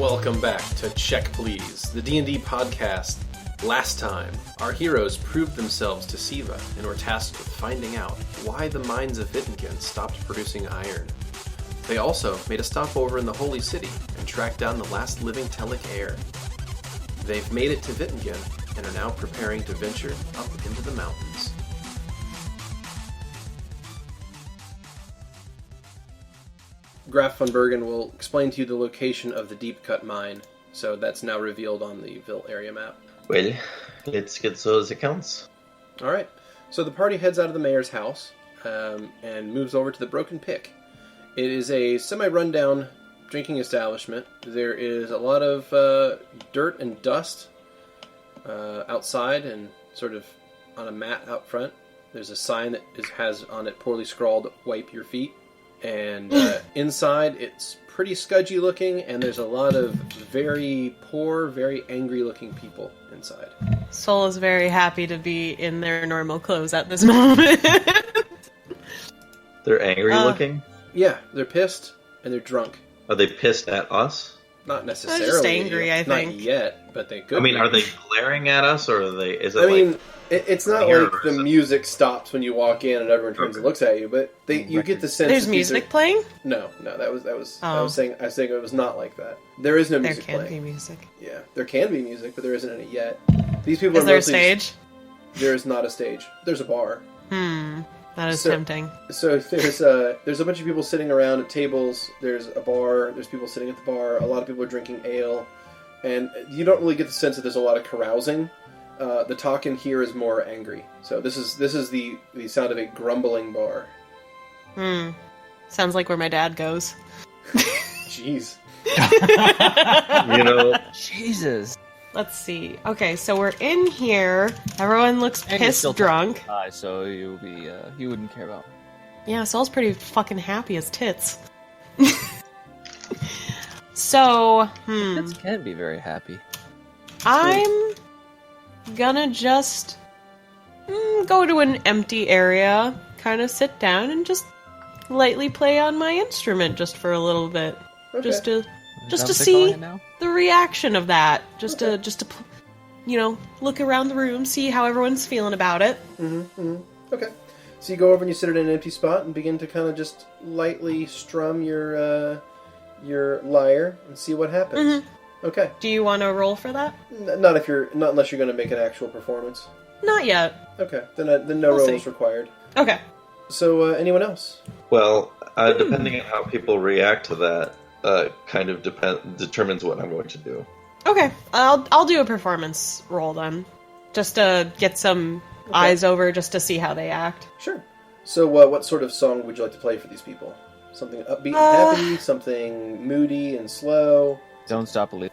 Welcome back to Check Please, the D&D podcast. Last time, our heroes proved themselves to Siva and were tasked with finding out why the mines of Wittingen stopped producing iron. They also made a stopover in the Holy City and tracked down the last living Telic heir. They've made it to Wittingen and are now preparing to venture up into the mountains. Graf von Bergen will explain to you the location of the Deepcut Mine, so that's now revealed on the Ville area map. Well, let's get those accounts. Alright, so the party heads out of the mayor's house and moves over to the Broken Pick. It is a semi-rundown drinking establishment. There is a lot of dirt and dust outside and sort of on a mat out front. There's a sign that has on it poorly scrawled, "Wipe your feet." And inside, it's pretty scudgy looking, and there's a lot of very poor, very angry looking people inside. Sol is very happy to be in their normal clothes at this moment. They're angry looking? Yeah, they're pissed, and they're drunk. Are they pissed at us? Not necessarily. Just angry, I think. Not yet, but they could I mean, be. are they glaring at us, or are they... It's not like the music stops when you walk in and everyone turns and looks at you, but you get the sense. There's music playing? No, that was I was saying it was not like that. There is no music playing. There can be music. Yeah, there can be music, but there isn't any yet. These people Is there a stage? There is not a stage. There's a bar. That is tempting. So there's a bunch of people sitting around at tables. There's a bar. There's people sitting at the bar. A lot of people are drinking ale, and you don't really get the sense that there's a lot of carousing. The talk in here is more angry. So this is the sound of a grumbling bar. Sounds like where my dad goes. Jeez. Jesus. Let's see. Okay, so we're in here. Everyone looks pissed drunk. So you'll be, you wouldn't care about. Yeah, Sol's pretty fucking happy as tits. So, Tits can be very happy. I'm gonna just go to an empty area, kind of sit down, and just lightly play on my instrument just for a little bit. Okay. Just to see the reaction of that. Just to look around the room, see how everyone's feeling about it. Okay. So you go over and you sit at an empty spot and begin to kind of just lightly strum your lyre and see what happens. Okay. Do you want to roll for that? Not unless you're going to make an actual performance. Not yet. Okay. Then no roll is required. Okay. So anyone else? Well, depending on how people react to that, kind of determines what I'm going to do. Okay. I'll do a performance roll then, just to get some eyes over, just to see how they act. Sure. So what sort of song would you like to play for these people? Something upbeat and happy? Something moody and slow? Don't stop believing.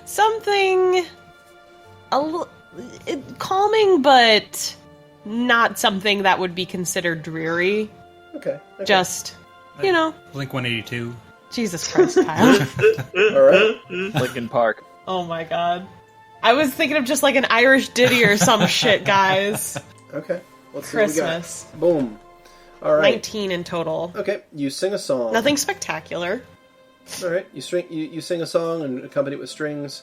Something calming, but not something that would be considered dreary. Okay. Just, Blink 182. Jesus Christ, Kyle. Alright. Linkin Park. Oh my god. I was thinking of just like an Irish ditty or some shit, guys. Okay. Let's see Christmas. what we got. Boom. Alright. 19 in total. Okay. You sing a song. Nothing spectacular. Alright. You sing a song and accompany it with strings,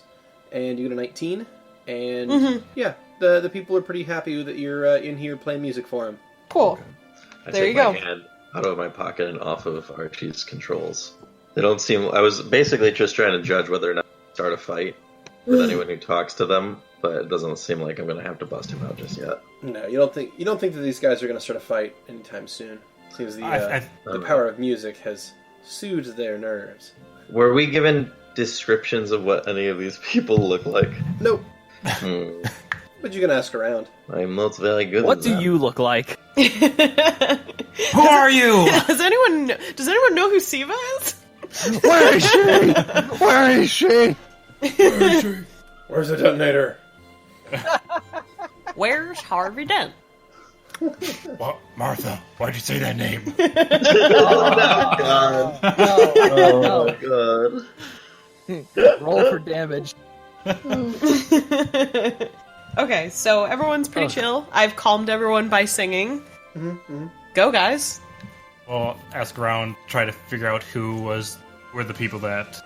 and you get a 19. And the people are pretty happy that you're in here playing music for them. Cool. There you go. I take my hand out of my pocket and off of Archie's controls. They don't seem... I was basically just trying to judge whether or not to start a fight with anyone who talks to them, but it doesn't seem like I'm going to have to bust him out just yet. No, you don't think that these guys are going to start a fight anytime soon. Seems the power of music has soothed their nerves. Were we given descriptions of what any of these people look like? Nope. But you can ask around. I'm not very good What at do that. you look like? Who are you? Does anyone know who Siva is? Where is she? Where is she? Where's the detonator? Where's Harvey Dent? What? Martha, why'd you say that name? Oh, God. Roll for damage. Okay, so everyone's pretty chill. I've calmed everyone by singing. Go, guys. Well, ask around, try to figure out who were the people that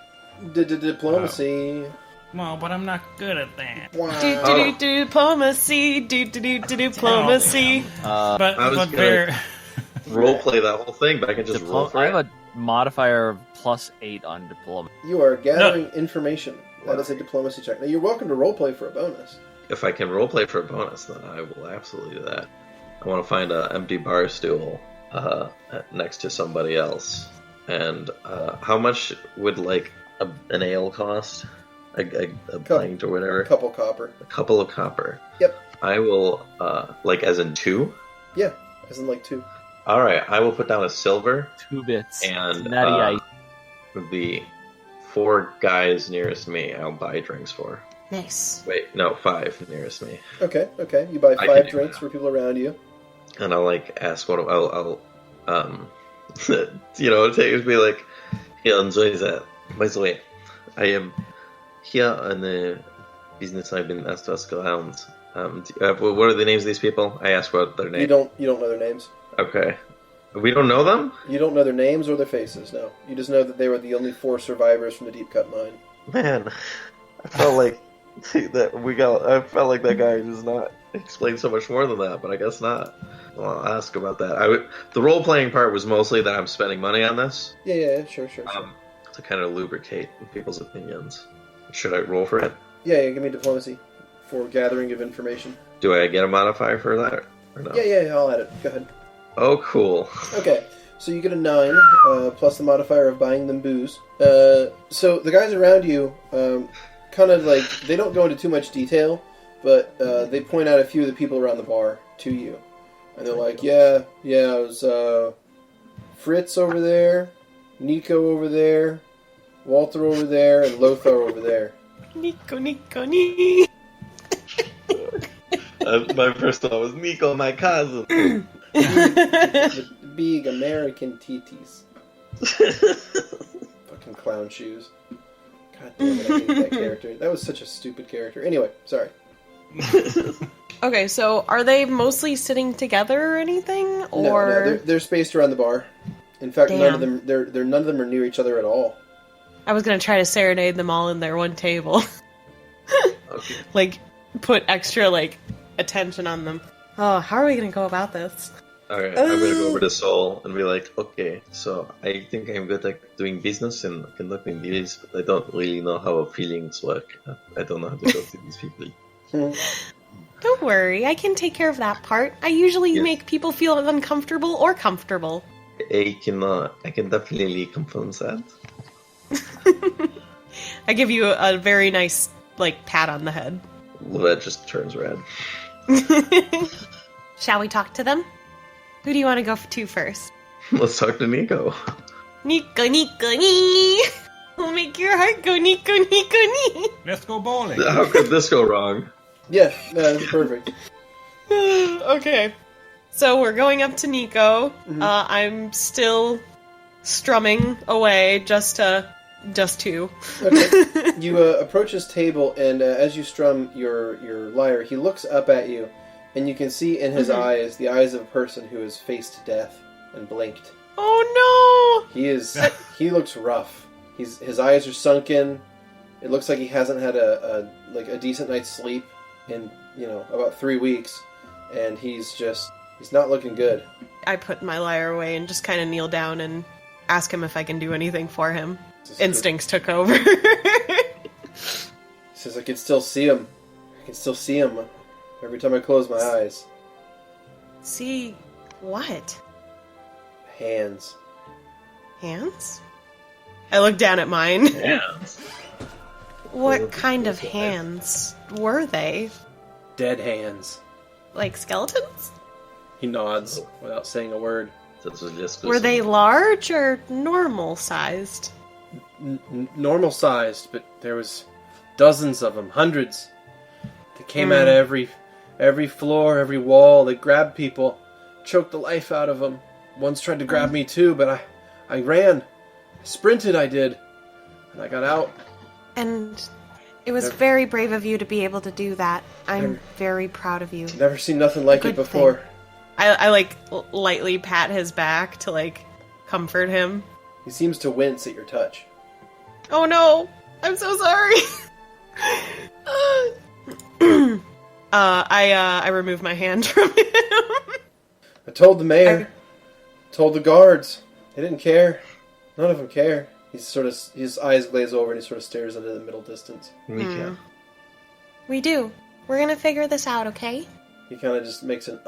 Diplomacy. Well, but I'm not good at that. Diplomacy. Diplomacy. was gonna roleplay that whole thing, but I can just roll for I it. have a modifier of +8 on diplomacy. You are gathering information. That is a diplomacy check. Now, you're welcome to roleplay for a bonus. If I can roleplay for a bonus, then I will absolutely do that. I want to find an empty bar stool next to somebody else. And how much would like an ale cost? A pint or whatever? A couple copper. A couple of copper. Yep. I will, like as in 2? Yeah, as in like 2. Alright, I will put down a silver. 2 bits. And Natty ice. the 4 guys nearest me, I'll buy drinks for. Nice. Wait, no, 5 nearest me. Okay. You buy I 5 can drinks for people around you. And I'll like ask what I'll you know, it'll be like, here, enjoy that. By the way, I am here on the business I've been asked to ask around. What are the names of these people? I asked what their names. You don't know their names. Okay. We don't know them? You don't know their names or their faces, no. You just know that they were the only 4 survivors from the Deepcut Mine. Man, I felt like I felt like that guy does not explain so much more than that, but I guess not. Well, I'll ask about that. The role-playing part was mostly that I'm spending money on this. Yeah, sure. To kind of lubricate people's opinions. Should I roll for it? Yeah, give me diplomacy for gathering of information. Do I get a modifier for that, or no? Yeah, I'll add it. Go ahead. Oh, cool. Okay, so you get a 9, plus the modifier of buying them booze. So the guys around you, kind of like, they don't go into too much detail, but they point out a few of the people around the bar to you. And they're like, yeah, it was Fritz over there, Nico over there, Walter over there, and Lothar over there. Nico. My first thought was Nico, my cousin. The big American titties. Fucking clown shoes. God damn it, I hate that character. That was such a stupid character. Anyway, sorry. Okay, so are they mostly sitting together or anything? Or No, they're spaced around the bar. In fact, Damn. none of them are near each other at all. I was gonna try to serenade them all in their one table. Okay. Like, put extra, like, attention on them. Oh, how are we gonna go about this? Alright, I'm gonna go over to Soul and be like, okay, so I think I'm good at doing business and conducting deals, but I don't really know how feelings work. I don't know how to talk to these people. Don't worry, I can take care of that part. I usually make people feel uncomfortable or comfortable. I can definitely confirm that. I give you a very nice, like, pat on the head. Lovette just turns red. Shall we talk to them? Who do you want to go to first? Let's talk to Nico. Nico. We'll make your heart go Nico. Let's go bowling. How could this go wrong? Yeah, no, that's perfect. Okay. So we're going up to Nico. Mm-hmm. I'm still strumming away just to. Okay. You approach his table, and as you strum your lyre, he looks up at you, and you can see in his eyes the eyes of a person who has faced death and blinked. Oh no! He looks rough. His eyes are sunken. It looks like he hasn't had a decent night's sleep in about 3 weeks, and he's not looking good. I put my lyre away and just kind of kneel down and ask him if I can do anything for him. Instincts took over. He says, I can still see him. Every time I close my eyes. See what? Hands. Hands? I look down at mine. Hands. What kind of hands were they? Dead hands. Like skeletons? He nods without saying a word. Were they large or normal sized? Normal sized, but there was dozens of them, hundreds. They came out of every floor, every wall. They grabbed people, choked the life out of them. Once tried to grab me too, but I ran. I sprinted, I did. And I got out. And it was very brave of you to be able to do that. I'm very proud of you. Never seen nothing like it before. Thing. I like lightly pat his back to like comfort him. He seems to wince at your touch. Oh no! I'm so sorry! I remove my hand from him. I told the mayor. Told the guards. They didn't care. None of them care. His eyes glaze over and he sort of stares into the middle distance. We can. We do. We're gonna figure this out, okay? He kind of just makes an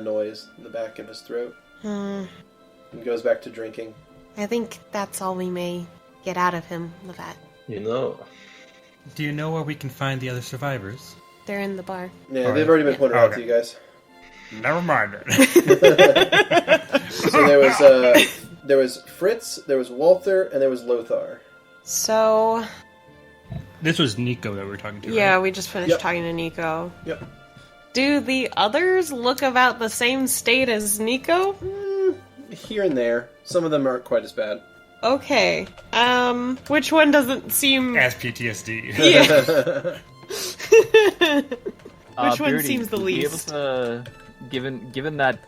noise in the back of his throat. And goes back to drinking. I think that's all we may get out of him, Lovette. You know. Do you know where we can find the other survivors? They're in the bar. Yeah, All they've right. already been pointed out Okay. to you guys. Never mind it. So there was Fritz, there was Walther, and there was Lothar. So, This was Nico that we were talking to. yeah, right? we just finished Yep. talking to Nico. Yep. Do the others look about the same state as Nico? Here and there. Some of them aren't quite as bad. Okay. Which one doesn't seem... As PTSD. Yeah. Which one Beardy, seems the would you be least? able to, given that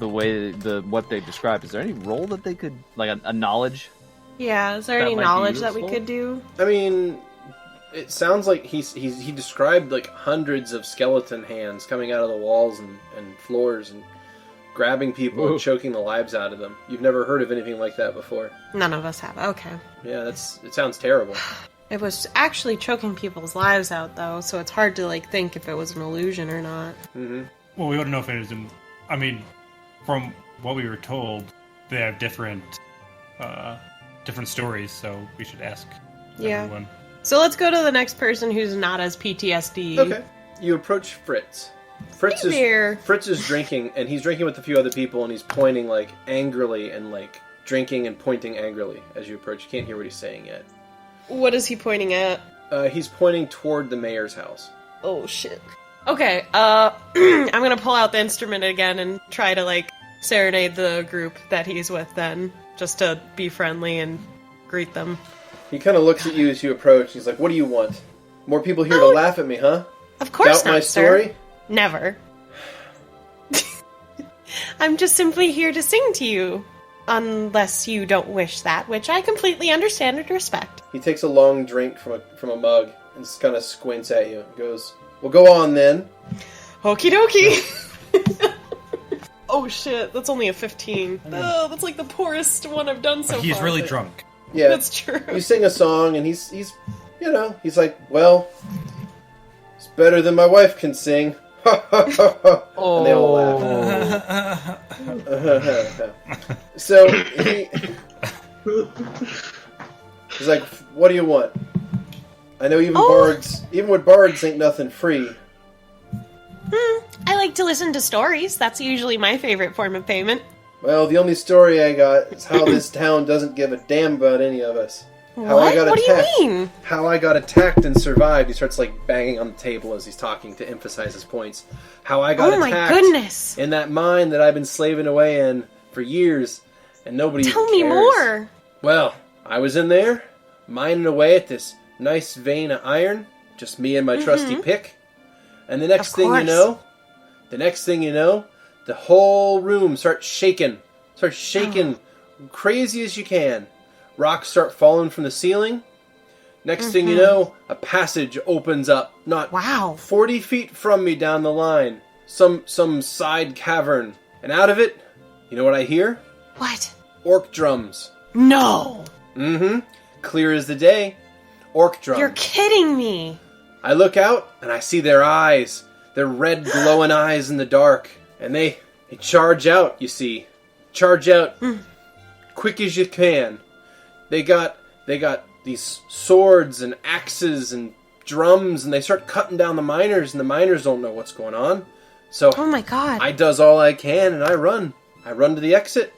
what they described, is there any role that they could, like a knowledge? Yeah, is there That any might be knowledge that we useful. could do? I mean, it sounds like he described like hundreds of skeleton hands coming out of the walls and floors and grabbing people Ooh. and choking the lives out of them. You've never heard of anything like that before. None of us have. Okay. Yeah, it sounds terrible. It was actually choking people's lives out, though, so it's hard to, like, think if it was an illusion or not. Mm-hmm. Well, we don't know if it is. I mean, from what we were told, they have different stories. So we should ask Yeah. everyone. So let's go to the next person who's not as PTSD. Okay. You approach Fritz. Fritz Hey there. Fritz is drinking, and he's drinking with a few other people, and he's pointing like angrily and like drinking and pointing angrily as you approach. You can't hear what he's saying yet. What is he pointing at? He's pointing toward the mayor's house. Oh, shit. Okay, I'm gonna pull out the instrument again and try to, like, serenade the group that he's with then, just to be friendly and greet them. He kind of looks at you as you approach. He's like, "What do you want? More people here to laugh at me, huh? Of course Doubt not, my sir. story? Never. I'm just simply here to sing to you. Unless you don't wish that, which I completely understand and respect. He takes a long drink from a mug and just kind of squints at you. And goes, "Well, go on then." Okie dokie! Oh shit, that's only a 15. Oh, that's like the poorest one I've done so far. He's really drunk. Yeah, That's true. you sing a song, and he's he's like, "Well, it's better than my wife can sing." And they all laugh. So he's like, "What do you want? I know even with bards ain't nothing free." I like to listen to stories. That's usually my favorite form of payment. Well, the only story I got is how this town doesn't give a damn about any of us. How I got What do you attacked. mean? How I got attacked and survived. He starts like banging on the table as he's talking to emphasize his points. How I got Oh my attacked goodness. in that mine that I've been slaving away in for years, and nobody Tell even me cares. more. Well, I was in there, mining away at this nice vein of iron, just me and my trusty pick. And the next Of thing you know, the whole room starts shaking. Starts shaking crazy as you can. Rocks start falling from the ceiling. Next thing you know, a passage opens up, not Wow. 40 feet from me down the line. Some side cavern. And out of it, you know what I hear? What? Orc drums. No. Mm-hmm. Clear as the day. Orc drums. You're kidding me. I look out, and I see their eyes. Their red glowing eyes in the dark. And they charge out, you see. Charge out quick as you can. They got these swords and axes and drums, and they start cutting down the miners, and the miners don't know what's going on. So Oh my god. I does all I can, and I run. I run to the exit.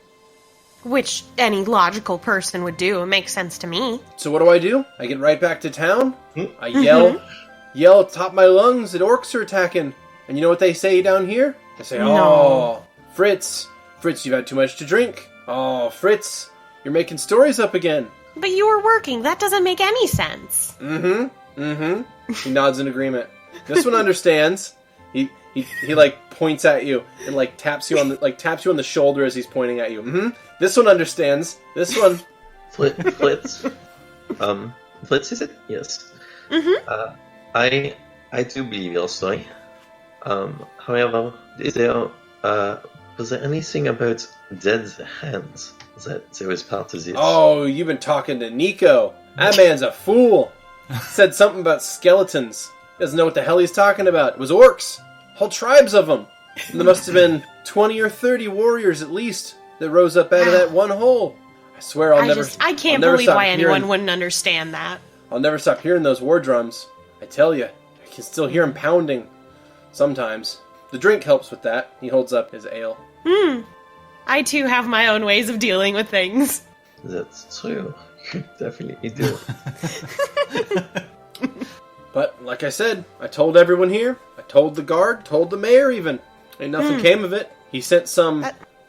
Which any logical person would do. It makes sense to me. So what do? I get right back to town. I yell at the top of my lungs that orcs are attacking. And you know what they say down here? They say, "Oh, Fritz, you've had too much to drink. Oh, Fritz, you're making stories up again." But you were working. That doesn't make any sense. He nods in agreement. This one understands. He like points at you and like taps you on the shoulder as he's pointing at you. This one understands. This one. Flitz. Let's is it? Yes. I do believe your story. However, was there anything about dead hands that there was part of this? Oh, you've been talking to Nico. That man's a fool. Said something about skeletons. Doesn't know what the hell he's talking about. It was orcs. Whole tribes of them. And there must have been 20 or 30 warriors at least that rose up out of that one hole. I swear I can't believe why anyone wouldn't understand that. I'll never stop hearing those war drums. I tell you, I can still hear them pounding. Sometimes. The drink helps with that. He holds up his ale. I too have my own ways of dealing with things. That's true. You definitely do. But, like I said, I told everyone here. I told the guard, told the mayor even. Ain't nothing came of it. He sent some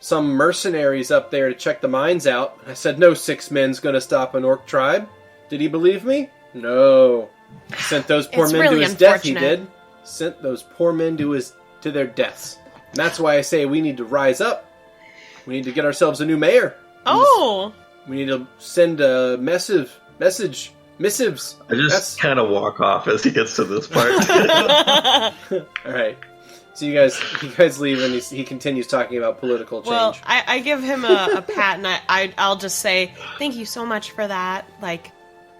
mercenaries up there to check the mines out. I said, no 6 men's gonna stop an orc tribe. Did he believe me? No. He sent those poor men really to his death, he did. Sent those poor men to their deaths. And that's why I say we need to rise up. We need to get ourselves a new mayor. Oh! We need to send a missives. I just kind of walk off as he gets to this part. Alright. So you guys leave, and he continues talking about political change. Well, I give him a pat, and I'll just say, thank you so much for that. Like,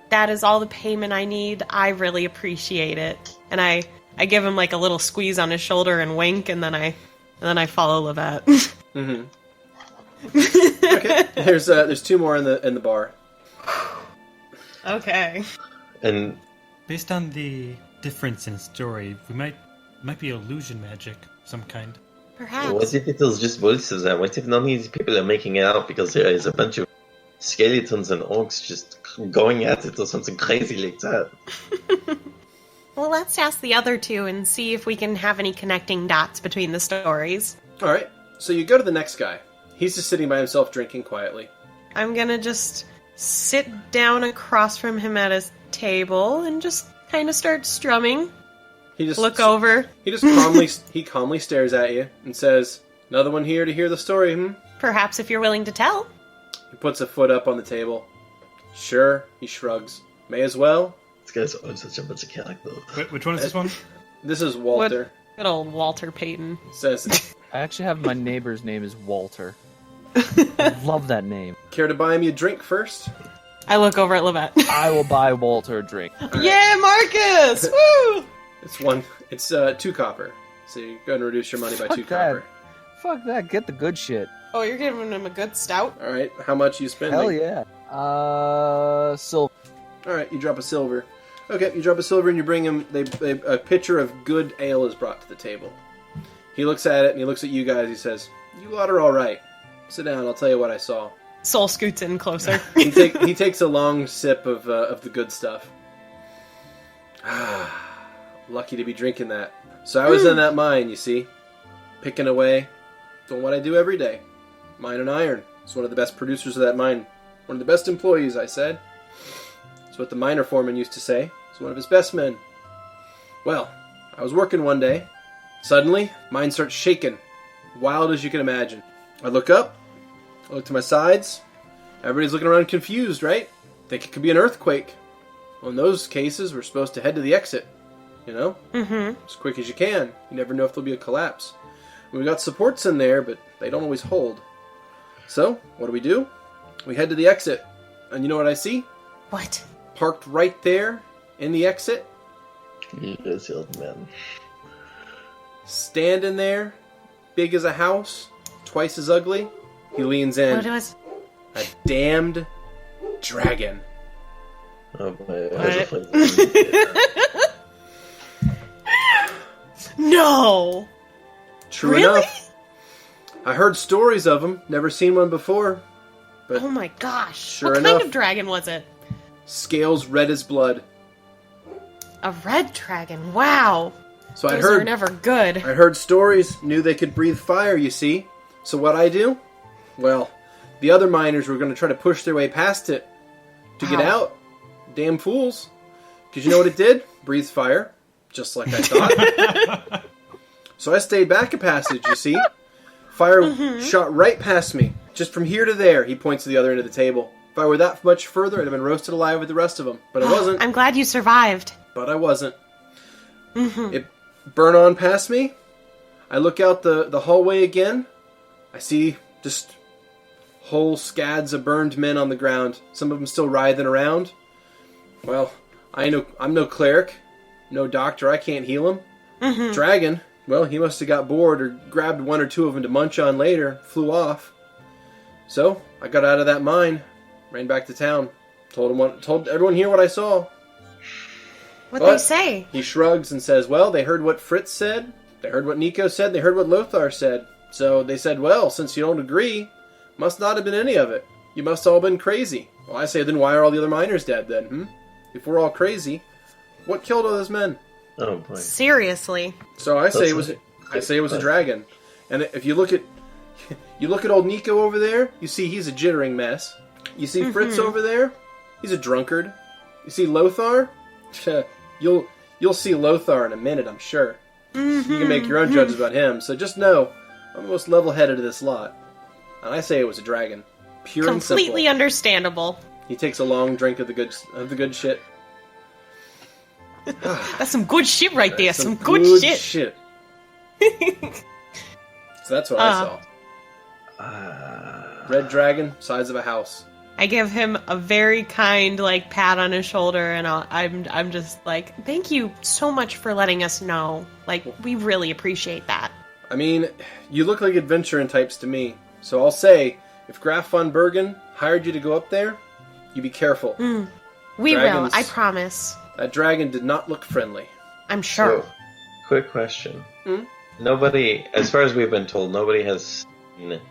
that is all the payment I need. I really appreciate it. And I give him like a little squeeze on his shoulder and wink, and then I follow Lovette. Mm-hmm. Okay. There's 2 more in the bar. Okay. And based on the difference in story, we might be illusion magic of some kind. Perhaps. what if it was just voices? And what if none of these people are making it out because there is a bunch of skeletons and orcs just going at it or something crazy like that? Well, let's ask the other 2 and see if we can have any connecting dots between the stories. Alright, so you go to the next guy. He's just sitting by himself drinking quietly. I'm gonna just sit down across from him at his table and just kind of start strumming. He just look over. He just calmly stares at you and says, "Another one here to hear the story, hmm?" Perhaps if you're willing to tell. He puts a foot up on the table. Sure, he shrugs. May as well. This guy's such a bunch of characters. Wait, which one is this one? This is Walter. Good old Walter Payton. Says, I actually have my neighbor's name is Walter. I love that name. care to buy me a drink first? I look over at Lovette. I will buy Walter a drink. Yeah, Markus! Woo! It's 2 copper. So you go and reduce your money by 2 copper. Fuck that, get the good shit. Oh, you're giving him a good stout? Alright, how much you spending? Hell yeah. Silver. Alright, you drop a silver. Okay, you drop a silver and you bring him, a pitcher of good ale is brought to the table. He looks at it and he looks at you guys, he says, "You lot are alright. Sit down, I'll tell you what I saw." Soul scoots in closer. He takes a long sip of the good stuff. Lucky to be drinking that. So I was in that mine, you see, picking away, doing what I do every day. Mine and iron. It's one of the best producers of that mine. One of the best employees, I said. That's what the miner foreman used to say. It's one of his best men. Well, I was working one day. Suddenly, mine starts shaking. Wild as you can imagine. I look up. I look to my sides. Everybody's looking around confused, right? Think it could be an earthquake. Well, in those cases, we're supposed to head to the exit. You know? Mm-hmm. As quick as you can. You never know if there'll be a collapse. We've got supports in there, but they don't always hold. So, what do? We head to the exit. And you know what I see? What? Parked right there in the exit. Yes, old man. Standing there, big as a house, twice as ugly. He leans in. What was? A damned dragon. Oh boy. No! True Really? enough. I heard stories of them. Never seen one before. But Oh my gosh. Sure what enough. kind of dragon was it? scales red as blood. A red dragon. Wow. So Those are never good. I heard stories, knew they could breathe fire, you see. So what I do? Well, the other miners were going to try to push their way past it to get out. Damn fools. Because you know what it did? Breathed fire. Just like I thought. So I stayed back a passage, you see. Fire shot right past me. Just from here to there. He points to the other end of the table. If I were that much further, I'd have been roasted alive with the rest of them. But I wasn't. I'm glad you survived. But I wasn't. It burned on past me. I look out the hallway again. I see just whole scads of burned men on the ground. Some of them still writhing around. Well, I'm no cleric, no doctor. I can't heal him. Dragon, well, he must have got bored or grabbed one or two of them to munch on later. Flew off. So I got out of that mine, ran back to town, told everyone here what I saw. What'd they say? He shrugs and says, well, they heard what Fritz said, they heard what Nico said, they heard what Lothar said. So they said, well, since you don't agree, must not have been any of it. You must all been crazy. Well, I say, then why are all the other miners dead then, If we're all crazy, what killed all those men? Oh boy. Seriously. So I say it was a dragon. And if you look at old Nico over there, you see he's a jittering mess. You see Fritz over there, he's a drunkard. You see Lothar? You'll see Lothar in a minute, I'm sure. You can make your own judgments about him. So just know, I'm the most level-headed of this lot. And I say it was a dragon. Pure and simple. Completely understandable. He takes a long drink of the good shit. That's some good shit right there. Some good shit. So that's what I saw. Red dragon, size of a house. I give him a very kind, pat on his shoulder, and I'm just like, thank you so much for letting us know. We really appreciate that. I mean, you look like adventuring types to me. So I'll say, if Graf von Bergen hired you to go up there, you be careful. We will, I promise. That dragon did not look friendly. I'm sure. So, quick question. Nobody, as far as we've been told, nobody has seen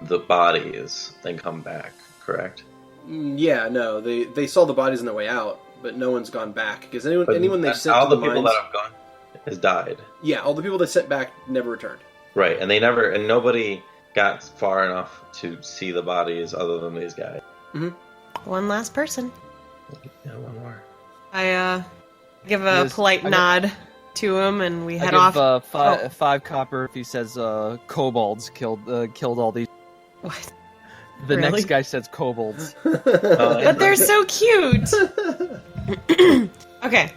the bodies and come back, correct? Yeah, no. They saw the bodies on their way out, but no one's gone back. Because anyone they've sent all to the the people mines, that have gone has died. Yeah, all the people they sent back never returned. Right, and nobody got far enough to see the bodies other than these guys. One last person. Yeah, one more. I give a polite nod to him, and we head off. off. 5 copper if he says kobolds killed all these. What? The Really? next guy says kobolds. But they're so cute! Okay,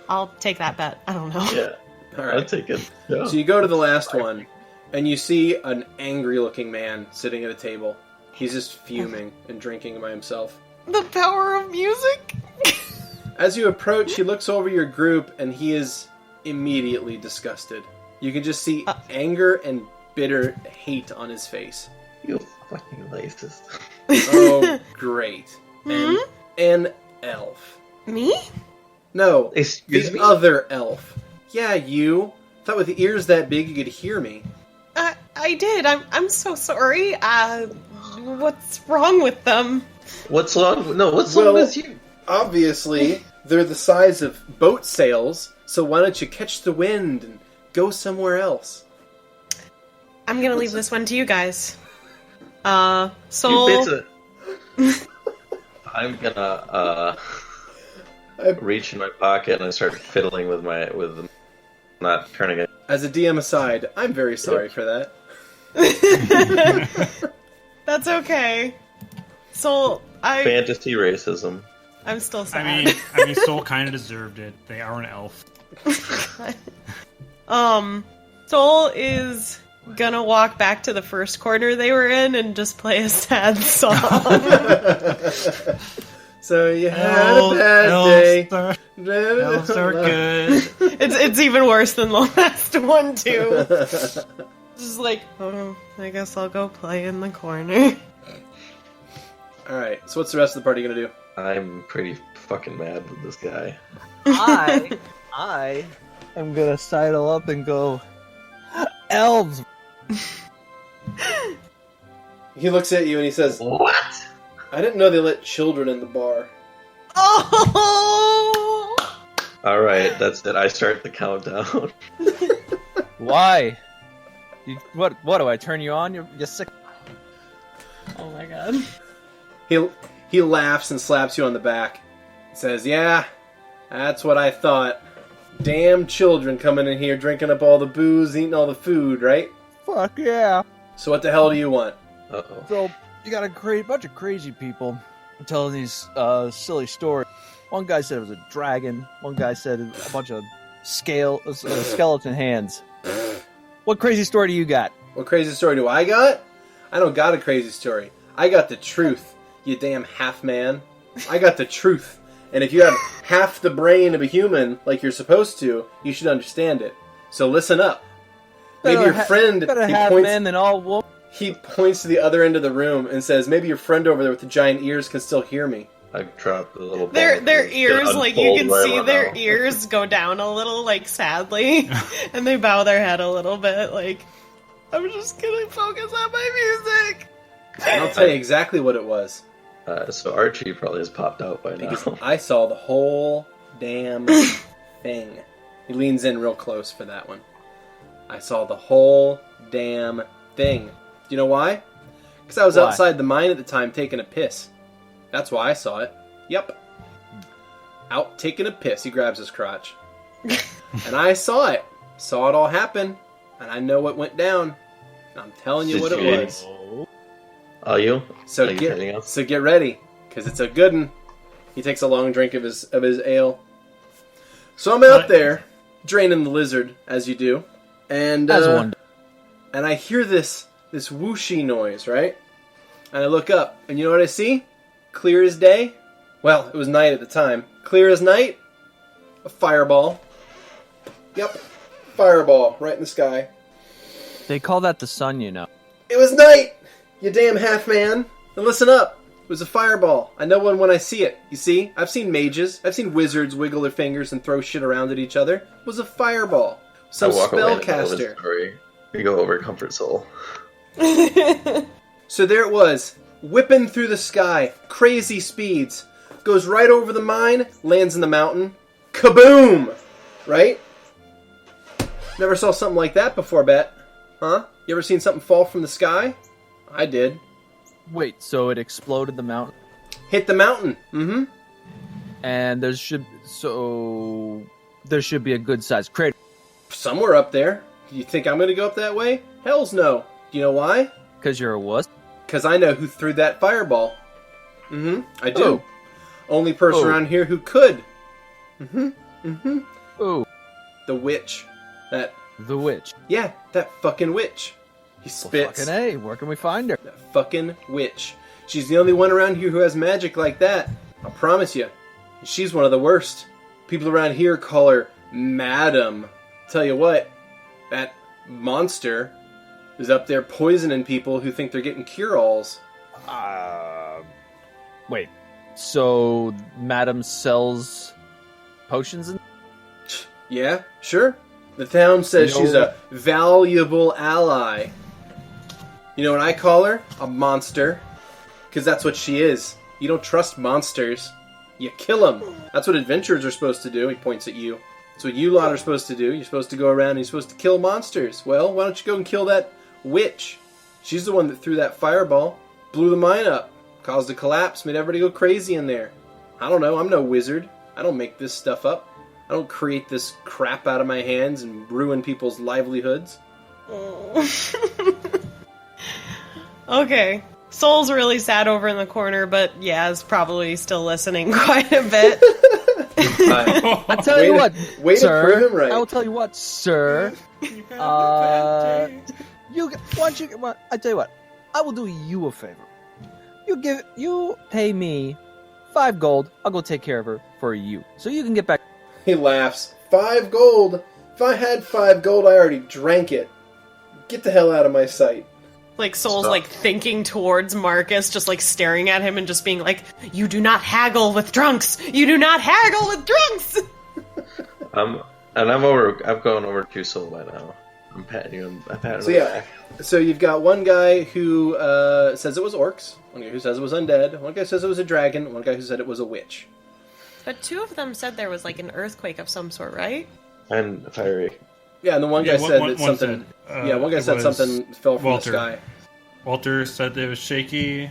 I'll take that bet. I don't know. Yeah, All right. I'll take it. Yeah. So you go to the last one, and you see an angry-looking man sitting at a table. He's just fuming and drinking by himself. The power of music? As you approach, he looks over your group, and he is immediately disgusted. You can just see anger and bitter hate on his face. You fucking racist. Oh, great. An elf. Me? No, Excuse the me? other elf. Yeah, you. Thought with ears that big you could hear me. I did. I'm so sorry. What's wrong with them? What's wrong? No, what's wrong with you? Obviously, they're the size of boat sails, so why don't you catch the wind and go somewhere else? I'm gonna leave this one to you guys. Soul. I'm gonna reach in my pocket and I start fiddling with not turning it. As a DM aside, I'm very sorry for that. That's okay. Soul, Fantasy racism. I'm still sad. I mean, Soul kind of deserved it. They are an elf. Soul is gonna walk back to the first corner they were in and just play a sad song. So you had a bad day. Elves are good. It's even worse than the last one too. Just like, I guess I'll go play in the corner. Alright, so what's the rest of the party gonna do? I'm pretty fucking mad with this guy. I am gonna sidle up and go, elves. He looks at you and he says, What? I didn't know they let children in the bar. Oh! Alright, that's it. I start the countdown. Why? What do I turn you on? You're sick. Oh my god. He laughs and slaps you on the back. Says, yeah, that's what I thought. Damn children coming in here drinking up all the booze, eating all the food, right? Fuck yeah. So what the hell do you want? Uh-oh. So you got a bunch of crazy people. telling these silly stories. One guy said it was a dragon. One guy said a bunch of skeleton hands. What crazy story do you got? What crazy story do I got? I don't got a crazy story. I got the truth, you damn half man. I got the truth. And if you have half the brain of a human, like you're supposed to, you should understand it. So listen up. Maybe your friend... Better half man than all woman. He points to the other end of the room and says, maybe your friend over there with the giant ears can still hear me. I dropped the little. Their ears, like you can see their now. ears go down a little, like sadly, and they bow their head a little bit, like I'm just gonna focus on my music. And I'll tell you exactly what it was. So Archie probably has popped out by now. Because I saw the whole damn thing. He leans in real close for that one. I saw the whole damn thing. Do you know why? Because I was outside the mine at the time taking a piss. That's why I saw it. Yep. Out taking a piss. He grabs his crotch. And I saw it. Saw it all happen. And I know what went down. I'm telling you what it was. Are you? So get ready. Because it's a good one. He takes a long drink of his and so I'm out there, draining the lizard, as you do. And and I hear this whooshy noise, right? And I look up, and you know what I see? Clear as day. Well, it was night at the time. Clear as night. A fireball. Yep. Fireball right in the sky. They call that the sun, you know. It was night, you damn half man. And listen up. It was a fireball. I know one when I see it. You see? I've seen mages. I've seen wizards wiggle their fingers and throw shit around at each other. It was a fireball. Some spellcaster. You go over Comfort Soul. So there it was. Whipping through the sky. Crazy speeds. Goes right over the mine. Lands in the mountain. Kaboom! Right? Never saw something like that before, Bet. Huh? You ever seen something fall from the sky? I did. Wait, so it exploded the mountain? Hit the mountain. Mm-hmm. And there should be a good-sized crater. Somewhere up there. You think I'm going to go up that way? Hells no. Do you know why? Because you're a wuss? Because I know who threw that fireball. Mm-hmm. I do. Oh. Only person around here who could. Mm-hmm. Mm-hmm. Ooh. The witch. The witch. Yeah, that fucking witch. He spits. Well, fucking A, where can we find her? That fucking witch. She's the only one around here who has magic like that. I promise you. She's one of the worst. People around here call her Madam. Tell you what, that monster is up there poisoning people who think they're getting cure-alls. Wait. So, Madam sells potions? Yeah, sure. The town says she's a valuable ally. You know what I call her? A monster. Because that's what she is. You don't trust monsters. You kill them. That's what adventurers are supposed to do. He points at you. That's what you lot are supposed to do. You're supposed to go around and you're supposed to kill monsters. Well, why don't you go and kill that witch? She's the one that threw that fireball. Blew the mine up. Caused a collapse. Made everybody go crazy in there. I don't know. I'm no wizard. I don't make this stuff up. I don't create this crap out of my hands and ruin people's livelihoods. Okay. Soul's really sad over in the corner, but yeah, is probably still listening quite a bit. I tell you what, way sir. To prove him right. I will tell you what, sir. I tell you what. I will do you a favor. You pay me 5 gold. I'll go take care of her for you, so you can get back. He laughs. 5 gold? If I had 5 gold, I already drank it. Get the hell out of my sight. Like, Soul's, like, thinking towards Markus, just, like, staring at him and just being like, you do not haggle with drunks! You do not haggle with drunks! And I'm going over to Soul by now. I'm patting you. I'm patting so, yeah. So you've got one guy who says it was orcs, one guy who says it was undead, one guy says it was a dragon, one guy who said it was a witch. But 2 of them said there was, like, an earthquake of some sort, right? And fiery. Yeah, and the one guy said that something... one guy said something fell from the sky. Walter said it was shaky.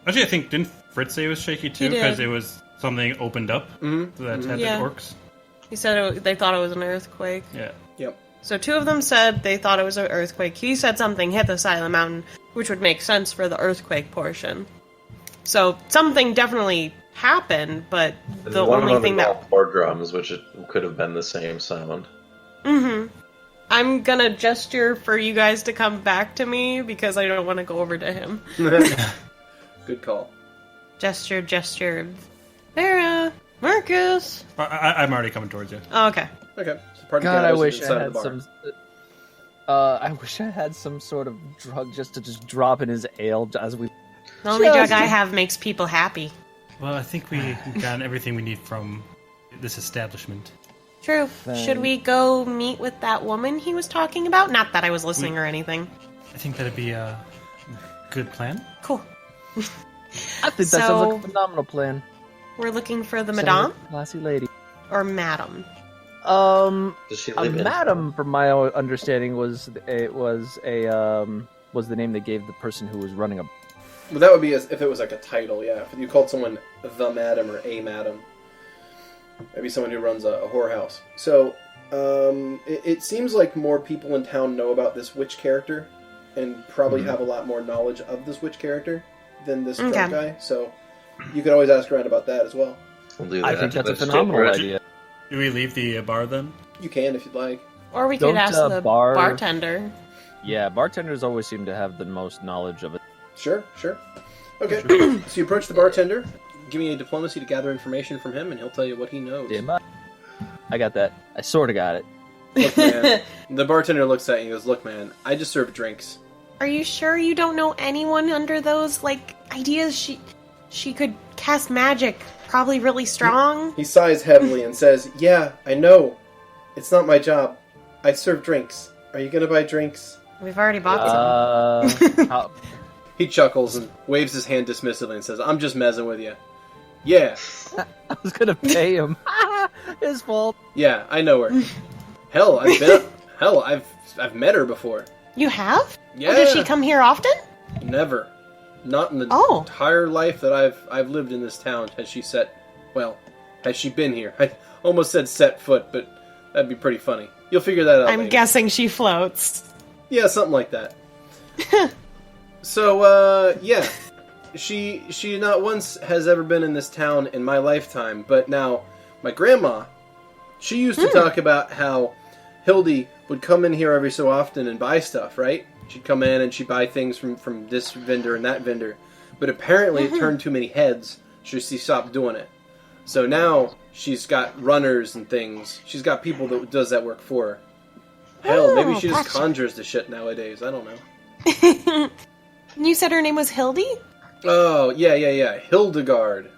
Actually, I think, didn't Fritz say it was shaky too? Because it was something opened up that had the orcs? He said they thought it was an earthquake. Yeah. Yep. So 2 of them said they thought it was an earthquake. He said something hit the side of the mountain, which would make sense for the earthquake portion. So something definitely happened, but the one only of them thing that... involved 4 drums, which it could have been the same sound. Mm-hmm. I'm gonna gesture for you guys to come back to me because I don't want to go over to him. Good call. Gesture. Vera, Markus. I'm already coming towards you. Oh, okay. Okay. So party God, I gathers wish inside I of the had bar. some. I wish I had some sort of drug just to just drop in his ale as we. The only Just- drug I have makes people happy. Well, I think we got everything we need from this establishment. True. Should we go meet with that woman he was talking about? Not that I was listening or anything. I think that'd be a good plan. Cool. I think that sounds like a phenomenal plan. We're looking for the Sounds madame like a classy lady. or madam. Does she A live in? madam, from my understanding, was the name they gave the person who was running a. Well, that would be as if it was like a title, yeah. If you called someone the madam or a madam. Maybe someone who runs a whorehouse. So, it seems like more people in town know about this witch character, and probably have a lot more knowledge of this witch character than this drunk guy. So, you could always ask around about that as well. We'll do I that. think that's a Let's phenomenal get idea. Do we leave the bar then? You can if you'd like. Or we Don't, could ask the bar- bartender. Yeah, bartenders always seem to have the most knowledge of it. Sure. Okay, so you approach the bartender. Give me a diplomacy to gather information from him, and he'll tell you what he knows. Damn, I got that. I sort of got it. Look, man. The bartender looks at you and goes, "Look, man, I just serve drinks." Are you sure you don't know anyone under those, ideas? She could cast magic, probably really strong. He sighs heavily and says, "Yeah, I know. It's not my job. I serve drinks. Are you gonna buy drinks?" We've already bought some. He chuckles and waves his hand dismissively and says, "I'm just messing with you." Yeah, I was gonna pay him. His fault. yeah, I know her. Hell, I've met her before. You have? Yeah. Or does she come here often? Never. Not in the Oh. entire life that I've lived in this town has she has she been here. I almost said set foot, but that'd be pretty funny. You'll figure that out I'm later. guessing she floats. Yeah, something like that. So, yeah. She not once has ever been in this town in my lifetime, but now, my grandma, she used to talk about how Hildy would come in here every so often and buy stuff, right? She'd come in and she'd buy things from this vendor and that vendor. But apparently it turned too many heads, so she stopped doing it. So now she's got runners and things. She's got people that does that work for her. Hell, maybe she just gotcha. conjures the shit nowadays. I don't know. You said her name was Hildy? Oh, yeah. Hildegard.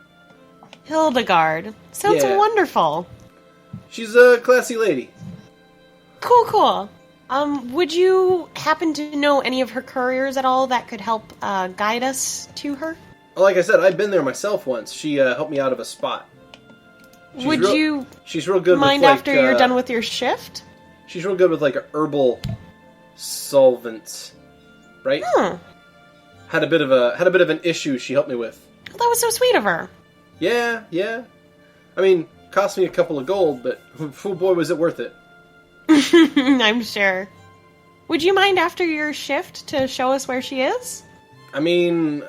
Hildegard. Sounds Yeah. wonderful. She's a classy lady. Cool. Would you happen to know any of her couriers at all that could help guide us to her? Like I said, I've been there myself once. She helped me out of a spot. Would you She's real good mind with, like, after you're done with your shift? She's real good with, like, herbal solvents. Right? Had a bit of an issue she helped me with. That was so sweet of her. Yeah. I mean, cost me a couple of gold, but oh boy, was it worth it. I'm sure. Would you mind after your shift to show us where she is? I mean,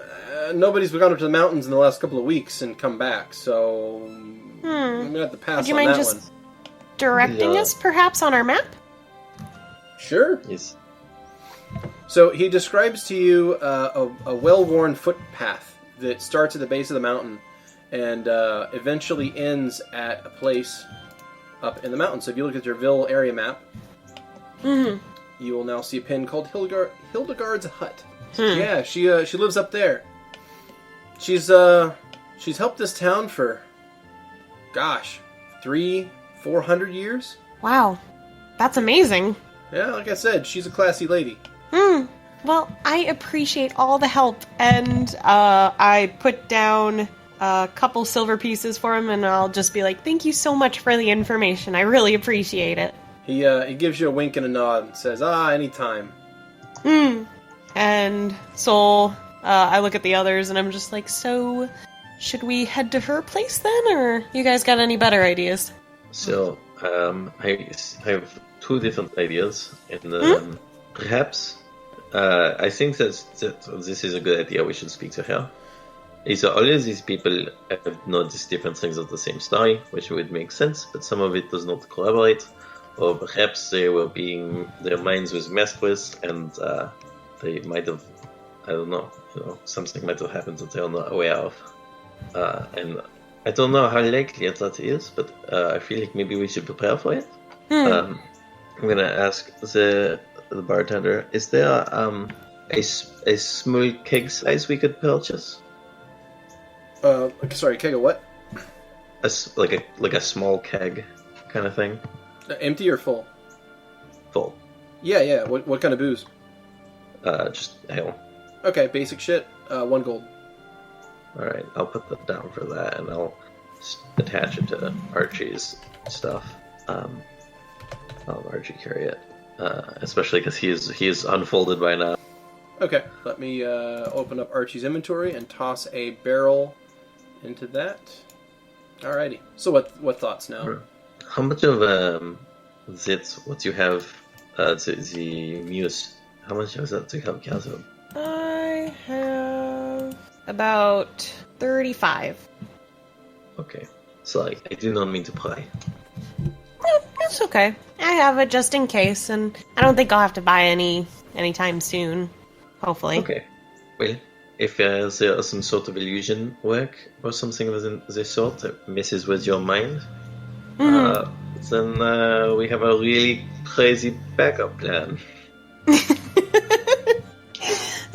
nobody's gone up to the mountains in the last couple of weeks and come back, so I'm gonna have to pass Would you on mind that just one. directing Yeah. us, perhaps, on our map? Sure. Yes. So he describes to you a well-worn footpath that starts at the base of the mountain and eventually ends at a place up in the mountain. So if you look at your Ville area map, you will now see a pin called Hildegard's Hut. Yeah, she lives up there. She's helped this town for, 300-400 years. Wow. That's amazing. Yeah, like I said, she's a classy lady. Well, I appreciate all the help, and I put down a couple silver pieces for him, and I'll just be like, thank you so much for the information. I really appreciate it. He gives you a wink and a nod and says, anytime. And so I look at the others, and I'm just like, so should we head to her place then, or you guys got any better ideas? So, I have two different ideas, and perhaps I think that this is a good idea. We should speak to her. Either all of these people have noticed different things of the same story, which would make sense, but some of it does not corroborate, or perhaps their minds was messed with, and they might have, I don't know, something might have happened that they're not aware of. And I don't know how likely that is, but I feel like maybe we should prepare for it. I'm gonna ask the bartender: is there a small keg size we could purchase? Sorry, keg of what? Like a small keg kind of thing. Empty or full? Full. Yeah. What kind of booze? Just ale. Okay, basic shit. 1 gold. All right, I'll put that down for that, and I'll attach it to Archie's stuff. I'll have Archie carry it, especially because he is unfolded by now. Okay, let me open up Archie's inventory and toss a barrel into that. Alrighty. So what thoughts now? How much of what you have the muse? How much of that do you have gathered? I have about 35. Okay. Sorry, I do not mean to pry. It's okay. I have it just in case, and I don't think I'll have to buy any anytime soon. Hopefully. Okay. Well, if there is some sort of illusion work or something of this sort that messes with your mind, then we have a really crazy backup plan.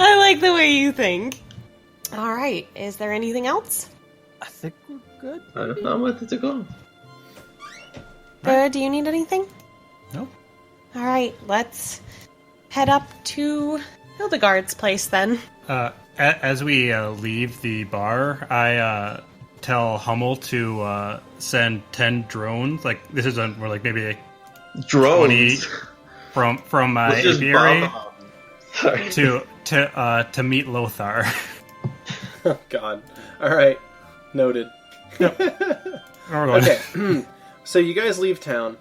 I like the way you think. All right. Is there anything else? I think we're good. I don't know where to go. Vera, do you need anything? No. All right. Let's head up to Hildegard's place then. As we leave the bar, I tell Hummel to send 10 drones. Like this is we're like maybe Drones 20 from apiary to meet Lothar. Oh God! All right, noted. Okay. So you guys leave town,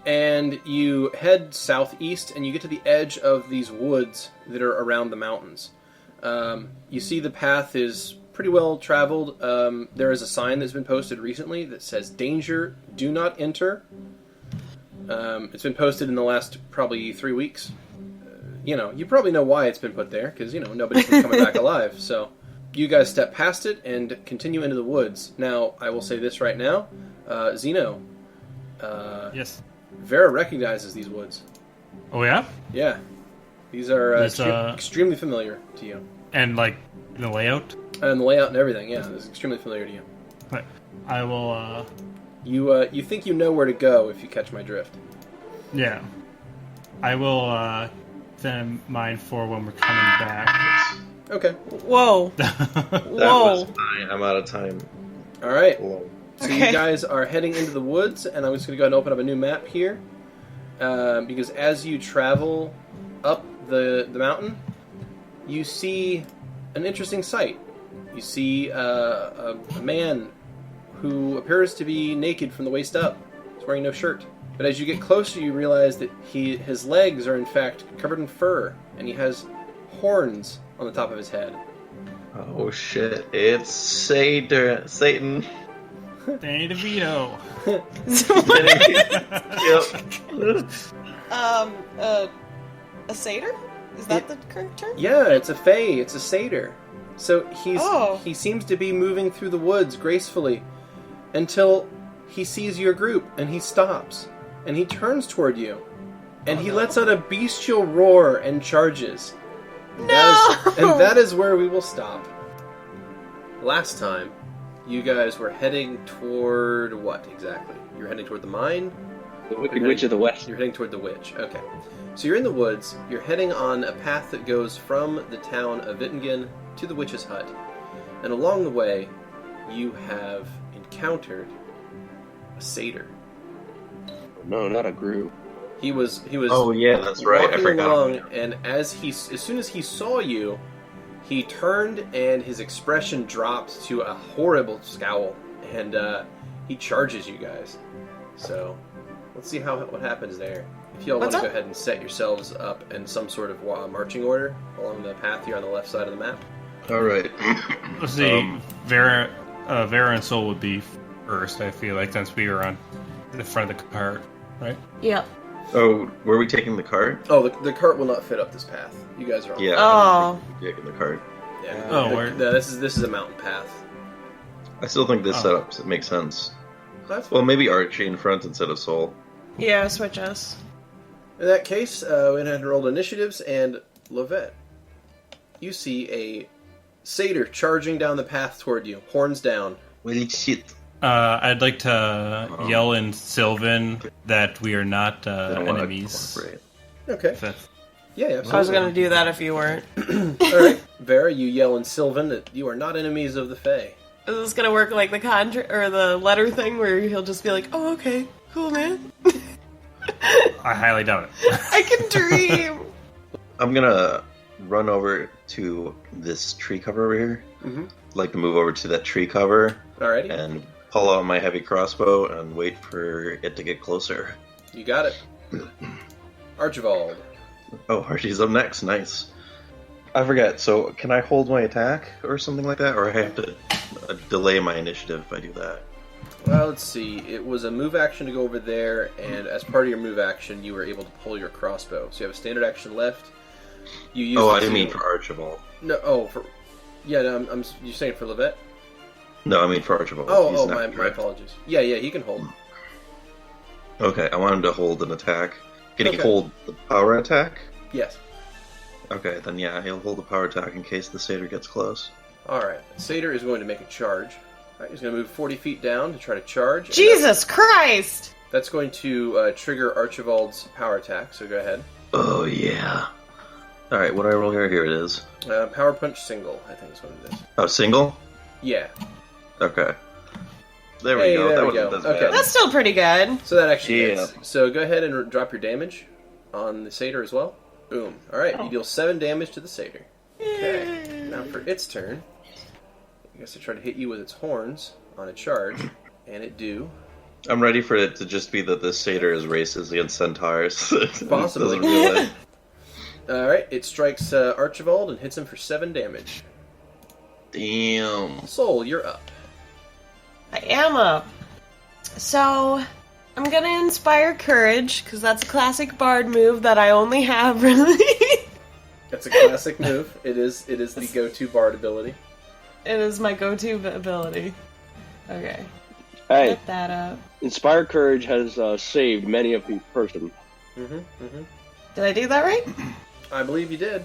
and you head southeast, and you get to the edge of these woods that are around the mountains. You see the path is pretty well traveled. There is a sign that's been posted recently that says, "Danger, do not enter." It's been posted in the last probably 3 weeks. You probably know why it's been put there, because, nobody's been coming back alive. So you guys step past it and continue into the woods. Now, I will say this right now. Xeno. Yes. Vera recognizes these woods. Oh yeah. Yeah. These are extremely familiar to you. And like the layout. And the layout and everything, yeah, this is extremely familiar to you. But I will. You think you know where to go if you catch my drift. Yeah. I will send mine for when we're coming back. Okay. Whoa. That Whoa. was fine. I'm out of time. All right. Whoa. So you guys are heading into the woods, and I'm just going to go ahead and open up a new map here. Because as you travel up the mountain, you see an interesting sight. You see a man who appears to be naked from the waist up. He's wearing no shirt. But as you get closer, you realize that his legs are in fact covered in fur, and he has horns on the top of his head. Oh shit! It's Satan. Danny DeVito. Yep. A satyr? Is that the correct term? Yeah, it's a fae. It's a satyr. So Oh. he seems to be moving through the woods gracefully until he sees your group, and he stops, and he turns toward you, and he lets out a bestial roar and charges. That is where we will stop. Last time, you guys were heading toward what exactly? You're heading toward the mine? The Wicked Witch of the West. You're heading toward the witch. Okay. So you're in the woods. You're heading on a path that goes from the town of Wittingen to the witch's hut. And along the way, you have encountered a satyr. No, not a group. He was. Oh yeah, that's right. I walking forgot. along, and as soon as he saw you, he turned and his expression dropped to a horrible scowl, and he charges you guys. So let's see what happens there. If y'all want to go ahead and set yourselves up in some sort of marching order along the path here on the left side of the map. All right. Let's see. Vera and Soul would be first, I feel like, since we were on the front of the cart, right? Yep. Oh, were we taking the cart? Oh, the cart will not fit up this path. You guys are on. Yeah. Oh. Taking the cart. Yeah. Oh, this is a mountain path. I still think this setup makes sense. That's Well, maybe Archie in front instead of Soul. Yeah, switch us. In that case, we went ahead and rolled initiatives, and Lovette, you see a satyr charging down the path toward you, horns down. Well, shit. I'd like to yell in Sylvan that we are not enemies. Okay. If that's- Yeah, absolutely. I was gonna do that if you weren't. Alright. Vera, you yell in Sylvan that you are not enemies of the Fae. Is this gonna work like the or the letter thing where he'll just be like, "Oh, okay, cool, man." I highly doubt it. I can dream. I'm gonna run over to this tree cover over here. Mm-hmm. Like to move over to that tree cover Alrighty. and pull out my heavy crossbow and wait for it to get closer. You got it. Archibald. Oh, Archie's up next. Nice. I forget. So, can I hold my attack or something like that, or I have to delay my initiative if I do that? Well, let's see. It was a move action to go over there, and as part of your move action, you were able to pull your crossbow. So you have a standard action left. You use Oh, it I didn't to- mean for Archibald. No. Oh, for yeah. No, I'm you're saying for Lovette? No, I mean for Archibald. He's Oh, not my correct. apologies. Yeah, he can hold. Okay, I want him to hold an attack. Can he Okay. hold the power attack? Yes. Okay, then yeah, he'll hold the power attack in case the satyr gets close. All right. Satyr is going to make a charge. All right, he's going to move 40 feet down to try to charge. and Jesus Christ! That's going to trigger Archibald's power attack. So go ahead. Oh yeah. All right, what do I roll here? Here it is. Power punch single, I think is what it is. Oh, single. Yeah. Okay. There we Hey, go. there That we wasn't go. as Okay. bad. That's still pretty good. So that actually Yeah. hits. So go ahead and drop your damage on the satyr as well. Boom. All right, you deal 7 damage to the satyr. Okay. Now for its turn, I guess I try to hit you with its horns on a charge, and it do. I'm ready for it to just be that this satyr is racist against centaurs. Possibly. Doesn't realize. All right, it strikes Archibald and hits him for 7 damage. Damn. Soul, you're up. I am up. So, I'm gonna inspire courage, because that's a classic bard move that I only have, really. That's a classic move. It is the go-to bard ability. It is my go-to ability. Okay, Hey, get that up. Inspire Courage has saved many of the person. Did I do that right? I believe you did.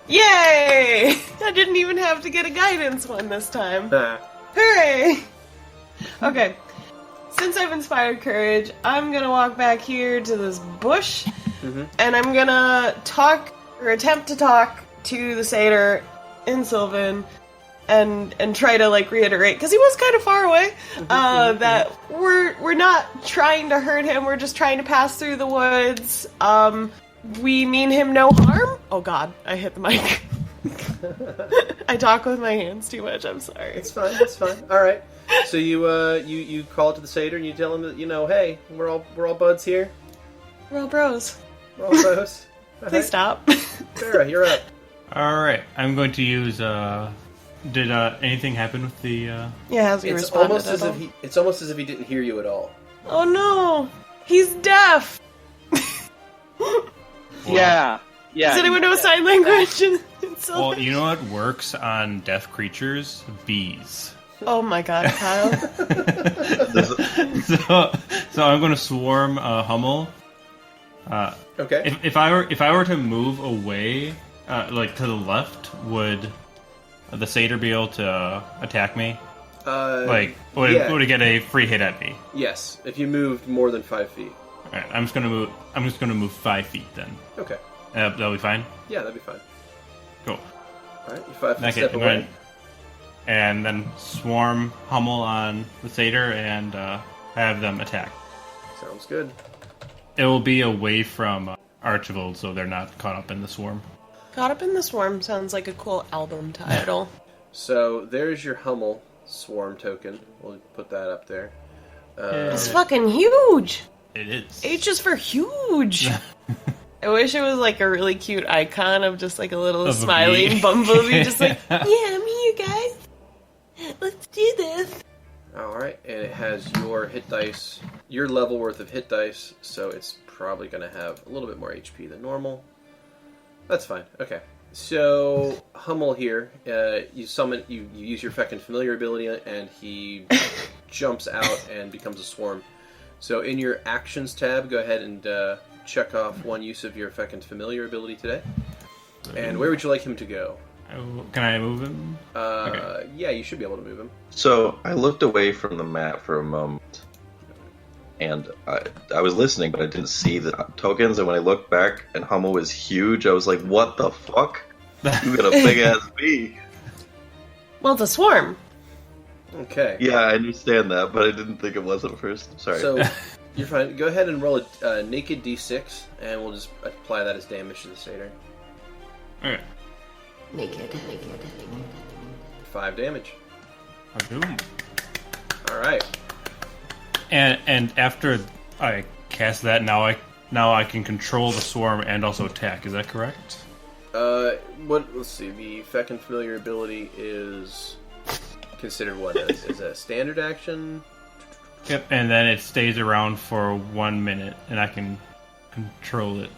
Yay! I didn't even have to get a guidance one this time. Ah. Hooray! Okay, since I've inspired courage, I'm gonna walk back here to this bush, and I'm gonna talk, or attempt to talk, to the satyr in Sylvan, and try to, like, reiterate, because he was kind of far away, that we're not trying to hurt him, we're just trying to pass through the woods, we mean him no harm? Oh god, I hit the mic. I talk with my hands too much, I'm sorry. It's fine. It's fine. All right. So you call to the satyr and you tell him that hey, we're all buds here. We're all bros. We're all bros. Please stop. Vera, you're up. All right, I'm going to use. Did anything happen with the? Yeah, has he It's responded almost at as all? if it's almost as if he didn't hear you at all. Oh no! He's deaf! Yeah. Does anyone know sign language? Well, you know what works on deaf creatures? Bees. Oh my god, Kyle. So I'm going to swarm Hummel. Okay. If I were to move away, like to the left, would the satyr be able to attack me? Like, would it get a free hit at me? Yes, if you moved more than 5 feet. All right, I'm just gonna move 5 feet then. Okay. That'll be fine. Yeah, that'd be fine. Cool. All right, you 5 feet Okay, step I'm away. going, and then swarm Hummel on the satyr and have them attack. Sounds good. It will be away from Archibald, so they're not caught up in the swarm. Caught Up in the Swarm sounds like a cool album title. So there's your Hummel swarm token. We'll put that up there. It's fucking huge! It is. H is for huge! I wish it was like a really cute icon of just like a little Of a smiling bee. bumblebee, just like, yeah, I'm here, guys. Let's do this. Alright, and it has your hit dice, your level worth of hit dice, so it's probably going to have a little bit more HP than normal. That's fine. Okay. So, Hummel here, you use your feckin' familiar ability, and he jumps out and becomes a swarm. So, in your actions tab, go ahead and check off one use of your feckin' familiar ability today. And where would you like him to go? Can I move him? Okay. Yeah, you should be able to move him. So I looked away from the map for a moment, and I was listening, but I didn't see the tokens. And when I looked back, and Hummel was huge, I was like, "What the fuck? You got a big ass bee." Well, it's a swarm. Okay. Yeah, I understand that, but I didn't think it was at first. Sorry. So, you're fine. Go ahead and roll a naked d6, and we'll just apply that as damage to the satyr. Okay. Naked. 5 damage. Boom. Alright. And after I cast that, now I can control the swarm and also attack. Is that correct? Let's see. The feckin' familiar ability is considered what? Is a standard action? Yep. And then it stays around for 1 minute, and I can control it.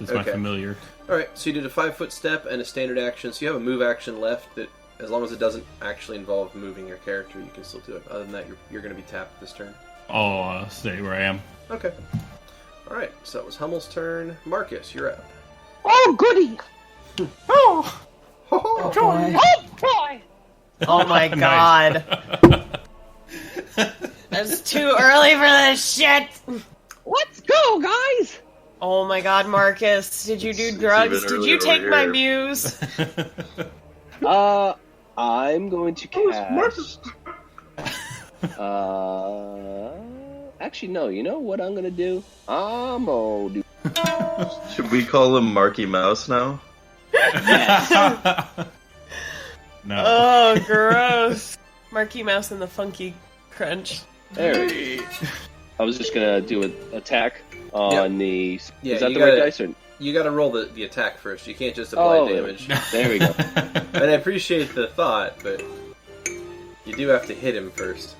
It's my Okay. familiar. Alright, so you did a 5-foot step and a standard action, so you have a move action left that, as long as it doesn't actually involve moving your character, you can still do it. Other than that, you're going to be tapped this turn. I'll stay where I am. Okay. Alright, so that was Hummel's turn. Markus, you're up. Oh, goody! Oh! boy. Oh, boy! Oh my god. It's too early for this shit. Let's go, guys! Oh my god, Markus. Did you do It's drugs? even Did you earlier take over my here. muse? I'm going to cast. Actually, no. You know what I'm gonna do? I'm gonna do. Should we call him Marky Mouse now? No. Oh, gross. Marky Mouse and the Funky Crunch. There. I was just gonna do an attack on the. Yeah, is that you the right gotta- dice or? You gotta roll the attack first. You can't just apply Oh, damage. There we go. And I appreciate the thought, but you do have to hit him first,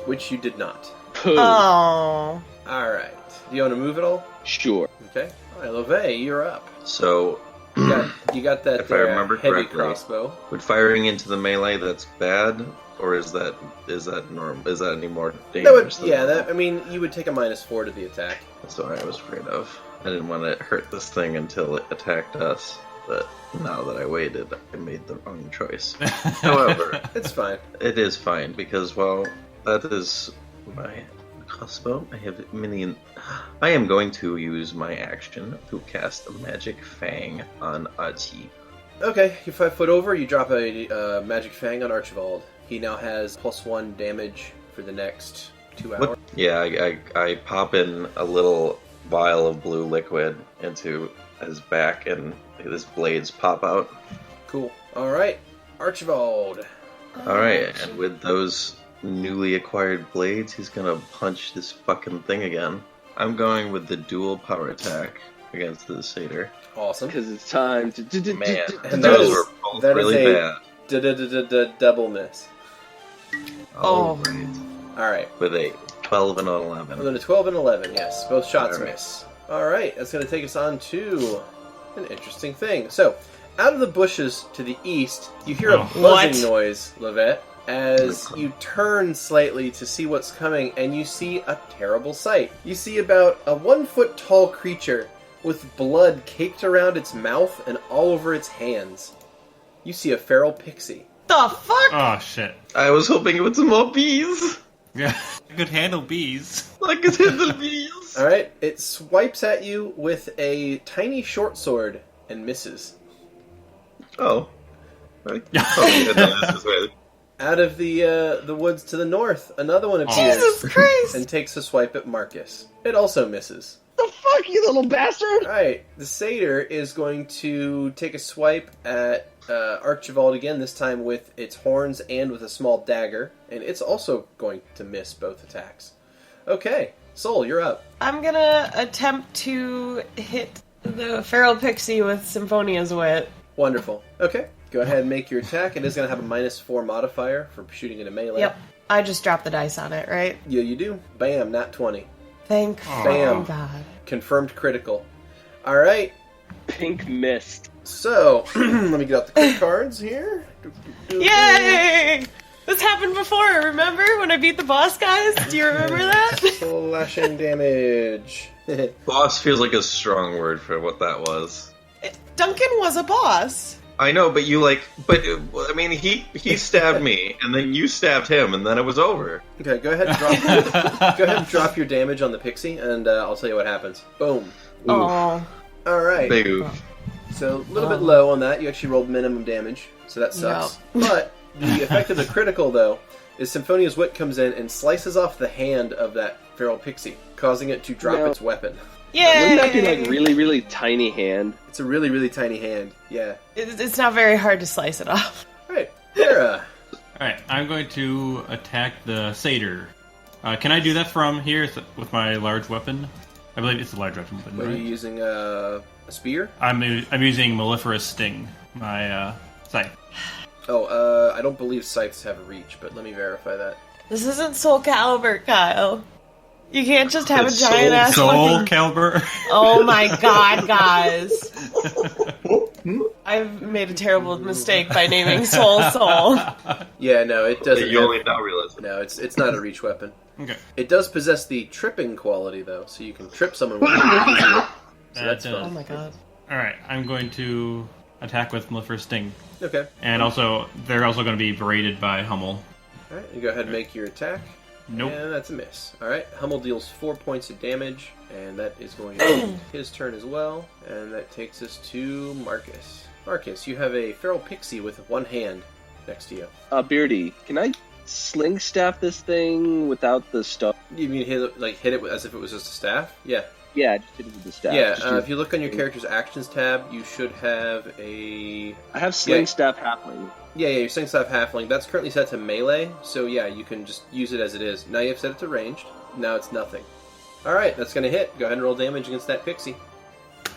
which you did not. Pooh. Oh. Alright. Do you want to move at all? Sure. Okay. Alright, Lovette, you're up. So, You got that If I remember heavy correctly. crossbow. would firing into the melee that's bad, or is that normal? Is that any more dangerous? That would, yeah, I mean, you would take a -4 to the attack. That's what I was afraid of. I didn't want to hurt this thing until it attacked us, but now that I waited, I made the wrong choice. However, It's fine. it is fine because, well, that is my crossbow. I have a minion. I am going to use my action to cast a magic fang on Archie. Okay, you 5 foot over, you drop a magic fang on Archibald. He now has +1 damage for the next 2 hours. Yeah, I pop in a little vial of blue liquid into his back, and his blades pop out. Cool. Alright, Archibald. Alright, and with those newly acquired blades, he's gonna punch this fucking thing again. I'm going with the dual power attack against the satyr. Awesome. Because it's time to. Man, And those that were both that is really a- bad. Double miss. Oh. Right. Alright. With a 12 and an Well, 11. then a 12 and 11, yes. Both shots Alright. miss. Alright, that's going to take us on to an interesting thing. So, out of the bushes to the east, you hear a buzzing What? noise, Lovette, as you turn slightly to see what's coming, and you see a terrible sight. You see about a 1-foot tall creature with blood caked around its mouth and all over its hands. You see a feral pixie. The fuck? Oh shit. I was hoping it would some more bees! Yeah, I could handle bees. I could hit the bees! Alright, it swipes at you with a tiny short sword and misses. Oh. Right. Oh, this is weird. Out of the woods to the north, another one appears Jesus Christ! and takes a swipe at Markus. It also misses. The fuck, you little bastard! Alright, the satyr is going to take a swipe at Archibald again, this time with its horns and with a small dagger, and it's also going to miss both attacks. Okay, Soul, you're up. I'm gonna attempt to hit The feral pixie with Symphonia's wit. Wonderful. Okay, go ahead and make your attack. It is going to have a -4 modifier for shooting into melee. Yep. I just dropped the dice on it, right? Yeah, you do. Bam, not 20. Thank Bam. God. Confirmed critical. All right. Pink mist. So, let me get out the quick cards here. Yay! This happened before, remember? When I beat the boss guys? Do you remember that? Slashing damage. Boss feels like a strong word for what that was. Duncan was a boss. I know, but I mean, he stabbed me, and then you stabbed him, and then it was over. Okay, go ahead and drop your damage on the pixie, and I'll tell you what happens. Boom. Oh. All right. Big oof. So a little bit low on that. You actually rolled minimum damage, so that sucks. Yep. But the effect of the critical, though, is Symphonia's Wit comes in and slices off the hand of that feral pixie, causing it to drop its weapon. Yay! Wouldn't that be like really, really tiny hand? It's a really, really tiny hand. Yeah. It's not very hard to slice it off. All right, Vera. Alright, I'm going to attack the satyr. Can I do that from here with my large weapon? I believe it's a large weapon, Are right? you using a spear? I'm using Mellifera's Sting, my scythe. Oh, I don't believe scythes have a reach, but let me verify that. This isn't Soul Calibur, Kyle. You can't just have It's a giant ass Soul fucking... Calibur. Oh my god, guys. I've made a terrible mistake by naming Soul. Yeah, no, it doesn't. You only now realize it. No, it's not a reach weapon. Okay. It does possess the tripping quality, though, so you can trip someone with it. So that's does. fun. Oh my god. Alright, I'm going to attack with Mellifera's Sting. Okay. And they're also going to be berated by Hummel. Alright, you go ahead and make your attack. Nope. And that's a miss. Alright, Hummel deals 4 points of damage, and that is going to be his turn as well. And that takes us to Markus. Markus, you have a feral pixie with one hand next to you. Beardy, can I sling staff this thing without the stuff? You mean hit it as if it was just a staff? Yeah. Yeah, just hit it with the staff. Yeah, if you look on your character's actions tab, you should have a... I have sling staff halfling. Yeah, your sling staff halfling. That's currently set to melee, so yeah, you can just use it as it is. Now you have set it to ranged. Now it's nothing. Alright, that's going to hit. Go ahead and roll damage against that pixie.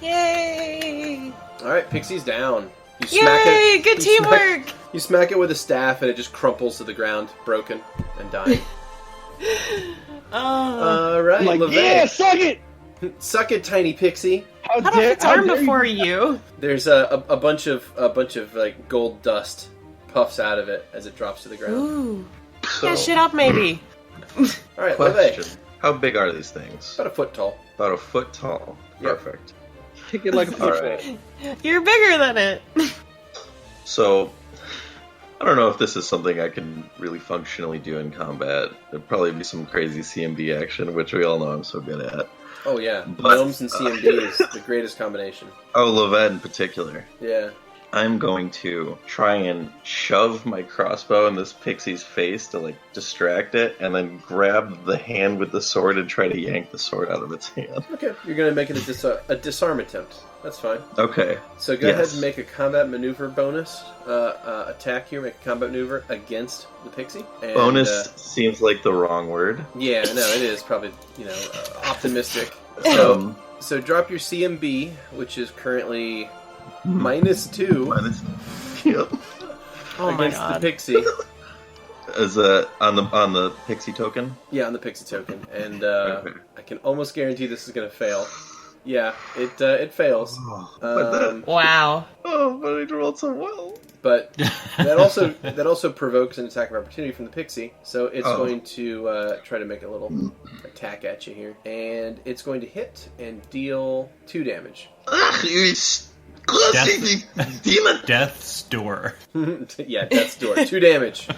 Yay! Alright, pixie's down. You smack it. Good teamwork! You smack it with a staff and it just crumples to the ground, broken and dying. Alright, Like, Lovette. yeah, suck it! Suck it, tiny pixie. How Cut off its arm before you. There's a bunch of like gold dust puffs out of it as it drops to the ground. Ooh. So, Yeah, shit up, maybe. Alright, question. Lovette. How big are these things? About a foot tall. About a foot tall. Yep. Perfect. Kick it like a football. Alright. You're bigger than it. So, I don't know if this is something I can really functionally do in combat. There'd probably be some crazy CMB action, which we all know I'm so good at. Oh yeah, But- gnomes and CMD is the greatest combination. Oh, Lovette in particular. Yeah. I'm going to try and shove my crossbow in this pixie's face to, like, distract it, and then grab the hand with the sword and try to yank the sword out of its hand. Okay, you're gonna make it a disarm attempt. That's fine. Okay. So go ahead and make a combat maneuver bonus attack here. Make a combat maneuver against the pixie. And, Bonus seems like the wrong word. Yeah, no, it is probably optimistic. So drop your CMB, which is currently -2 Yep. Oh my against god. the pixie. As on the pixie token. Yeah, on the pixie token, and I can almost guarantee this is gonna fail. Yeah, it fails. Wow. Oh, but I rolled so well. But that also provokes an attack of opportunity from the pixie, so it's going to try to make a little attack at you here, and it's going to hit and deal 2 damage. You demon! Death's Door. Yeah, Death's Door. 2 damage.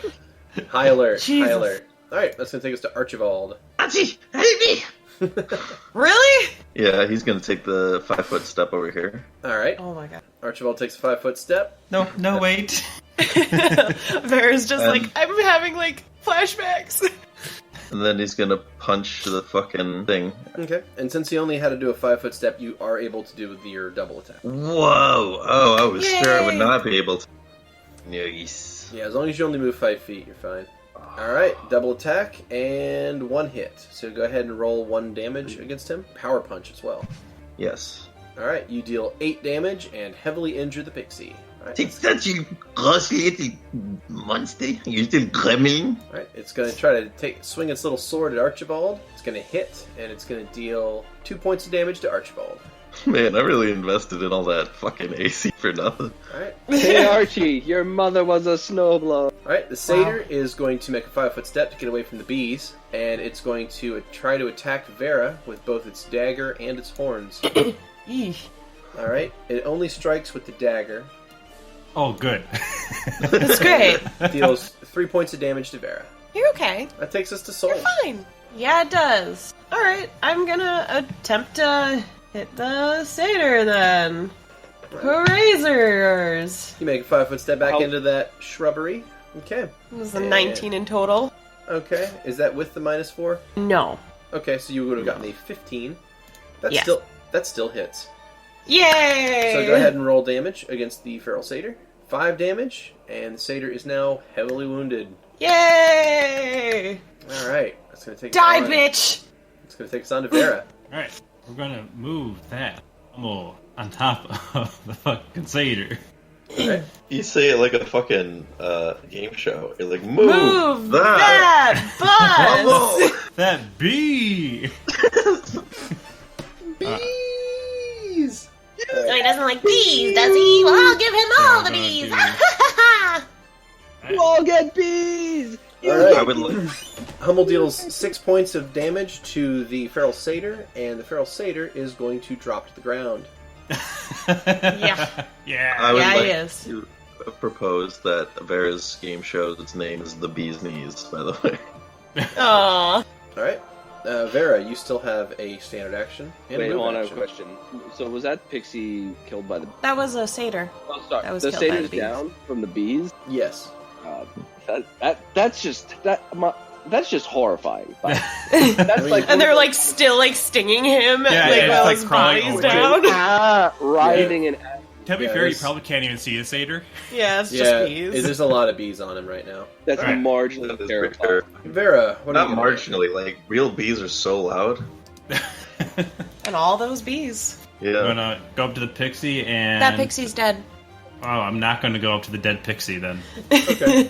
High alert. Jesus. High alert. All right, that's going to take us to Archibald. Archie, help me! Really? Yeah, he's gonna take the 5-foot step over here. All right. Oh my god. Archibald takes a 5-foot step. No, wait. Vera's just like, I'm having like flashbacks. And then he's gonna punch the fucking thing. Okay. And since he only had to do a 5-foot step, you are able to do your double attack. Whoa! Oh, I was sure I would Yay. not be able to. Nice. Yeah, as long as you only move 5 feet, you're fine. Alright, double attack and 1 hit. So go ahead and roll 1 damage against him. Power punch as well. Yes. Alright, you deal 8 damage and heavily injure the pixie. Alright, Take that, you gross little monster. You still gremlin. Alright, it's going to try to swing its little sword at Archibald. It's going to hit, and it's going to deal 2 points of damage to Archibald. Man, I really invested in all that fucking AC for nothing. Alright. Hey Archie, your mother was a snowblower. Alright, the satyr is going to make a 5-foot step to get away from the bees, and it's going to try to attack Vera with both its dagger and its horns. Alright, it only strikes with the dagger. Oh, good. That's great. Deals 3 points of damage to Vera. You're okay. That takes us to Soul. You're fine. Yeah, it does. Alright, I'm gonna attempt to hit the satyr then. Razors. You make a 5-foot step back into that shrubbery. Okay. It was a 19 in total. Okay. Is that with the -4? No. Okay, so you would have gotten a 15. That Yes. still hits. Yay! So go ahead and roll damage against the feral satyr. 5 damage, and the satyr is now heavily wounded. Yay! Alright, that's gonna take Die, us on. bitch! It's gonna take us on to Vera. Alright, we're gonna move that pummel on top of the fucking satyr. Alright. You say it like a fucking game show. You're like, move that bus! That bee! Bees! So he doesn't like bees, does he? Well, I'll give him all the bees! You all get bees! Alright. I would like... Hummel deals 6 points of damage to the feral satyr, and the feral satyr is going to drop to the ground. Yeah. Yeah. I would Yeah, he like is. to propose that Vera's game show, its name is The Bee's Knees, by the way. Aww. Alright. Vera, you still have a standard action. And Wait, a move hold on, I have a action. question. So was that pixie killed by the... That was a satyr. Oh, sorry. That was the killed by the satyr's bees. down from the bees? Yes. That's just horrifying. That's like... And they're like still like stinging him Yeah, like yeah, while it's his like body's crawling down. Rioting and... To be Yeah, fair, you there's- probably can't even see the satyr. Yeah, it's Yeah, just bees. there's a lot of bees on him right now. That's Alright. marginally That is terrifying. pretty Vera, what Not are you gonna do? marginally, like, real bees are so loud. And all those bees. Yeah. I'm gonna go up to the pixie and... That pixie's dead. Oh, I'm not gonna go up to the dead pixie then. Okay.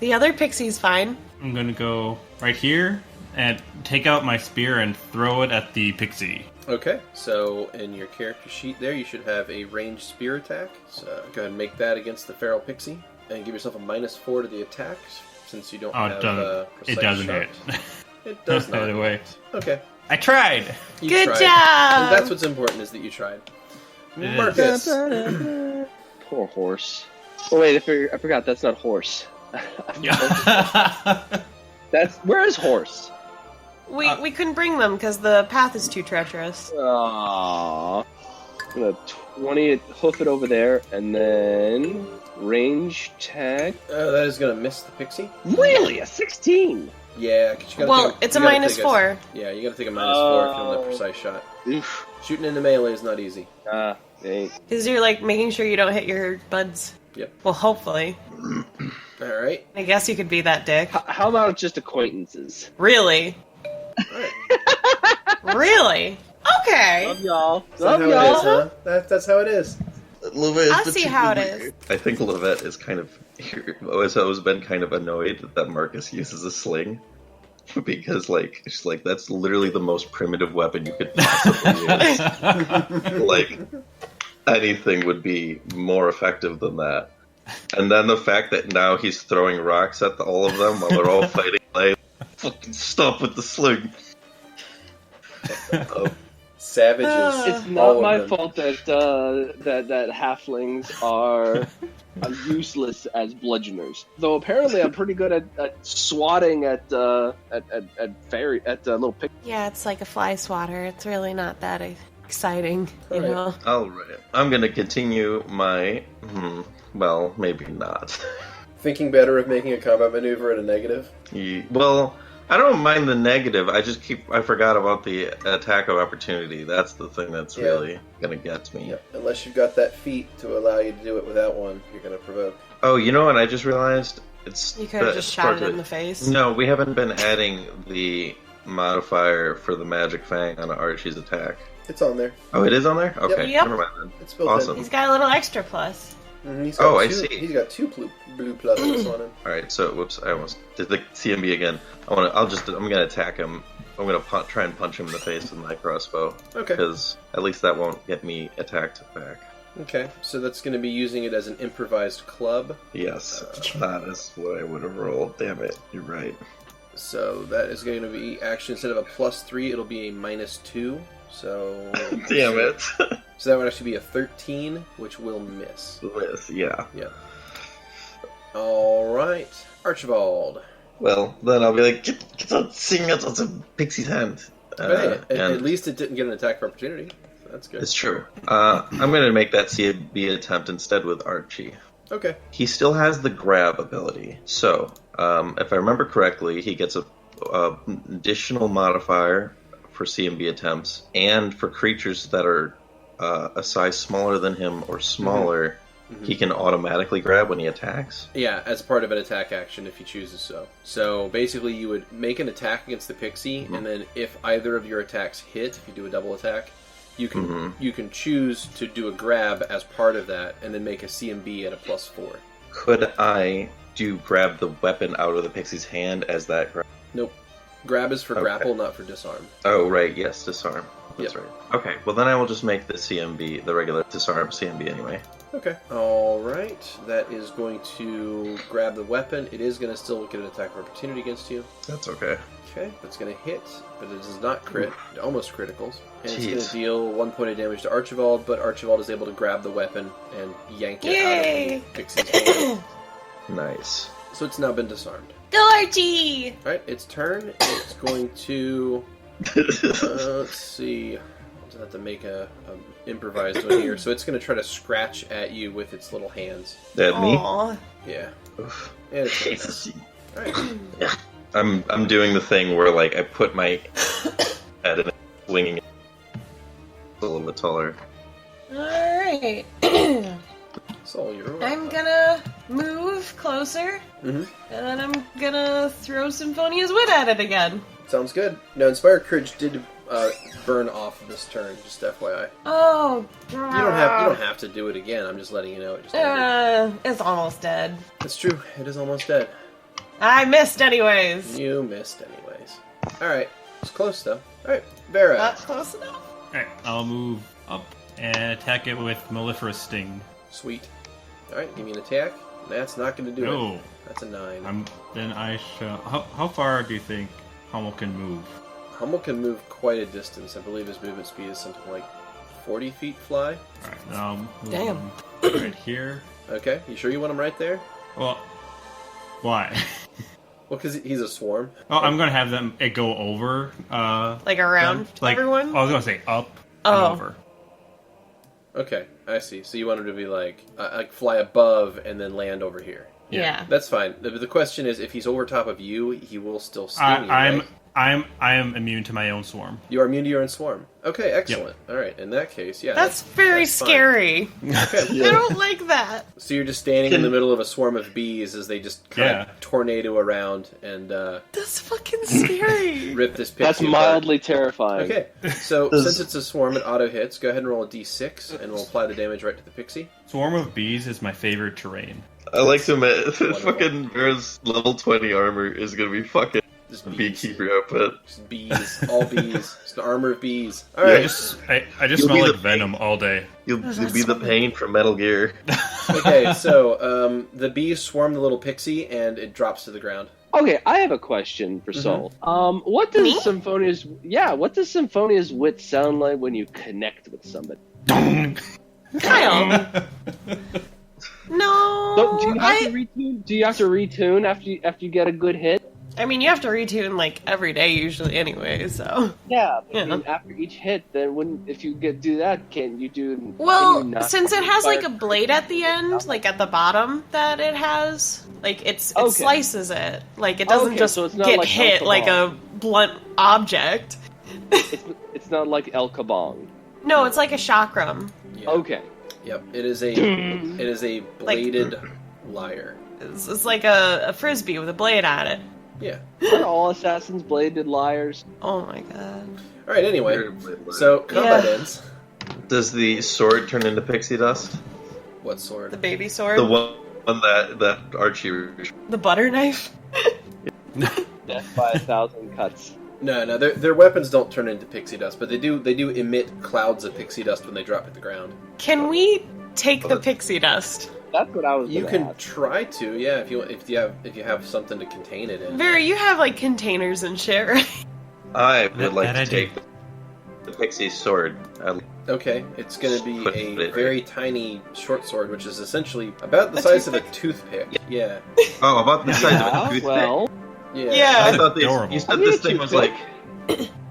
The other pixie's fine. I'm gonna go right here and take out my spear and throw it at the pixie. Okay, so in your character sheet there, you should have a ranged spear attack. So go ahead and make that against the feral pixie, and give yourself a -4 to the attack, since you don't Oh, have it doesn't. precise It doesn't shot. hit. It does not. By the way, Okay. I tried. You Good tried. job! And that's what's important, is that you tried. It is. Markus. Poor horse. Oh wait, I forgot. That's not horse. That's where is horse? We couldn't bring them because the path is too treacherous. Aww. I'm gonna 20 hoof it over there, and then range tag. That is going to miss the pixie. Really, a 16? Yeah, 'cause you gotta Well, take it's a you gotta take -4. Yeah, you gotta take a -4 if you don't have a precise shot. Oof. Shooting into melee is not easy. Dang. Because you're like making sure you don't hit your buds. Yep. Well, hopefully. Alright. I guess you could be that dick. How about just acquaintances? Really? Really? Okay. Love y'all. Is that how it is, huh? That's how it is. Lovette I'll see how it is. I think Lovette is kind of has always been kind of annoyed that Markus uses a sling. Because, like, she's like, that's literally the most primitive weapon you could possibly use. Like, anything would be more effective than that. And then the fact that now he's throwing rocks at all of them while they're all fighting, like, fucking stop with the sling. Savages. It's All not of my them. fault that halflings are useless as bludgeoners. Though apparently I'm pretty good at swatting at little pig. Yeah, it's like a fly swatter. It's really not that exciting, you Alright. know. Alright. I'm gonna continue my... well, maybe not. Thinking better of making a combat maneuver at a negative? Well, I don't mind the negative. I forgot about the attack of opportunity. That's the thing that's Yeah. really gonna get me. Yep. Unless you've got that feat to allow you to do it without one, you're gonna provoke. Oh, you know what? I just realized it's. You could have just shot it in the face. No, we haven't been adding the modifier for the magic fang on Archie's attack. It's on there. Oh, it is on there? Okay, Yep. never mind then. It's built Awesome. He's got a little extra plus. in. He's Oh, I two, see. He's got 2 blue pluses on him. Alright, so, whoops, I almost did the CMB again. I'm gonna attack him. I'm gonna try and punch him in the face with my crossbow. Okay. Because at least that won't get me attacked back. Okay, so that's going to be using it as an improvised club. Yes, that is what I would have rolled. Damn it, you're right. So that is going to be, actually, instead of a +3, it'll be a -2. So... Damn it. So that would actually be a 13, which will miss. Miss, yeah. Yeah. Alright. Archibald. Well, then I'll be like, get that thing out of the pixie's hand. Hey, and at least it didn't get an attack of opportunity. So that's good. it's true. I'm going to make that CMB attempt instead with Archie. Okay. He still has the grab ability. So, if I remember correctly, he gets a additional modifier for CMB attempts, and for creatures that are a size smaller than him or smaller, he can automatically grab when he attacks. Yeah, as part of an attack action if he chooses so. So basically you would make an attack against the pixie, and then if either of your attacks hit, if you do a double attack, you can choose to do a grab as part of that, and then make a CMB at a +4. Could I grab the weapon out of the pixie's hand as that grab? Nope. Grab is for grapple, not for disarm. Oh, right, yes, disarm. That's right. Okay, well then I will just make the CMB, the regular disarm CMB anyway. Okay. Alright. That is going to grab the weapon. It is going to still get an attack of opportunity against you. That's okay. Okay, that's going to hit, but it does not crit. It almost criticals. And it's going Jeez. to deal 1 point of damage to Archibald, but Archibald is able to grab the weapon and yank it Yay! out of the pixie's hand. Nice. So it's now been disarmed. Go, Archie! Alright, its turn. It's going to... let's see. I'll just have to make a improvised one here. So it's going to try to scratch at you with its little hands. That me? Aw. Yeah. Oof. Yeah, it's Alright. I'm doing the thing where like I put my head and swinging it a little bit taller. Alright. So you're I'm gonna move closer, Mhm. and then I'm gonna throw Symphonia's Wit at it again. Sounds good. Now, Inspire Courage did burn off this turn, just FYI. Oh, You don't have to do it again. I'm just letting you know. It just it's almost dead. It's true. It is almost dead. I missed anyways. You missed anyways. Alright. It's close, though. Alright. Vera. Not close enough. Alright, I'll move up and attack it with Mellifera Sting. Sweet. Alright, give me an attack. That's not going to do No. it. That's a 9. Then I shall... How far do you think Hummel can move? Hummel can move quite a distance. I believe his movement speed is something like 40 feet fly. Alright, now move Damn. him right here. Okay. You sure you want him right there? Well, why? Well, because he's a swarm. Oh, I'm gonna have it go over. Like around like, everyone? I was gonna say up Oh. and over. Okay, I see. So you want him to be like fly above and then land over here. Yeah. That's fine. The question is, if he's over top of you, he will still sting you, right? I am immune to my own swarm. You are immune to your own swarm. Okay, excellent. All right, in that case, yeah. That's very fine. scary. Okay. I don't like that. So you're just standing in the middle of a swarm of bees as they just kind of tornado around and That's fucking scary. rip this pixie That's apart. mildly terrifying. Okay, so since it's a swarm, it auto hits. Go ahead and roll a d6, and we'll apply the damage right to the pixie. Swarm of bees is my favorite terrain. I like to admit, fucking Vera's level 20 armor is gonna be fucking Just bees. beekeeper output. Just bees, all bees. It's an armor of bees. All Yeah, right. I just You'll smell be like the- venom all day. You'll be the pain from Metal Gear. Okay, so the bees swarm the little pixie, and it drops to the ground. Okay, I have a question for Soul. What does Symphonia's wit sound like when you connect with somebody? Kyle. No. So, do you have to retune? Do you have to retune after you get a good hit? I mean, you have to retune like every day usually anyway, so. Yeah, but Yeah. I mean, after each hit, then if you do that, can you do? Well, can you not since it has like a fire- blade at the end, like at the bottom that it has, like it Okay. slices it. Like it doesn't Okay, just so it's not get like hit El like a Kabong. blunt object. It's not like El Kabong. No, it's like a chakram. Yeah. Okay. Yep. It is a bladed lyre. It's like a frisbee with a blade at it. Yeah. Are all assassins bladed liars? Oh my god. All right. Anyway, so combat ends. Does the sword turn into pixie dust? What sword? The baby sword. The one that Archie. The butter knife. Death by 1,000 cuts. No, their weapons don't turn into pixie dust, but they do emit clouds of pixie dust when they drop at the ground. Can we take the pixie dust? That's what I was. You can try to, yeah, if you have something to contain it in. Vera, you have like containers and shit, right? I would like to take the pixie sword. Okay, it's going to be a very tiny short sword, which is essentially about the size of a toothpick. Yeah. Oh, about the size of a toothpick. Well, yeah. I thought you said this thing was like.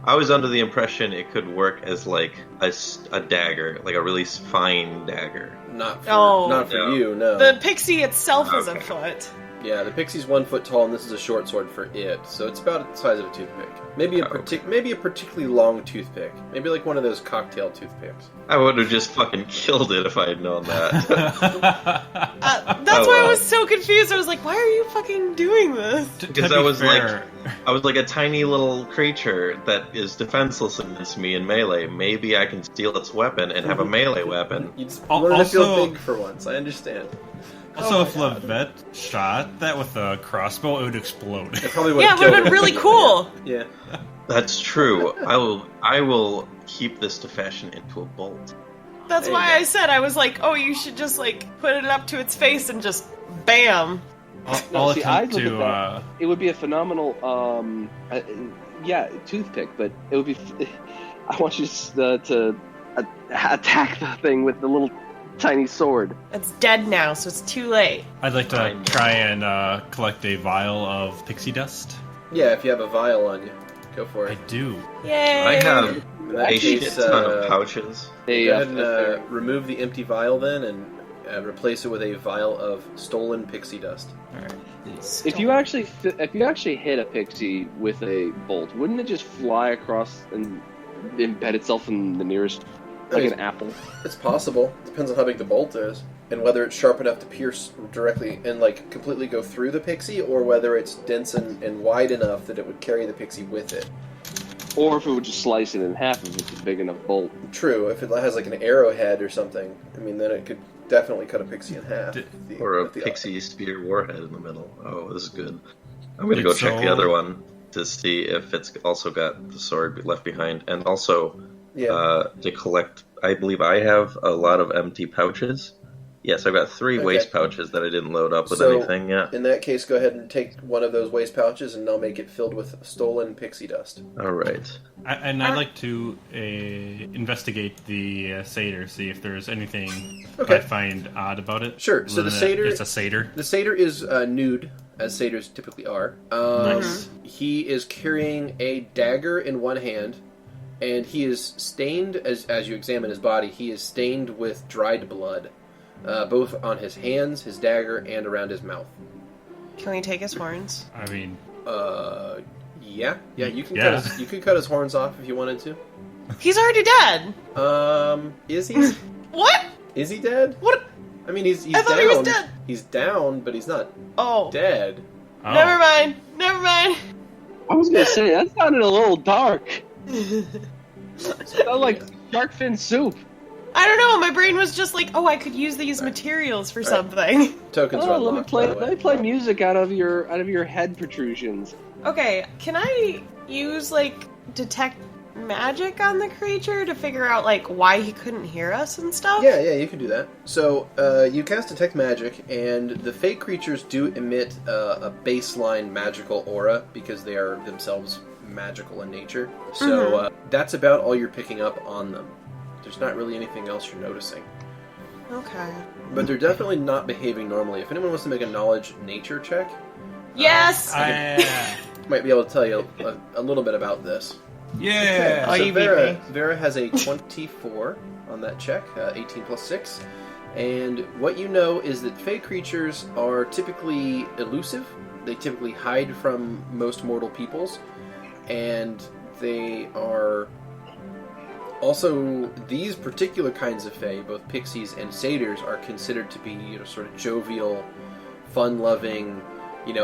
I was under the impression it could work as like a dagger, like a really fine dagger. Not for you, no. The pixie itself is a foot. Yeah, the pixie's 1 foot tall, and this is a short sword for it, so it's about the size of a toothpick. Maybe a particularly long toothpick. Maybe like one of those cocktail toothpicks. I would have just fucking killed it if I had known that. That's why I was so confused. I was like, why are you fucking doing this? Because I was like a tiny little creature that is defenseless against me in melee. Maybe I can steal its weapon and have a melee weapon. You just learn to feel big for once, I understand. Also, if Lovette shot that with a crossbow, it would explode. It probably would have been really cool. Yeah. That's true. I will keep this to fashion into a bolt. That's why I said, I was like, oh, you should just like put it up to its face and just bam. It would be a phenomenal, toothpick, but it would be. I want you to attack the thing with the little tiny sword. It's dead now, so it's too late. I'd like to try and collect a vial of pixie dust. Yeah, if you have a vial on you, go for it. I do. Yay! I have a shit ton of pouches. Go ahead and remove the empty vial then, and replace it with a vial of stolen pixie dust. Alright. If you actually hit a pixie with a bolt, wouldn't it just fly across and embed itself in the nearest, like an apple? It's possible. Depends on how big the bolt is, and whether it's sharp enough to pierce directly and like completely go through the pixie, or whether it's dense and wide enough that it would carry the pixie with it. Or if it would just slice it in half if it's a big enough bolt. True, if it has like an arrowhead or something, I mean, then it could definitely cut a pixie in half. Or a pixie spear warhead in the middle. Oh, this is good. I'm going to go check the other one to see if it's also got the sword left behind. And also, to collect, I believe I have a lot of empty pouches. Yes, I've got 3 waste pouches that I didn't load up with anything yet. In that case, go ahead and take one of those waste pouches, and I'll make it filled with stolen pixie dust. All right. I'd like to investigate the satyr, see if there's anything I find odd about it. Sure. So the satyr, it's a satyr. The satyr is nude, as satyrs typically are. Nice. He is carrying a dagger in one hand, and he is stained, as you examine his body, he is stained with dried blood. Both on his hands, his dagger, and around his mouth. Can we take his horns? I mean... Yeah, you can cut his horns off if you wanted to. He's already dead! Is he? What? Is he dead? What? I mean, he's I thought down. he was dead! He's down, but he's not dead. Oh. Never mind. I was gonna say, that sounded a little dark. Sounded like shark fin soup. I don't know, my brain was just like, I could use these materials for something. Tokens are unlocked, let me play music out of your head protrusions. Okay, can I use, detect magic on the creature to figure out, why he couldn't hear us and stuff? Yeah, you can do that. So, you cast Detect Magic, and the fey creatures do emit a baseline magical aura, because they are themselves magical in nature. So, that's about all you're picking up on them. There's not really anything else you're noticing. Okay. But they're definitely not behaving normally. If anyone wants to make a knowledge nature check... Yes! I might be able to tell you a little bit about this. Yeah! Okay, so Vera has a 24 on that check, 18 plus 6. And what you know is that fey creatures are typically elusive. They typically hide from most mortal peoples. And they are... Also, these particular kinds of fae, both pixies and satyrs, are considered to be sort of jovial, fun-loving,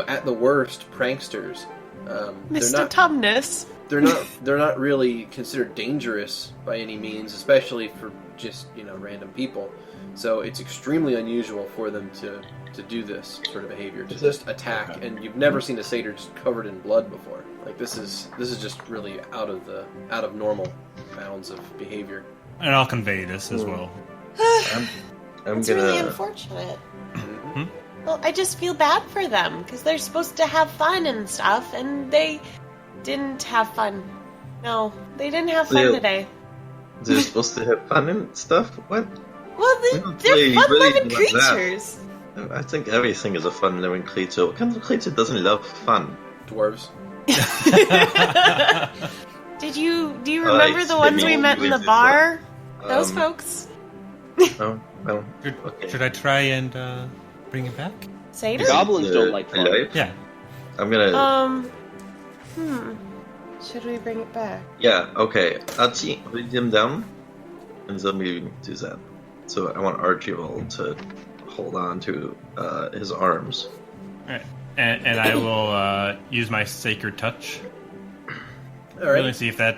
at the worst, pranksters. Mr. Tumnus. they're not really considered dangerous by any means, especially for just random people. So it's extremely unusual for them to do this sort of behavior, to just attack. And you've never seen a satyr just covered in blood before. Like this is just really out of normal bounds of behavior. And I'll convey this as well. It's really unfortunate. Well, I just feel bad for them, because they're supposed to have fun and stuff, and they didn't have fun. No, they didn't have fun today. They're supposed to have fun and stuff? What? Well, they're fun-loving creatures. I think everything is a fun-loving creature. What kind of creature doesn't love fun? Dwarves. Do you remember the ones we met in the bar? Those folks? Oh, well. Should I try and bring it back? Satyr? Goblins don't like fun. Alive? Yeah. I'm gonna... Should we bring it back? Yeah, okay. Archie, read him down, and then we do that. So I want Archibald to hold on to his arms. Alright. And I will use my Sacred Touch. All right. Really see if that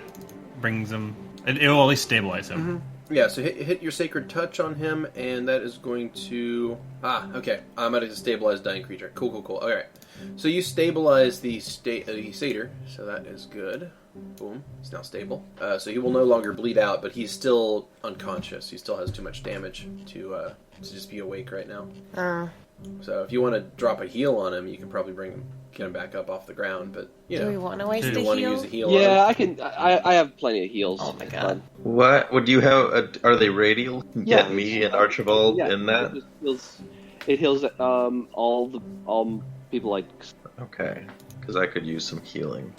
brings him... It will at least stabilize him. Mm-hmm. Yeah, so hit your Sacred Touch on him, and that is going to... okay. I'm going to stabilize dying creature. Cool. Alright. So you stabilize the satyr, so that is good. Boom. He's now stable. So he will no longer bleed out, but he's still unconscious. He still has too much damage to just be awake right now. So if you want to drop a heal on him, you can probably get him back up off the ground, but do we want to waste the heal? Want to use the heal Yeah, on I can. I have plenty of heals. Oh my god! What would you have? Are they radial? Yeah. Get me and Archibald in that. It heals all people like. Okay, because I could use some healing.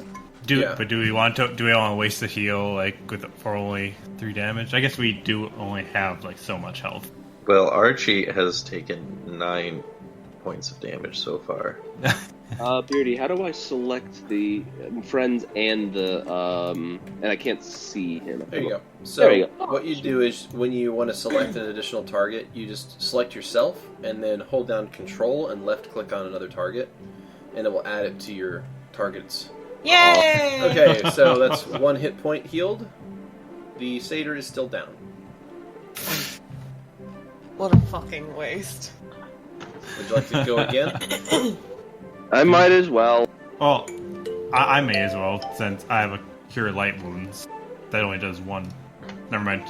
But do we want to waste the heal for only 3 damage? I guess we do only have so much health. Well, Archie has taken 9 points of damage so far. Beardy, how do I select the friends and the and I can't see him. There you go. So what you do is when you want to select an additional target, you just select yourself and then hold down Control and left click on another target, and it will add it to your targets. Yay! Okay, so that's 1 hit point healed. The satyr is still down. What a fucking waste. Would you like to go again? I might as well. Well, I may as well, since I have a Cure Light Wounds. That only does 1. Never mind.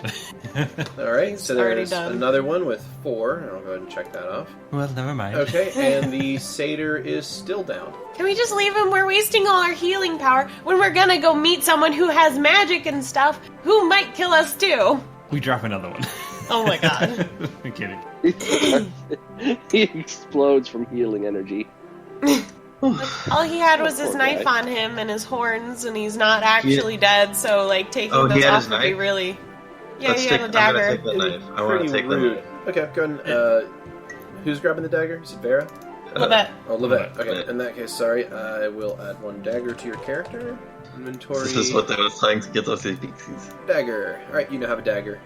Alright, so there's another one with 4. I'll go ahead and check that off. Well, never mind. Okay, and the satyr is still down. Can we just leave him? We're wasting all our healing power when we're gonna go meet someone who has magic and stuff who might kill us too. We drop another one. Oh my god. I'm kidding. He explodes from healing energy. All he had was his knife on him and his horns, and he's not actually dead, so taking those off would be really... Yeah, he had a dagger. I'm gonna take the knife. I want to take the knife. Okay, go ahead and... who's grabbing the dagger? Is it Vera? Lovette. Oh, Lovette. Okay, in that case, sorry, I will add 1 dagger to your character. Inventory. This is what I was trying to get off the pixies. Dagger. Alright, you now have a dagger.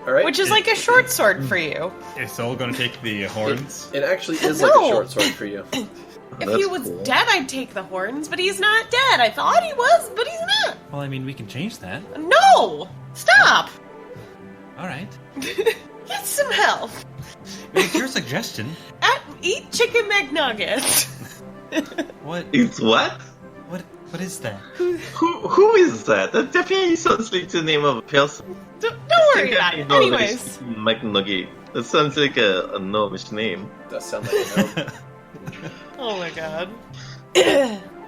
Alright. Which is like a short sword for you. Is Soul going to take the horns? It actually is like a short sword for you. If he was dead, I'd take the horns, but he's not dead. I thought he was, but he's not. Well, I mean, we can change that. No! Stop! Alright. Get some help. It's your suggestion. Eat chicken McNuggets. What? It's what? What is that? Who is that? That definitely sounds like the name of a person. Don't worry about it. Anyways. McNugget. That sounds like a gnomish name. Does sound like a gnome. Oh my god.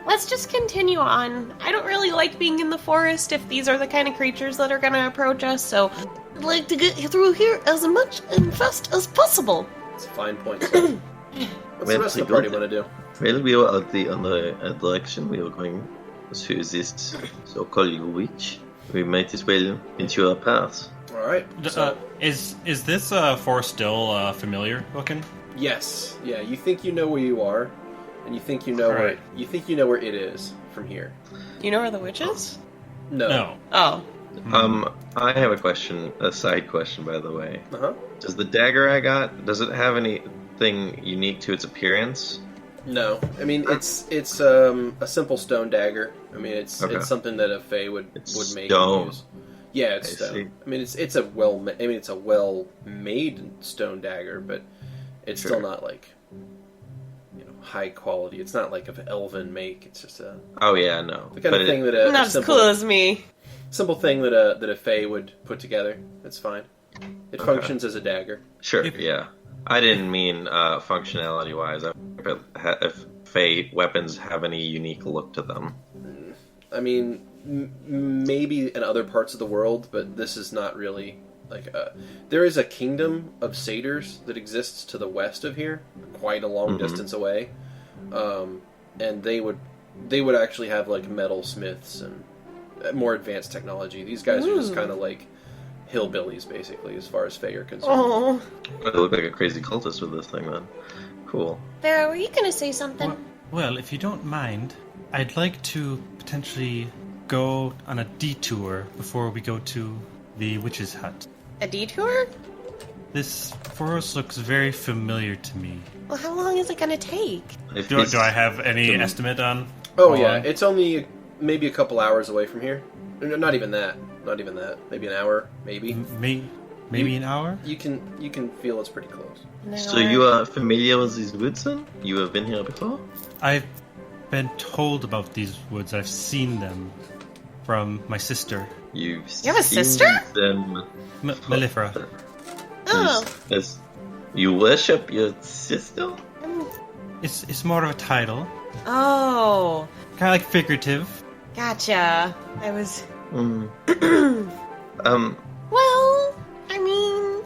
Let's just continue on. I don't really like being in the forest if these are the kind of creatures that are going to approach us, so I'd like to get through here as much and fast as possible. It's a fine point, sir. What's the rest of the party want to do? Well, we are at the other direction. We are going to this so-called witch. We might as well into our paths. Alright. So, is this forest still familiar looking? Yes. Yeah, you think you know where you are, and you think you know where it is from here. You know where the witch is? No. Oh. I have a question, a side question, by the way. Uh-huh. Does the dagger I got, does it have anything unique to its appearance? No, I mean it's a simple stone dagger. I mean it's something that a Fey would make and use. Yeah, it's stone. I mean it's a well made stone dagger, but it's still not like high quality. It's not like of elven make. It's just the kind of thing that not as cool as me. Simple thing that a Fey would put together. It's fine. It functions as a dagger. Sure. Yeah. I didn't mean functionality wise. If Fey weapons have any unique look to them. I mean, maybe in other parts of the world, but this is not really like there is a kingdom of satyrs that exists to the west of here, quite a long distance away, and they would actually have like metal smiths and more advanced technology. These guys are just kind of like hillbillies, basically, as far as Fey are concerned. Oh, I look like a crazy cultist with this thing, then. Cool. Vera, were you gonna say something? Well, if you don't mind, I'd like to potentially go on a detour before we go to the witch's hut. A detour? This forest looks very familiar to me. Well, how long is it gonna take? Do I have any estimate on? Oh yeah, it's only maybe a couple hours away from here. Not even that. Maybe an hour. Maybe. Maybe an hour. You can feel it's pretty close. So you are familiar with these woods, then? You have been here before? I've been told about these woods. I've seen them from my sister. You have a sister? Them Mellifera. Oh. You worship your sister? It's more of a title. Oh. Kind of like figurative. Gotcha. I was... Well, I mean,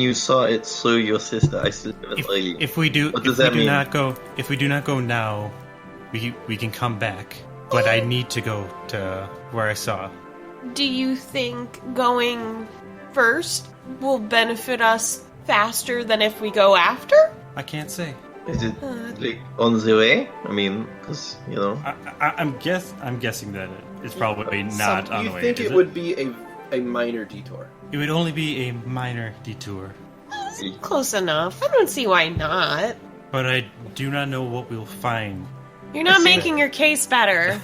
you saw it through your sister. I still haven't really. If we do not go now, we can come back. But I need to go to where I saw. Do you think going first will benefit us faster than if we go after? I can't say. Is it like on the way? I mean, because I'm guessing that it's probably not on the way. You think it would be a minor detour? It would only be a minor detour. Close enough. I don't see why not. But I do not know what we'll find. You're not making your case better.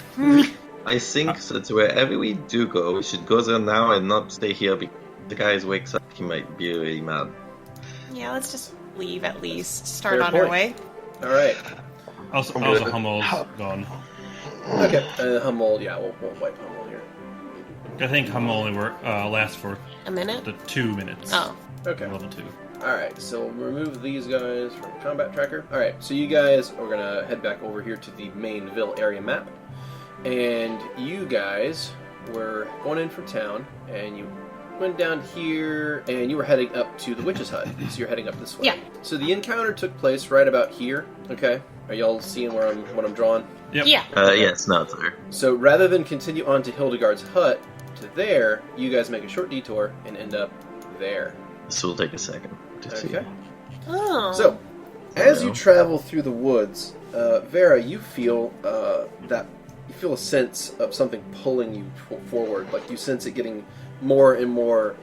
I think that wherever we do go, we should go there now and not stay here because the guy wakes up, he might be really mad. Yeah, let's just leave at least. Start Fair on point. our way. All right. Also Hummel's gone. Okay, Hummel. Yeah, we'll wipe Hummel here. I think Hummel only lasts for a minute. The 2 minutes. Oh. Okay. Level 2. All right. So we'll remove these guys from combat tracker. All right. So you guys are gonna head back over here to the main Ville area map, and you guys were going in from town, and you went down here, and you were heading up to the witch's hut. So you're heading up this way. Yeah. So the encounter took place right about here. Okay. Are y'all seeing what I'm drawing? Yep. Yeah. Yes, now it's there. So rather than continue on to Hildegard's hut to there, you guys make a short detour and end up there. This will take a second to see. Okay. Oh. So, as you travel through the woods, Vera, you feel a sense of something pulling you forward. Like you sense it getting more and more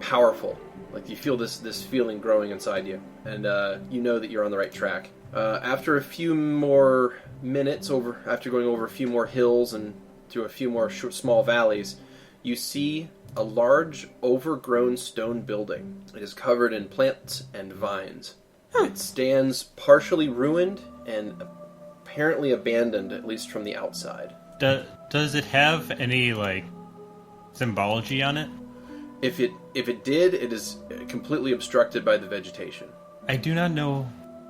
powerful. Like you feel this feeling growing inside you, and you know that you're on the right track. After a few more minutes, after going over a few more hills and through a few more small valleys, you see a large, overgrown stone building. It is covered in plants and vines. It stands partially ruined and apparently abandoned, at least from the outside. Does it have any symbology on it? If it did, it is completely obstructed by the vegetation. I do not know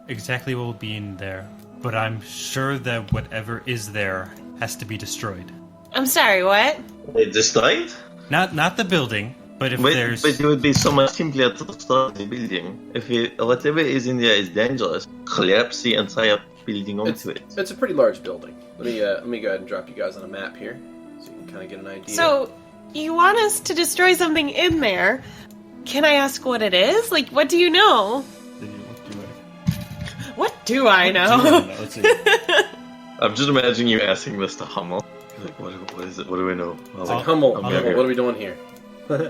exactly what will be in there, but I'm sure that whatever is there has to be destroyed. I'm sorry, what? Wait, destroyed? Not the building, but if there's... But it would be so much simpler to destroy the building. If whatever is in there is dangerous, collapse the entire building onto it. It's a pretty large building. Let me go ahead and drop you guys on a map here, so you can kind of get an idea. So, you want us to destroy something in there? Can I ask what it is? What do you know? What do I know? Let's see. I'm just imagining you asking this to Hummel. What is it? What do we know? It's like, Hummel, what are we doing here? Buzz.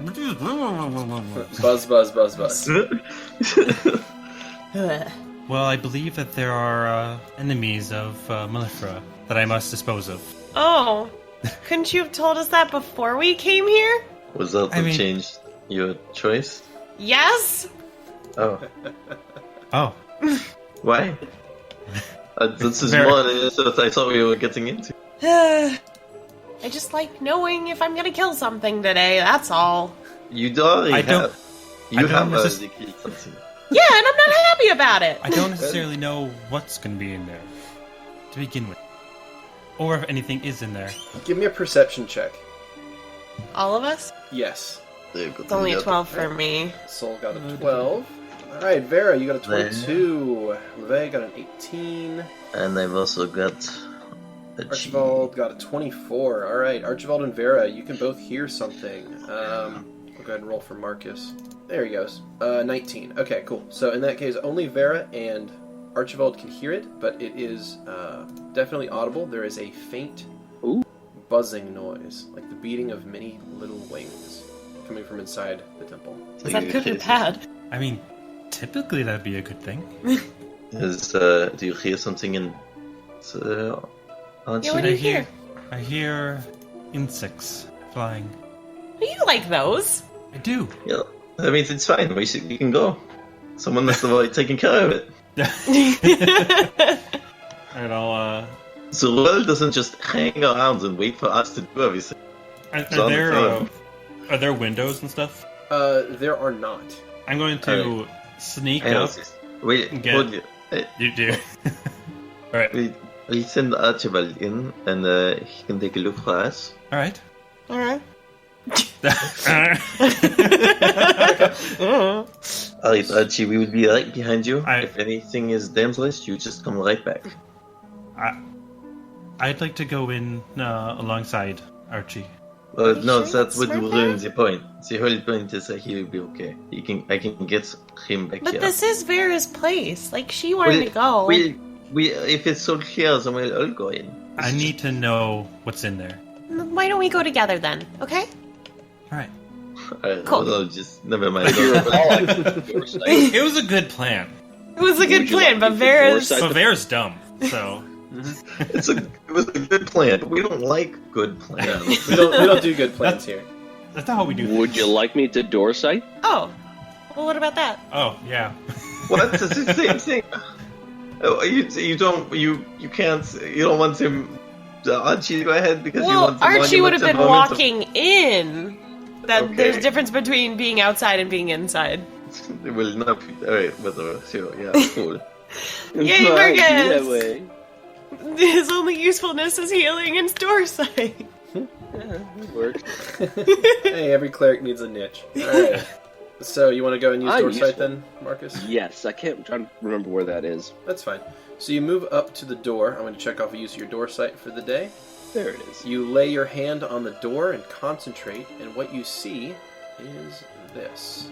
Well, I believe that there are enemies of Malifera that I must dispose of. Oh, couldn't you have told us that before we came here? Was that to change your choice? Yes. Oh. Oh. Why? This is more than I thought we were getting into. I just like knowing if I'm gonna kill something today, that's all. You already have. You have already killed something. Yeah, and I'm not happy about it. I don't necessarily know what's going to be in there to begin with. Or if anything is in there. Give me a perception check. All of us? Yes. It's only a 12 for me. Soul got a 12. Alright, Vera, you got a 22. Lovette got an 18. And I've also got Archibald got a 24. Alright, Archibald and Vera, you can both hear something. I'll go ahead and roll for Markus. There he goes. 19. Okay, cool. So in that case, only Vera and Archibald can hear it, but it is definitely audible. There is a faint buzzing noise, like the beating of many little wings, coming from inside the temple. Is that good or bad? I mean, typically that'd be a good thing. Do you hear something in... what do you hear? I hear insects flying. You like those? I do. Yeah, that means it's fine. We can go. Someone must have taken care of it. And I'll, The world doesn't just hang around and wait for us to do everything. Are there windows and stuff? There are not. I'm going to sneak up. Wait, hold it. You do. Alright. We send Archibald in, and he can take a look for us. Alright. Alright. Alright, Archie, we will be right behind you. If anything is dangerous, you just come right back. I'd like to go in alongside Archie. Well, no, that would ruin the point. The whole point is that he will be okay. I can get him back here. But this is Vera's place. Like, she wanted to go. If it's so clear, then we'll all go in. I need to know what's in there. Why don't we go together then, okay? Alright. Cool. No, just never mind. It was a good plan. It was a good plan, but Vera's dumb, so... It was a good plan, but we don't like good plans. we don't do good plans here. That's not how we do things. Would you like me to door sight? Oh. Well, what about that? Oh, yeah. What? It's the same thing. You don't want him... Archie, go ahead, because you want Archie would have been walking in. Okay. There's a difference between being outside and being inside. It will not be... Alright, whatever. Sure, yeah, cool. Yay, Markus! His only usefulness is healing and door sight. Work. Hey, every cleric needs a niche. Alright. So, you want to go and use door sight then, Markus? Yes, I can't. I'm trying to remember where that is. That's fine. So you move up to the door. I'm going to check off a use of your door sight for the day. There it is. You lay your hand on the door and concentrate, and what you see is this.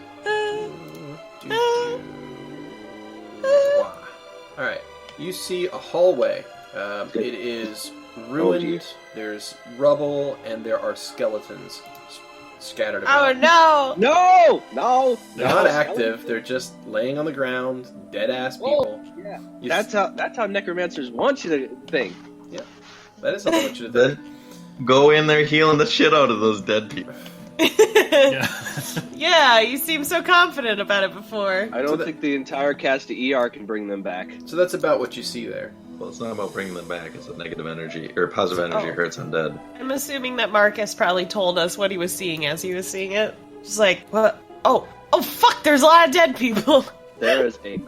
Alright. You see a hallway. It is ruined. There's rubble, and there are skeletons scattered about. Oh no! They're not active. They're just laying on the ground, dead ass people. Yeah. That's how necromancers want you to think. Yeah, that is how they want you to think. Then go in there healing the shit out of those dead people. Yeah, you seem so confident about it before. I don't think the entire cast of ER can bring them back. So that's about what you see there. Well, it's not about bringing them back. It's that negative energy or positive energy hurts undead. I'm assuming that Markus probably told us what he was seeing as he was seeing it. Just like, what? Oh, fuck! There's a lot of dead people. There is a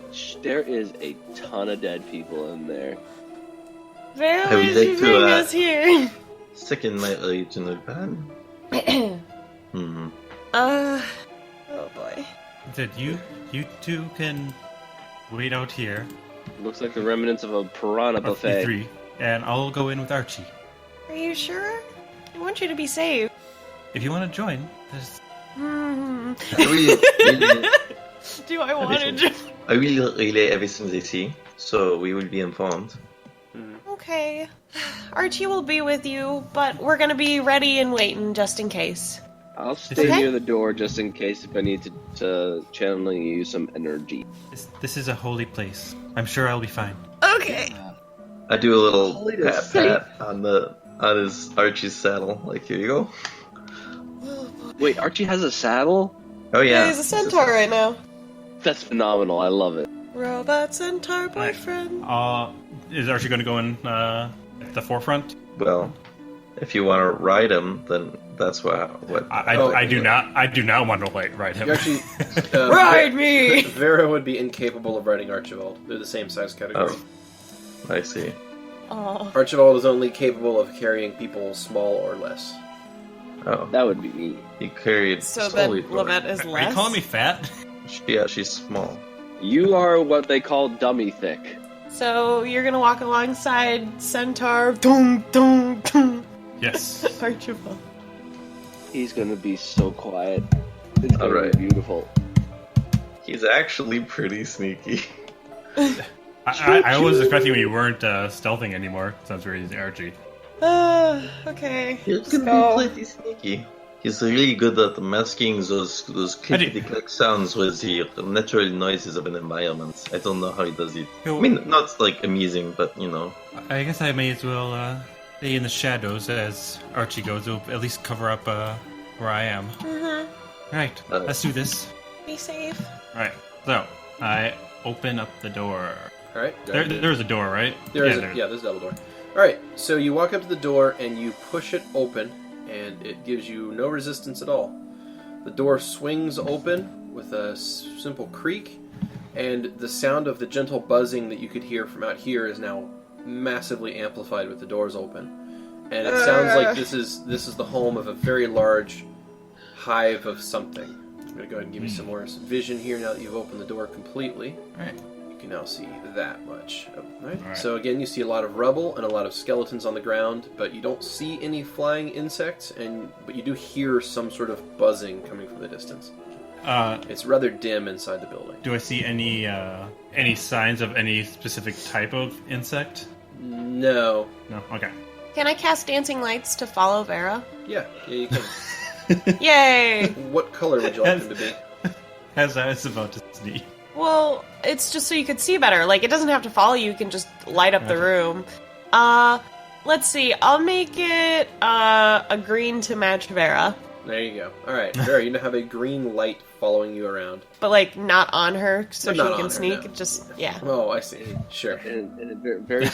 ton of dead people in there. Where did you bring us here? Second my original plan. Oh boy. Said you two can wait out here. Looks like the remnants of a piranha buffet. Three, and I'll go in with Archie. Are you sure? I want you to be safe. If you want to join, there's... Do I want to join? I will relay everything they see, so we will be informed. Okay. Archie will be with you, but we're gonna be ready and waiting just in case. I'll stay near the door just in case if I need to channeling use some energy. This is a holy place. I'm sure I'll be fine. Okay. I do a little pat on his Archie's saddle. Like, here you go. Wait, Archie has a saddle? Oh yeah. He's a centaur right now. That's phenomenal. I love it. Robot centaur boyfriend. Is Archie going to go in at the forefront? Well, if you want to ride him, then that's what I do not want to ride him. You actually ride me. Vera would be incapable of riding Archibald. They're the same size category. Oh, I see. Archibald is only capable of carrying people small or less. Oh, that would be me. He carried. So then Lovette is less. Are you calling me fat? Yeah, she's small. You are what they call dummy thick. So you're gonna walk alongside centaur. Dum dum dum. Yes. Archibald. He's gonna be so quiet. It's gonna be beautiful. He's actually pretty sneaky. I was expecting when you weren't stealthing anymore. Sounds very Archie. Okay. He's gonna be pretty sneaky. He's really good at masking those clickety-click sounds with the natural noises of an environment. I don't know how he does it. I mean, not like amusing, but you know. I guess I may as well stay in the shadows as Archie goes. It'll at least cover up where I am. Right, let's do this. Be safe. Alright, so I open up the door. Alright. There's a door, right? There's a double door. Alright, so you walk up to the door and you push it open, and it gives you no resistance at all. The door swings open with a simple creak, and the sound of the gentle buzzing that you could hear from out here is now massively amplified with the doors open. And it sounds like this is the home of a very large hive of something. I'm going to go ahead and give you some more vision here now that you've opened the door completely. Alright. You can now see that much. Alright. So again, you see a lot of rubble and a lot of skeletons on the ground, but you don't see any flying insects, but you do hear some sort of buzzing coming from the distance. It's rather dim inside the building. Do I see any signs of any specific type of insect? No. No? Okay. Can I cast dancing lights to follow Vera? Yeah, you can. Yay! What color would you like them to be? As I was about to sneak. Well, it's just so you could see better. Like, it doesn't have to follow you. You can just light up the room. Let's see. I'll make it a green to match Vera. There you go. Alright, Vera, you now have a green light following you around. But, like, not on her, so But not she on can her, sneak. no. Just, yeah. Oh, I see. Sure. And very,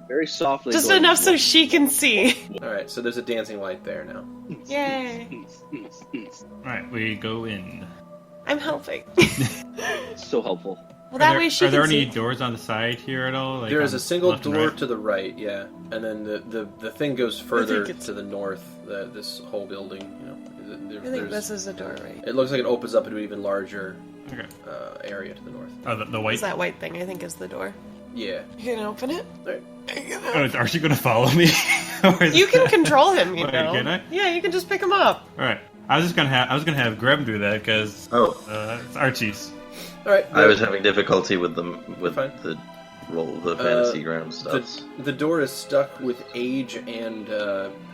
very softly. Just enough so she can see. Alright, so there's a dancing light there now. Yay. Alright, we go in. I'm helping. So helpful. Well, that way she Are there can any see. doors on the side here at all? Like There is on a single left and door right? to the right, yeah. And then the thing goes further it's- to the north, this whole building, you know. I think this is a door, right? It looks like it opens up into an even larger Okay. area to the north. Oh, the white. It's that white thing, I think, is the door. Yeah. You can open it? Alright. Oh, is Archie going to follow me? Or is You can that- control him, you Wait, know. can I? Yeah, you can just pick him up. All right. I was gonna have Grem do that because it's Archie's. Alright. I was having difficulty with the Fine. fantasy ground stuff. The door is stuck with age and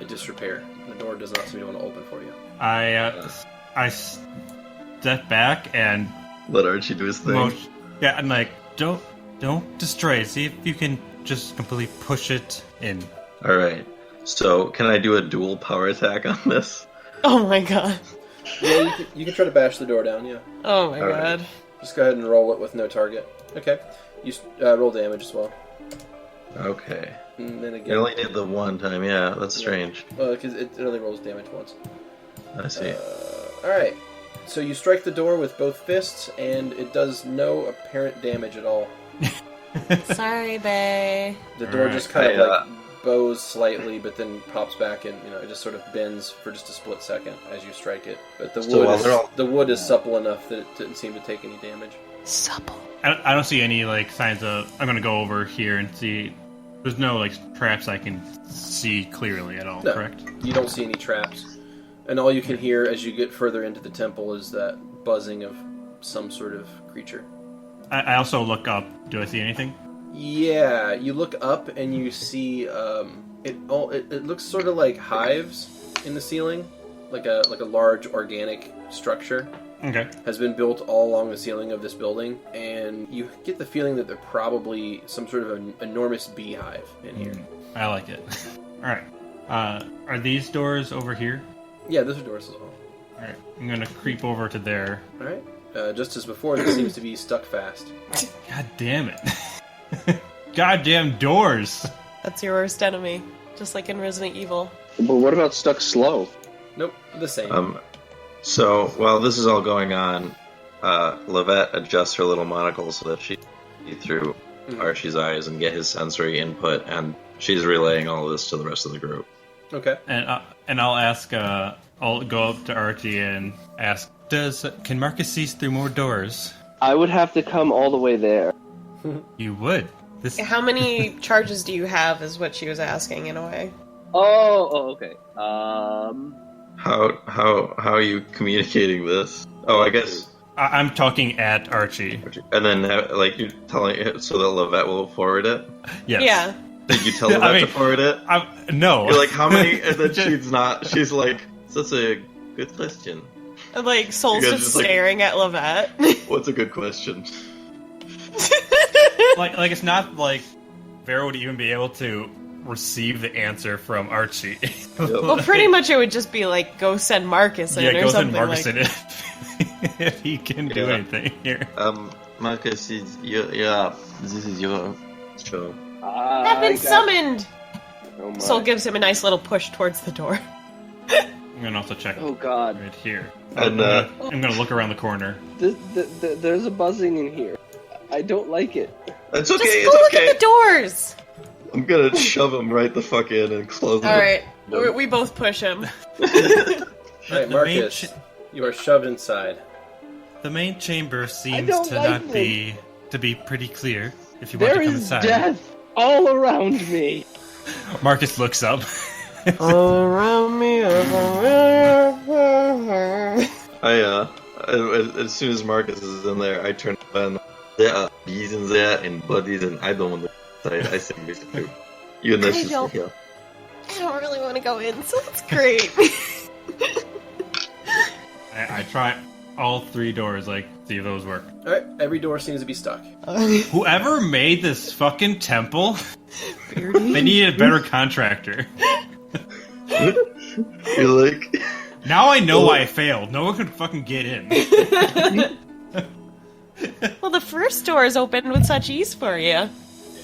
disrepair. The door does not seem to want to open for you. I step back and Let Archie do his thing. Yeah, I'm like, don't destroy it. See if you can just completely push it in. All right. So, can I do a dual power attack on this? Oh my god. Yeah, you can try to bash the door down, yeah. Oh my All god. right. Just go ahead and roll it with no target. Okay. You roll damage as well. Okay. And then I again... only did the one time. Yeah, that's strange. Well, because it only rolls damage once. I see. Alright. So you strike the door with both fists, and it does no apparent damage at all. Sorry, bae. The door Alright. just kind of bows slightly, but then pops back, and it just sort of bends for just a split second as you strike it. But the wood is supple enough that it didn't seem to take any damage. Supple. I don't see any signs of. I'm gonna go over here and see. There's no traps I can see clearly at all. No, correct? You don't see any traps, and all you can hear as you get further into the temple is that buzzing of some sort of creature. I also look up. Do I see anything? Yeah, you look up and you see it looks sort of like hives in the ceiling, like a large organic structure. Okay. Has been built all along the ceiling of this building, and you get the feeling that they're probably some sort of an enormous beehive in here. I like it. All right. Are these doors over here? Yeah, those are doors as well. All right. I'm gonna creep over to there. All right. Just as before, this seems to be stuck fast. God damn it! Goddamn doors! That's your worst enemy, just like in Resident Evil. But what about stuck slow? Nope, the same. So while this is all going on, Lovette adjusts her little monocle so that she can see through Archie's eyes and get his sensory input, and she's relaying all of this to the rest of the group. Okay. And I'll ask. I'll go up to Archie and ask, can Markus see through more doors? I would have to come all the way there. You would. How many charges do you have? Is what she was asking in a way. Oh, okay. How are you communicating this? Oh, I guess I'm talking at Archie. And then like you're telling it so that Lovette will forward it. Yes. Yeah. Did you tell Lovette to forward it? No. You're like, how many? And then she's not. She's like, that's a good question. Like Soul's just staring at Lovette. What's a good question? like it's not like Vera would even be able to receive the answer from Archie. Well, pretty much it would just be like, go send Markus in or go something. Send Markus like... in if he can do anything here. Markus, this is your show. I've been summoned! Oh Soul gives him a nice little push towards the door. I'm gonna also check right here. And I'm gonna look around the corner. There's a buzzing in here. I don't like it. It's okay, Just go look at the doors! I'm gonna shove him right the fuck in and close it. Alright, we both push him. Alright, Markus, you are shoved inside. The main chamber seems to be pretty clear. If you want There to come is inside. death all around me. Markus looks up. All around me, as soon as Markus is in there, I turn and there are bees in there and bodies, and I don't want to inside. I say basically, you and this I here. don't really want to go in, so it's great. I try all three doors, like, see if those work. Alright, every door seems to be stuck. Whoever made this fucking temple, they needed a better contractor. You're like... Now I know why I failed. No one could fucking get in. Well, the first door is opened with such ease for you.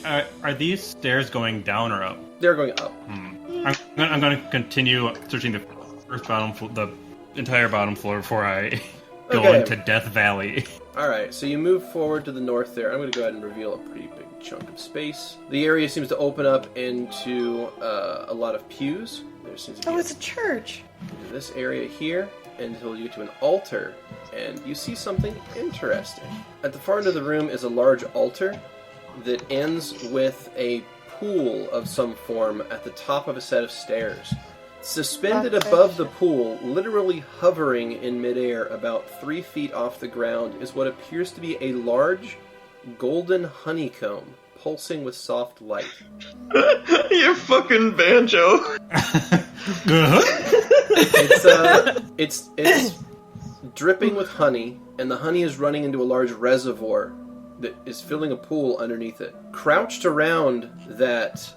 Are these stairs going down or up? They're going up. I'm going to continue searching the first the entire bottom floor before I go into Death Valley. Alright, so you move forward to the north there. I'm going to go ahead and reveal a pretty big chunk of space. The area seems to open up into a lot of pews. There seems to be it's a church. This area here until you get to an altar, and you see something interesting. At the far end of the room is a large altar that ends with a pool of some form at the top of a set of stairs. Suspended above the pool, literally hovering in midair about 3 feet off the ground, is what appears to be a large golden honeycomb pulsing with soft light. You're fucking Banjo. It's dripping with honey, and the honey is running into a large reservoir that is filling a pool underneath it. Crouched around that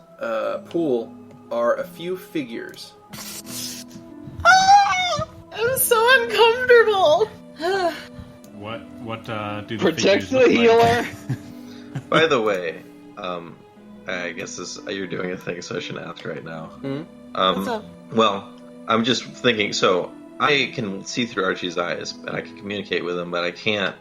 pool are a few figures. I'm so uncomfortable. What do the Protect figures the look healer. like? By the way, I guess you're doing a thing, so I shouldn't ask right now. What's up? Well, I'm just thinking, so I can see through Archie's eyes, and I can communicate with him, but I can't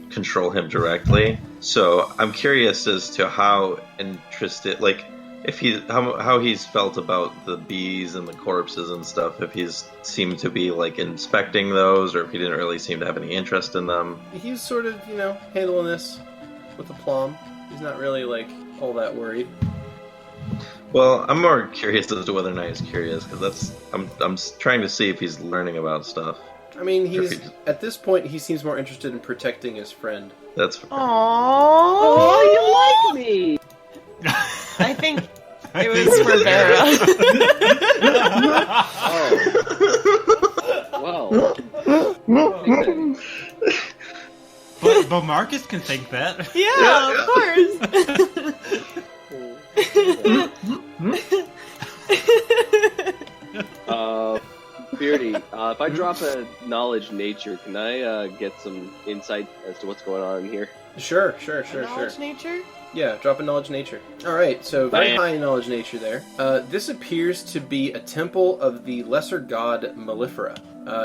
control him directly. So I'm curious as to how interested, like, if how he's felt about the bees and the corpses and stuff, if he's seemed to be, like, inspecting those, or if he didn't really seem to have any interest in them. He's sort of, handling this with aplomb. He's not really, like, all that worried. Well, I'm more curious as to whether or not he's curious, because I'm trying to see if he's learning about stuff. I mean, at this point, he seems more interested in protecting his friend. That's Aww. Oh, you like me. I think it was for Vera. But Markus can think that. Yeah, of course. Beardy, if I drop a knowledge nature, can I get some insight as to what's going on here? Sure. Knowledge nature? Yeah, drop a knowledge nature. Alright, so very high knowledge nature there. This appears to be a temple of the lesser god Mellifera.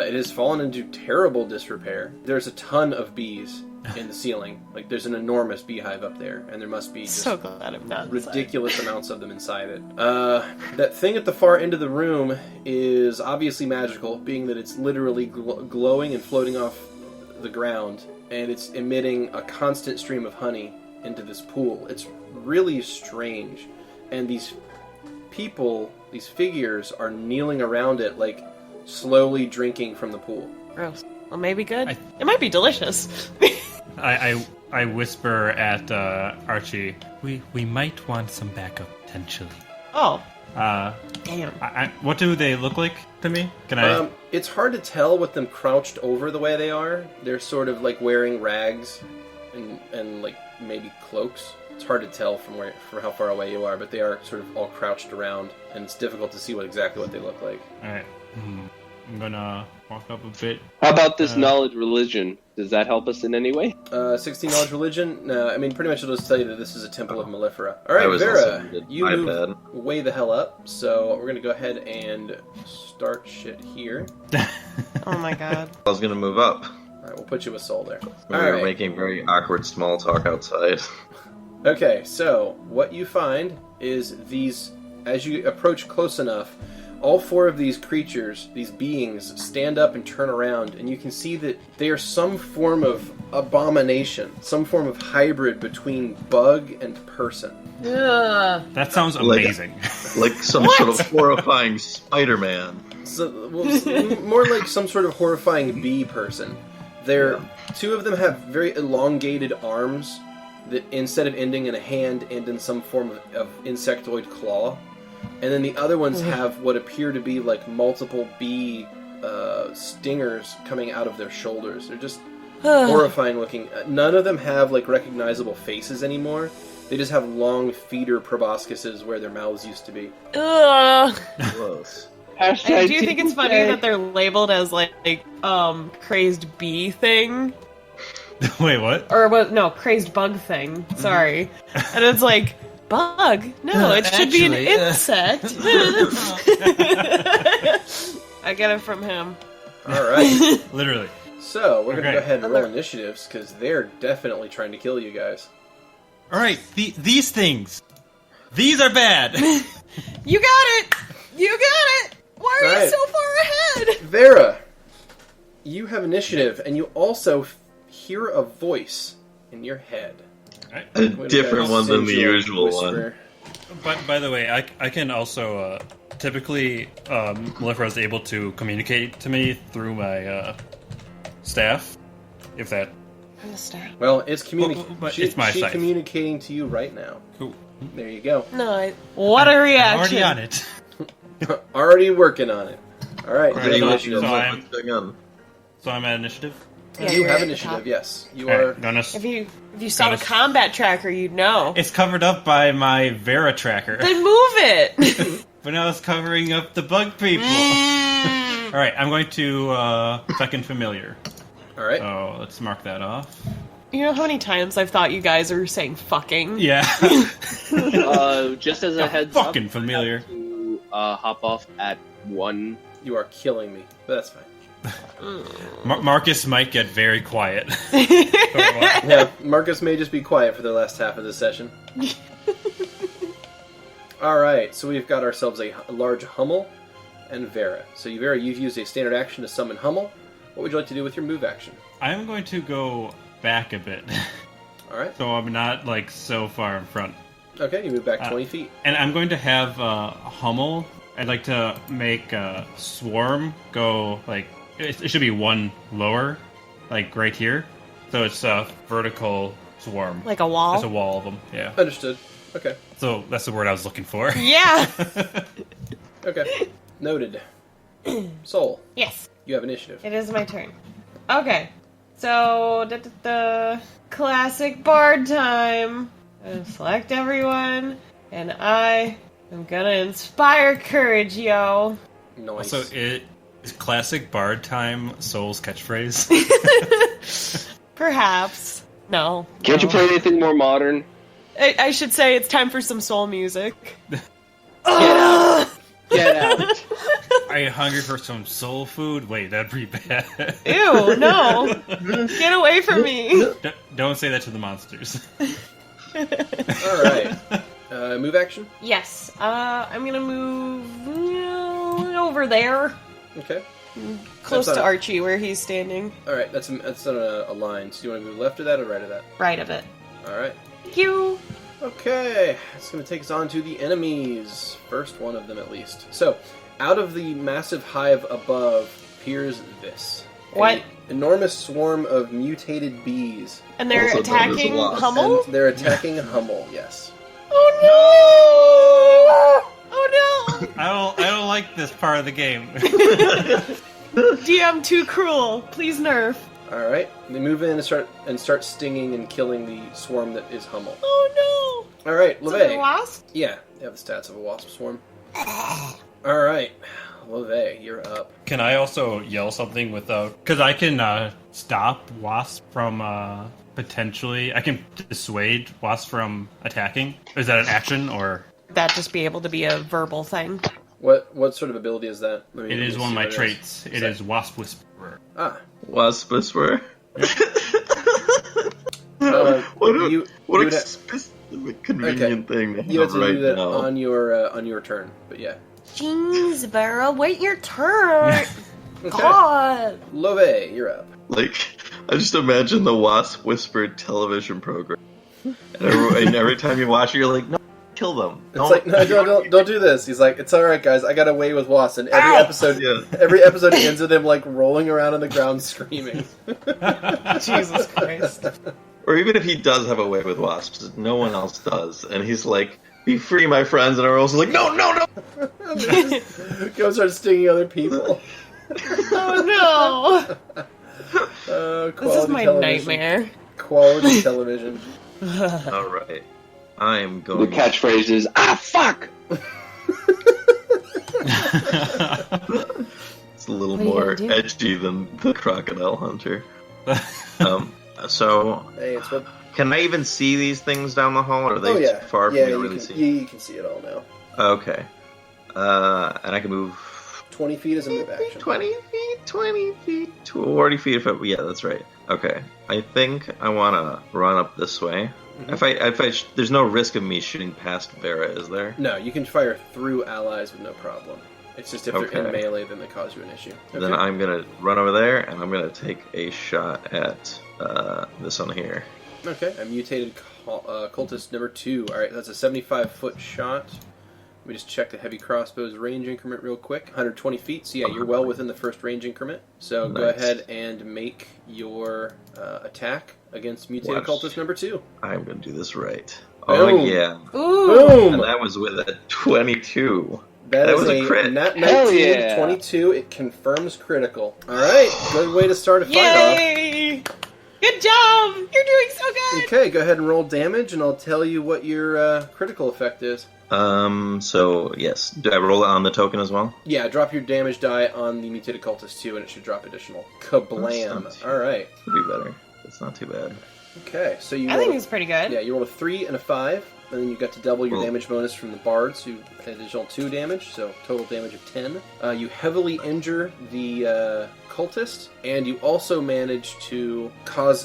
It has fallen into terrible disrepair. There's a ton of bees in the ceiling. Like, there's an enormous beehive up there, and there must be just So glad I'm not ridiculous amounts of them inside it. That thing at the far end of the room is obviously magical, being that it's literally glowing and floating off the ground, and it's emitting a constant stream of honey into this pool. It's really strange, and these people, these figures, are kneeling around it, like slowly drinking from the pool. Gross. Well, maybe good. It might be delicious. I whisper at Archie. We might want some backup potentially. Oh. Damn. What do they look like to me? Can I? It's hard to tell with them crouched over the way they are. They're sort of like wearing rags and like maybe cloaks. It's hard to tell from how far away you are, but they are sort of all crouched around, and it's difficult to see exactly what they look like. All right. I'm gonna walk up a bit. How about this knowledge religion? Does that help us in any way? 16 knowledge religion? No, I mean, pretty much it'll just tell you that this is a temple of Mellifera. Alright, Vera, you move way the hell up, so we're gonna go ahead and start shit here. Oh my god. I was gonna move up. Alright, we'll put you with Soul there. We were making very awkward small talk outside. Okay, so what you find is these, as you approach close enough, all four of these creatures, these beings, stand up and turn around, and you can see that they are some form of abomination, some form of hybrid between bug and person. That sounds amazing. Like some sort of horrifying Spider-Man. So, more like some sort of horrifying bee person. Two of them have very elongated arms that, instead of ending in a hand, end in some form of insectoid claw. And then the other ones have what appear to be like multiple bee stingers coming out of their shoulders. They're just horrifying looking. None of them have like recognizable faces anymore. They just have long feeder proboscises where their mouths used to be. Gross. I do think it's funny that they're labeled as like crazed bee thing. Wait, what? Or what? No, crazed bug thing. Sorry. And it's like, bug? No, it should be an insect. I get it from him. Alright. Literally. So, we're going to go ahead and roll initiatives, because they're definitely trying to kill you guys. Alright, these things. These are bad. You got it! You got it! Why are you so far ahead? Vera, you have initiative, and you also hear a voice in your head. A different one than the usual one. But by the way, I can also typically Mellifera is able to communicate to me through my staff. If that. From the staff. Well, it's it's my she's staff. communicating to you right now. Cool. There you go. No, what a reaction! I'm already on it. Already working on it. All right. So I'm at initiative. Yeah, you have initiative, yes. You are. If you saw the combat tracker, you'd know. It's covered up by my Vera tracker. Then move it! But now it's covering up the bug people. Alright, I'm going to second familiar. Alright. Oh, let's mark that off. You know how many times I've thought you guys are saying fucking? Yeah. Just as a heads fucking up, familiar. To, hop off at 1. You are killing me, but that's fine. Markus might get very quiet. Yeah, Markus may just be quiet for the last half of this session. Alright, so we've got ourselves a large Hummel and Vera. So Vera, you've used a standard action to summon Hummel. What would you like to do with your move action? I'm going to go back a bit. Alright. So I'm not like so far in front. Okay, you move back 20 feet. And I'm going to have Hummel. I'd like to make Swarm go like... It should be one lower, like right here. So it's a vertical swarm. Like a wall? It's a wall of them, yeah. Understood. Okay. So that's the word I was looking for. Yeah! Okay. Noted. Soul. Yes. You have initiative. It is my turn. Okay. So, the classic bard time. I'm gonna select everyone, and I am gonna inspire courage, yo. Nice. Also, is classic bard time Soul's catchphrase? Perhaps. No. Can't you play anything more modern? I should say it's time for some soul music. Get out. Get out. Are you hungry for some soul food? Wait, that'd be bad. Ew, no. Get away from me. Don't say that to the monsters. Alright. Move action? Yes. I'm gonna move over there. Okay. Close That's to on- Archie, where he's standing. Alright, that's on a line. So you want to move left of that or right of that? Right of it. Alright. Thank you. Okay, it's going to take us on to the enemies. First one of them, at least. So, out of the massive hive above appears this. What? An enormous swarm of mutated bees. And they're Also known as attacking wasps. Hummel? And they're attacking Hummel, yes. Oh no! Oh no! I don't like this part of the game. DM too cruel. Please nerf. Alright, they move in and start stinging and killing the swarm that is Hummel. Oh Alright, no! Is it a Lovette. wasp? Yeah, you have the stats of a wasp swarm. Alright, Lovette, you're up. Can I also yell something without... Because I can stop wasp from potentially... I can dissuade wasp from attacking. Is that an action, or... That just be able to be a verbal thing. What sort of ability is that? It is one of my what it is. traits. It is Wasp Whisperer. Ah. Wasp Whisperer. What a would specific convenient thing to You have have to right do that now. on your turn, but yeah. Jeez, Vera, wait your turn. Okay. God. Lovette, you're up. Like, I just imagine the Wasp Whispered television program. And every time you watch it, you're like, no, kill them. It's like, no, don't do this. He's like, it's alright, guys, I got away with wasps. And every episode ends with him, like, rolling around on the ground screaming. Jesus Christ. Or even if he does have a way with wasps, no one else does. And he's like, be free, my friends. And everyone's like, no. Go start stinging other people. Oh no. This is my nightmare. Quality television. Alright. I am going... The catchphrase is, fuck! It's a little What are you more gonna do? edgy than the Crocodile Hunter. So, Hey, it's what... can I even see these things down the hall, or are they Oh, yeah. too far for Yeah, me to you really can, see? you can see it all now. Okay. And I can move 20 feet is a move action. 20 feet, 40 feet if I... Yeah, that's right. Okay. I think I want to run up this way. Mm-hmm. There's no risk of me shooting past Vera, is there? No, you can fire through allies with no problem. It's just if they're in Okay. melee, then they cause you an issue. Okay. Then I'm going to run over there, and I'm going to take a shot at this one here. Okay, a mutated cultist number 2. Alright, that's a 75-foot shot. Let me just check the heavy crossbow's range increment real quick. 120 feet, so yeah, you're well within the first range increment. So go Nice. ahead and make your attack against mutated Watch. cultist number 2. I'm going to do this right. Boom. Oh, yeah. Ooh. And that was with a 22. That That is was a crit. nat Hell 19, yeah. 22. It confirms critical. Alright, good way to start a fight Yay! Good job! You're doing so off. good! Okay, go ahead and roll damage, and I'll tell you what your critical effect is. So, yes. Do I roll it on the token as well? Yeah, drop your damage die on the mutated cultist 2, and it should drop additional. Kablam. That's Alright. Could be better. It's not too bad. Okay, so you I roll think it's pretty good. Yeah, you roll a 3 and a 5, and then you got to double your Cool. damage bonus from the bards, who had additional 2 damage, so total damage of 10. You heavily injure the cultist, and you also manage to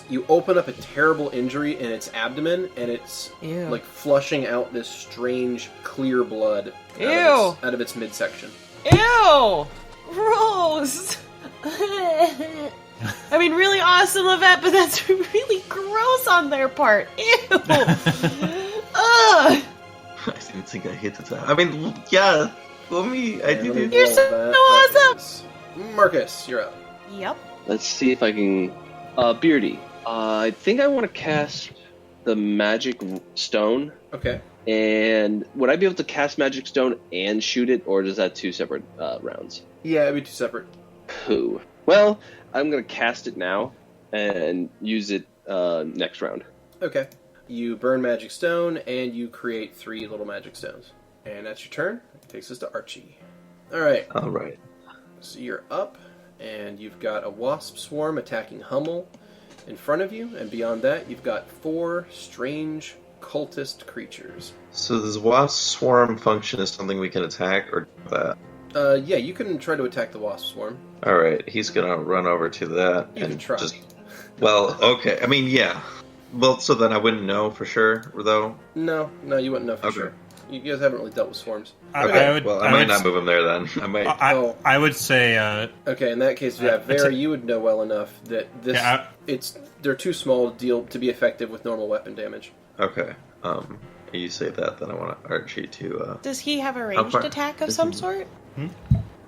you open up a terrible injury in its abdomen, and it's Ew. like flushing out this strange clear blood Ew. out of its midsection. Ew! Gross! I mean, really awesome, Lovette, but that's really gross on their part. Ew! Ugh! I didn't think I hit it. I mean, yeah. Let me. I And let me did. You're roll so that. awesome! That is- Markus, you're up. Yep. Let's see if I can... Beardy. I think I want to cast the Magic Stone. Okay. And would I be able to cast Magic Stone and shoot it, or is that 2 separate rounds? Yeah, it'd be 2 separate. Pooh. Well, I'm gonna cast it now and use it next round. Okay. You burn magic stone, and you create 3 little magic stones. And that's your turn. It takes us to Archie. Alright. Alright. So you're up, and you've got a wasp swarm attacking Hummel in front of you, and beyond that, you've got 4 strange cultist creatures. So this wasp swarm function is something we can attack, or that? Yeah, you can try to attack the wasp swarm. Alright, he's gonna run over to that You and can try. just... Well, okay, I mean, yeah. Well, so then I wouldn't know for sure, though? No, you wouldn't know for sure. You guys haven't really dealt with swarms. I might not move him there then. I might. I would say. Okay, in that case, yeah, Vera, you would know well enough that this they're too small to be effective with normal weapon damage. Okay. You say that, then I want Archie to. Does he have a ranged attack of some sort?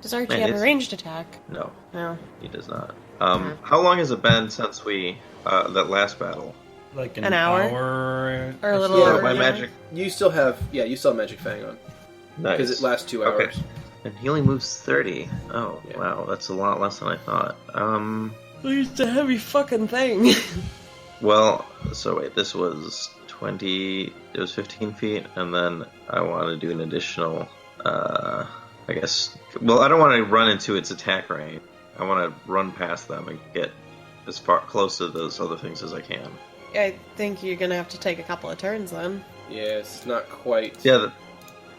Does Archie have a ranged attack? No. No. He does not. How long has it been since we that last battle? Like an hour? Or a little over. My magic. You still have Magic Fang on. Nice. Because it lasts 2 hours. Okay. And he only moves 30. Oh, wow, that's a lot less than I thought. It's a heavy fucking thing. Well, so wait, this was 20. It was 15 feet, and then I want to do an additional. I guess. Well, I don't want to run into its attack range. I want to run past them and get as far close to those other things as I can. I think you're gonna have to take a couple of turns then. Yeah, it's not quite. Yeah,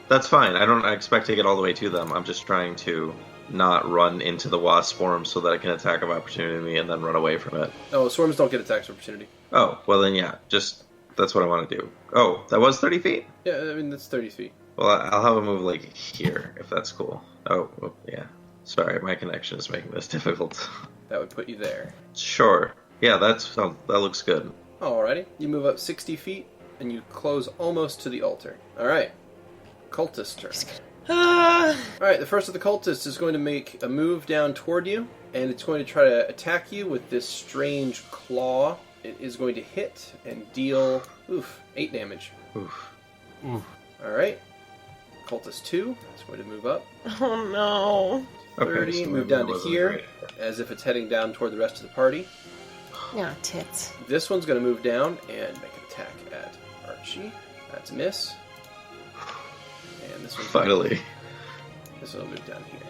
that's fine. I don't expect to get all the way to them. I'm just trying to not run into the wasp swarm so that I can attack of opportunity and then run away from it. Oh, swarms don't get attacks of opportunity. Oh, well then yeah, that's what I want to do. Oh, that was 30 feet? Yeah, I mean, that's 30 feet. Well, I'll have a move like here, if that's cool. Oh, well, yeah. Sorry, my connection is making this difficult. That would put you there. Sure. Yeah, that looks good. Alrighty. You move up 60 feet, and you close almost to the altar. Alright. Cultist turn. Alright, the first of the cultists is going to make a move down toward you, and it's going to try to attack you with this strange claw. It is going to hit and deal 8 damage. Oof. Alright. Cultist 2 is going to move up. Oh no. 30, Okay, so move down to wasn't here, great. as if it's heading down toward the rest of the party. Yeah, tits. This one's going to move down and make an attack at Archie. That's a miss. And this one's Finally. This one will move down here.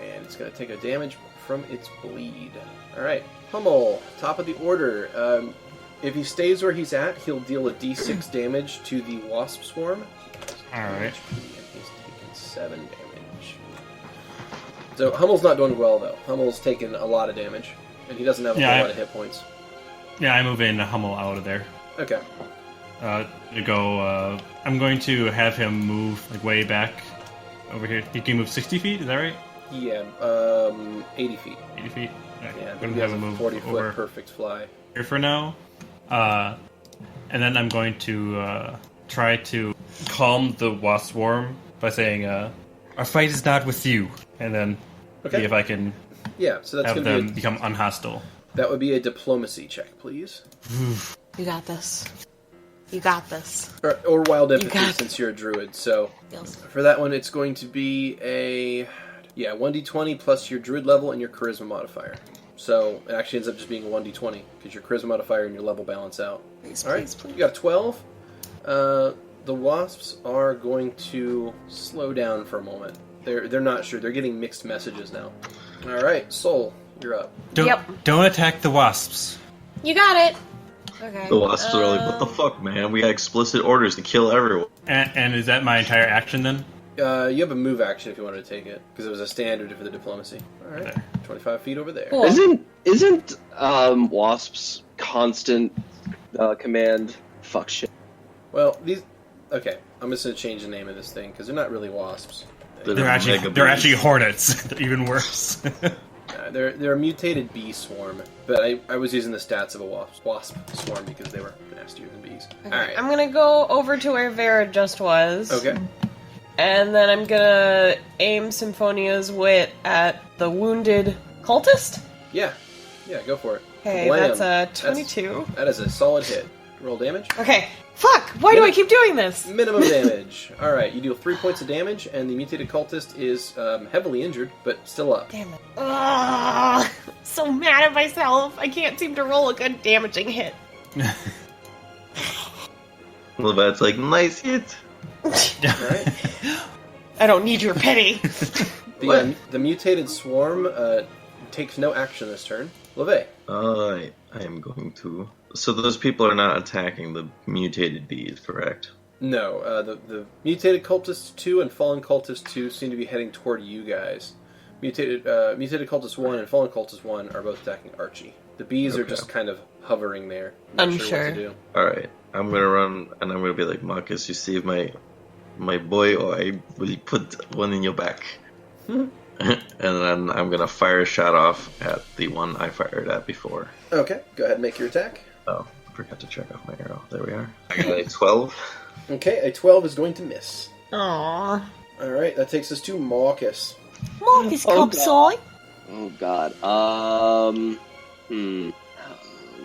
And it's going to take a damage from its bleed. Alright, Hummel, top of the order. If he stays where he's at, he'll deal a d6 damage to the wasp swarm. Alright. And he's taken 7 damage. So Hummel's not doing well, though. Hummel's taken a lot of damage. And he doesn't have a whole lot of hit points. Yeah, I move in Hummel out of there. Okay. I'm going to have him move like way back over here. He can move 60 feet, is that right? Yeah, 80 feet. 80 feet? Right. Yeah, I'm going he to have has him a move 40-foot over perfect fly. here for now. And then I'm going to try to calm the wasp swarm by saying, our fight is not with you. And then see if I can so that's have going them to become unhostile. That would be a diplomacy check, please. You got this. You got this. Or wild empathy, since you're a druid. So for that one, it's going to be a 1d20 plus your druid level and your charisma modifier. So it actually ends up just being a 1d20 because your charisma modifier and your level balance out. Please, all right, please, please. You got a 12. The wasps are going to slow down for a moment. They're not sure. They're getting mixed messages now. All right, Soul, you're up. Don't attack the wasps. You got it. Okay. The wasps are like, what the fuck, man? We got explicit orders to kill everyone. And is that my entire action then? You have a move action if you wanted to take it, because it was a standard for the diplomacy. All right, 25 feet over there. Cool. Isn't Wasp's constant command fuck shit? Well, okay, I'm just gonna change the name of this thing because they're not really wasps. They're actually hornets. They're even worse. They're a mutated bee swarm, but I was using the stats of a wasp swarm because they were nastier than bees. Okay. All right, I'm gonna go over to where Vera just was. Okay. And then I'm gonna aim Symphonia's wit at the wounded cultist. Yeah, go for it. Okay, Blam. that's a 22. That is a solid hit. Roll damage. Okay. Fuck! Why do I keep doing this? Minimum damage. Alright, you deal 3 points of damage, and the mutated cultist is heavily injured, but still up. Damn it. so mad at myself. I can't seem to roll a good damaging hit. Lovette's like, nice hit. Alright. I don't need your pity. The mutated swarm takes no action this turn. Lovette. I am going to... So those people are not attacking the mutated bees, correct? No, the mutated cultist 2 and fallen cultist 2 seem to be heading toward you guys. Mutated cultist 1 and fallen cultist 1 are both attacking Archie. The bees are just kind of hovering there. Not sure what to do. Alright, I'm gonna run and I'm gonna be like, Markus, you save my boy, or I will put one in your back. And then I'm gonna fire a shot off at the one I fired at before. Okay, go ahead and make your attack. Oh, I forgot to check off my arrow. There we are. I got a 12. Okay, a 12 is going to miss. Aww. Alright, that takes us to Markus. Markus, Cobsoy. Oh god.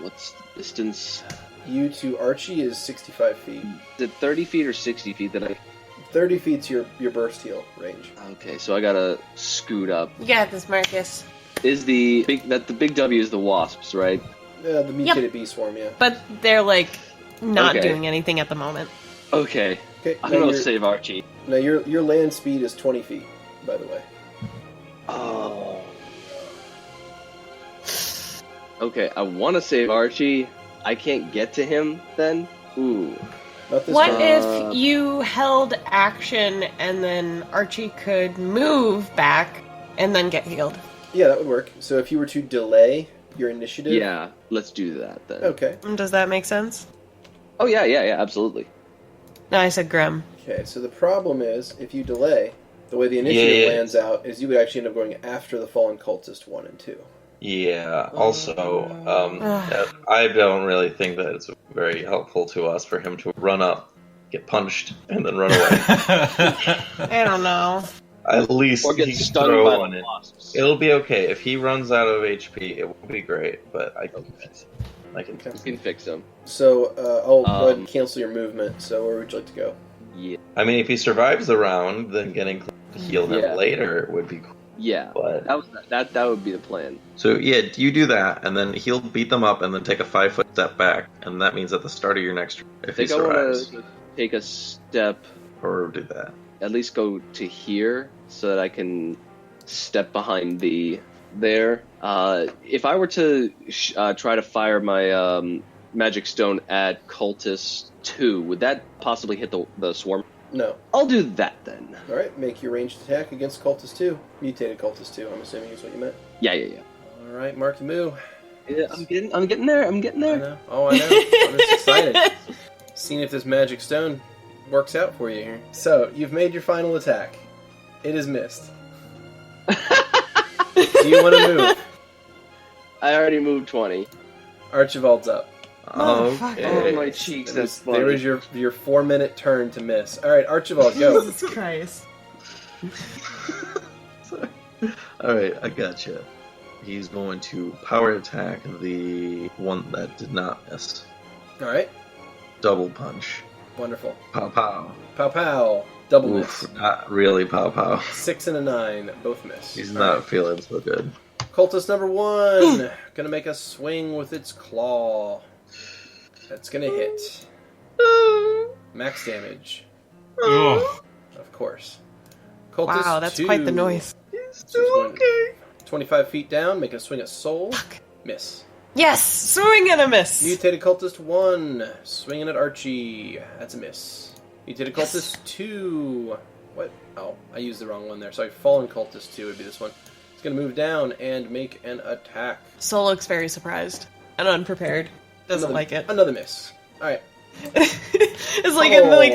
What's the distance? You to Archie is 65 feet. Is it 30 feet or 60 feet that I... 30 feet's your burst heal range. Okay, so I gotta scoot up. You got this, Markus. Is the big W is the wasps, right? The mutated bee swarm, yeah. But they're, like, not Okay. doing anything at the moment. Okay. Okay, I'm now gonna your- save Archie. Now your land speed is 20 feet, by the way. Oh. Okay, I want to save Archie. I can't get to him then? Ooh. Not this What turn. if you held action and then Archie could move back and then get healed? Yeah, that would work. So if you were to delay your initiative... Yeah, let's do that then. Okay. Does that make sense? Oh, yeah, absolutely. No, I said Grem. Okay, so the problem is, if you delay, the way the initiative Yeah. lands out is you would actually end up going after the fallen cultist 1 and 2. Yeah, also, I don't really think that it's very helpful to us for him to run up, get punched, and then run away. I don't know. At least Or get he can stung throw by one the in. wasps. It'll be okay. If he runs out of HP, it won't be great, but I can fix him. I can Okay. You can fix him. So I'll go ahead and cancel your movement, so where would you like to go? Yeah. I mean, if he survives the round, then getting to heal him Yeah. later would be cool. Yeah, But that would be the plan. so yeah, you do that, and then he'll beat them up, and then take a 5-foot step back, and that means at the start of your next turn, if I he think I want survives, to take a step, or do that. at least go to here, so that I can step behind there. If I were to try to fire my magic stone at cultist 2, would that possibly hit the swarm? No. I'll do that then. Alright, make your ranged attack against cultist 2. Mutated cultist 2, I'm assuming is what you meant. Yeah. Alright, Marky Moo. Yeah, I'm getting there. I'm getting I there. know. Oh, I know. I'm just excited. Seeing if this magic stone works out for you here. So, you've made your final attack. It is missed. Do you want to move? I already moved 20. Archibald's up. Okay. Oh, my cheeks. That's funny. There was your 4-minute turn to miss. Alright, Archibald, go. Jesus Christ. Alright, I gotcha. He's going to power attack the one that did not miss. Alright, Double punch. wonderful. Pow pow. Pow pow. Double Oof, miss. not really pow pow. 6 and a 9, both miss. He's not feeling so good. Cultist number 1, gonna make a swing with its claw. That's gonna hit. Max damage, Ugh. of course. Cultist Wow, that's 2. quite the noise. So it's going 25 feet down, make a swing at soul. Miss. Yes! Swing and a miss! Mutated cultist 1, swinging at Archie. That's a miss. Mutated cultist 2. What? Oh, I used the wrong one there. Sorry, fallen cultist 2 would be this one. It's gonna move down and make an attack. Soul looks very surprised and unprepared. Doesn't like it. Another miss. Alright. It's like in like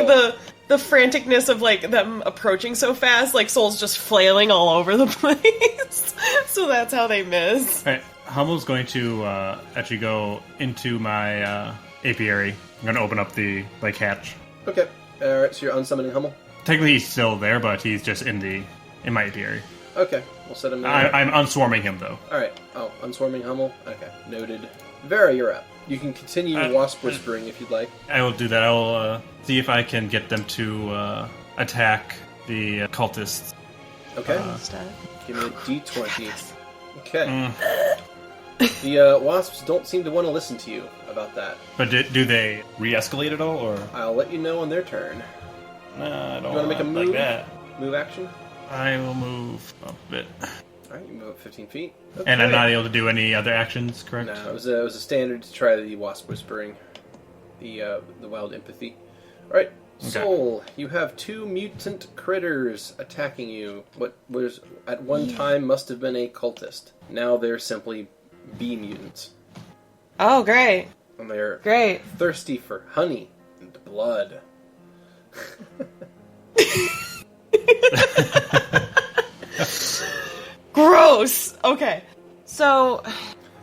the franticness of like them approaching so fast, like Soul's just flailing all over the place. So that's how they miss. Alright, Hummel's going to actually go into my apiary. I'm going to open up the like hatch. Okay. Alright, so you're unsummoning Hummel? Technically, he's still there, but he's just in my apiary. Okay, we'll set him there. I'm unswarming him though. Alright. Oh, unswarming Hummel? Okay, noted. Vera, you're up. You can continue Wasp Whispering if you'd like. I will do that. I will see if I can get them to attack the cultists. Okay. Instead. Give me a d20. Okay. The wasps don't seem to want to listen to you about that. But do they re-escalate at all, or? I'll let you know on their turn. Nah, I don't You want to make a move? like that. Move action? I will move a bit. Alright, you move up 15 feet. And I'm Okay. not able to do any other actions, correct? No, it was a standard to try the Wasp Whispering. The wild empathy. Alright, Okay. Soul, you have 2 mutant critters attacking you. What was at one time must have been a cultist. Now they're simply bee mutants. Oh, great. And they're Great. thirsty for honey and blood. Gross! Okay. So,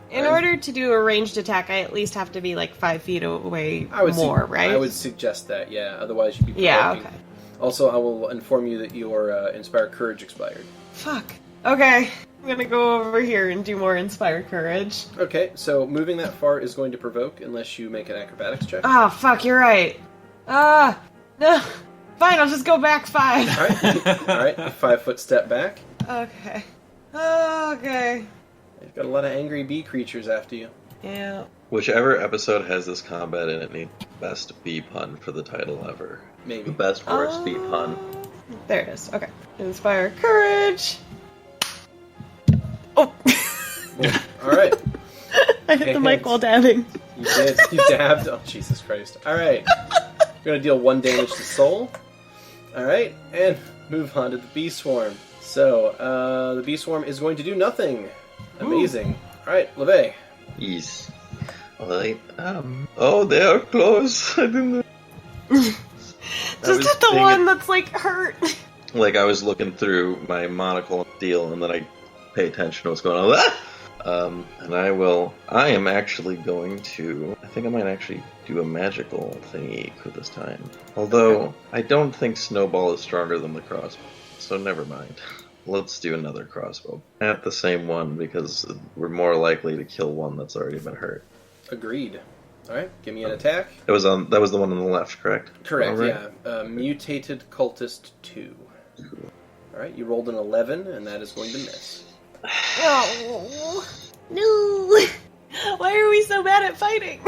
in order to do a ranged attack, I at least have to be like 5 feet away more, right? I would suggest that, yeah. Otherwise you'd be Yeah, provoking. okay. Also, I will inform you that your Inspire Courage expired. Fuck. Okay. I'm gonna go over here and do more Inspired Courage. Okay, so moving that far is going to provoke unless you make an acrobatics check. Ah, fuck, you're right. No. Fine, I'll just go back 5. Alright, 5-foot step back. Okay. Okay. You've got a lot of angry bee creatures after you. Yeah. Whichever episode has this combat in it needs best bee pun for the title ever. Maybe. The best worst bee pun. There it is. Okay. Inspire Courage. Oh! Alright. I hit the mic while dabbing. You did. You dabbed. Oh, Jesus Christ. Alright. We're going to deal 1 damage to Soul. Alright, and move on to the Bee Swarm. So, the Bee Swarm is going to do nothing. Amazing. Alright, Lovette. Yes. Alright, oh, they are close. I didn't Just hit the one that's like hurt. Like, I was looking through my monocle deal, and then I pay attention to what's going on. And I am actually going to, I think I might actually do a magical thingy for this time. Although, I don't think Snowball is stronger than the crossbow, so never mind. Let's do another crossbow. At the same one, because we're more likely to kill one that's already been hurt. Agreed. Alright, give me an attack. That was the one on the left, correct? Correct, Alright. yeah. Mutated Cultist 2. Alright, you rolled an 11, and that is going to miss. Oh. No. Why are we so bad at fighting?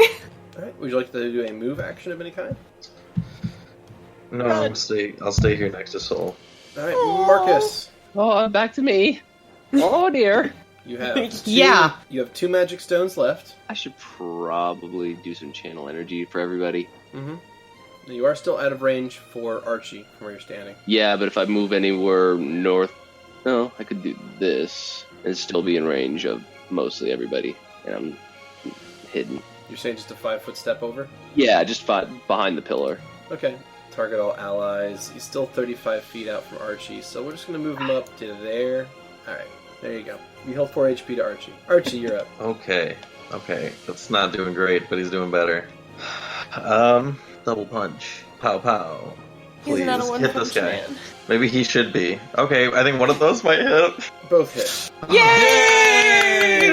Alright, would you like to do a move action of any kind? No, I'll stay here next to Soul. Alright, Markus. Oh, back to me. Oh dear. You have Yeah. You have 2 magic stones left. I should probably do some channel energy for everybody. Mm-hmm. You are still out of range for Archie from where you're standing. Yeah, but if I move anywhere north, no, I could do this and still be in range of mostly everybody, and I'm hidden. You're saying just a 5-foot step over? Yeah, just behind the pillar. Okay. Target all allies. He's still 35 feet out from Archie, so we're just going to move him up to there. Alright, there you go. You heal 4 HP to Archie. Archie, you're up. Okay. That's not doing great, but he's doing better. Double punch. Pow pow. He's Please, not a hit one-punch this guy. man. Maybe he should be. Okay, I think one of those might hit. Both hit. Yay!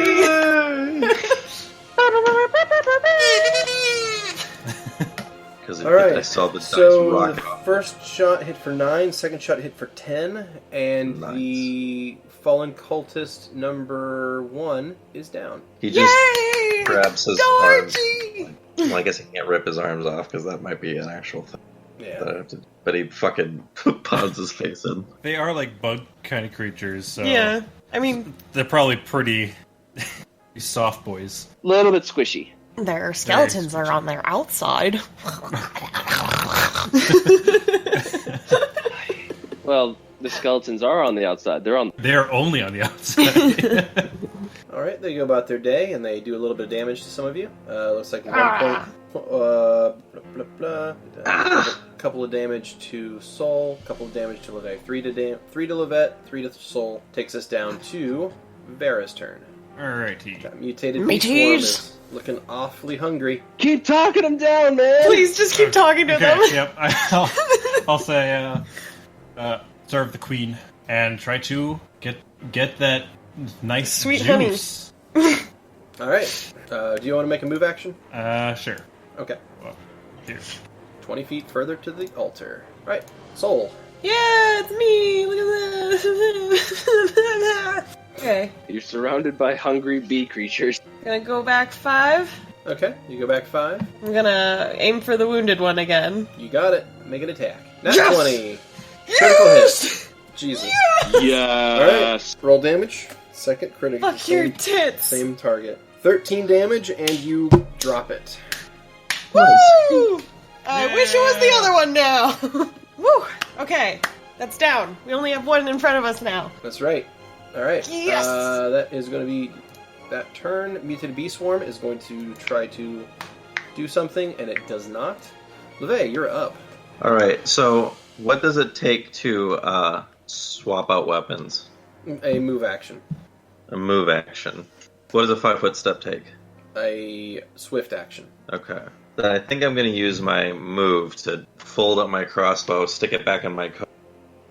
Because Alright, I saw the dice so rock the off. first shot hit for 9, second shot hit for 10, and Nice. the fallen cultist number 1 is down. He just Yay! grabs his Go, arms. Archie! Well, I guess he can't rip his arms off because that might be an actual thing. Yeah. That I have to, but he fucking pounds his face in. They are like bug kind of creatures, so Yeah. I mean, they're probably pretty soft boys. Little bit squishy. their skeletons are on their outside. Well, the skeletons are on the outside. They're only on the outside. Alright, they go about their day, and they do a little bit of damage to some of you. Looks like 1 point. Blah, blah, blah. A couple of damage to Soul, a couple of damage to Lovette. 3 to Lovette, 3 to Soul. Takes us down to Vera's turn. Alrighty. That mutated Me Bee Swarm tease. is looking awfully hungry. Keep talking them down, man. Please just keep talking to them. Yep. I'll say, serve the queen and try to get that nice Sweet juice. Alright, do you want to make a move action? Sure. Okay. Well, here. 20 feet further to the altar. Alright, Soul. Yeah, it's me. Look at that. Okay. You're surrounded by hungry bee creatures. Gonna go back 5. Okay, you go back 5. I'm gonna aim for the wounded one again. You got it. Make an attack. Nat Yes! 20. Critical hit. Jesus. Yes. Alright, roll damage. Second critical. Fuck your tits. Same target. 13 damage, and you drop it. Woo! I wish it was the other one now. Woo! Okay, that's down. We only have one in front of us now. That's right. Alright. Yes! That is going to be that turn. Mutated Bee Swarm is going to try to do something, and it does not. Lovette, you're up. Alright, so what does it take to swap out weapons? A move action. A move action. What does a 5-foot step take? A swift action. Okay. Then I think I'm going to use my move to fold up my crossbow, stick it back in my coat,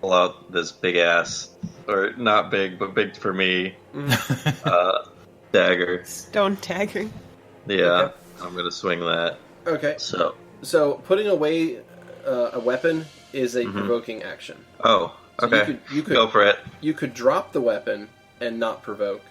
pull out this big ass, or not big, but big for me, dagger. Stone dagger. Yeah, Okay. I'm going to swing that. Okay. So, putting away a weapon is a provoking action. oh, So okay. you could Go for it. You could drop the weapon and not provoke.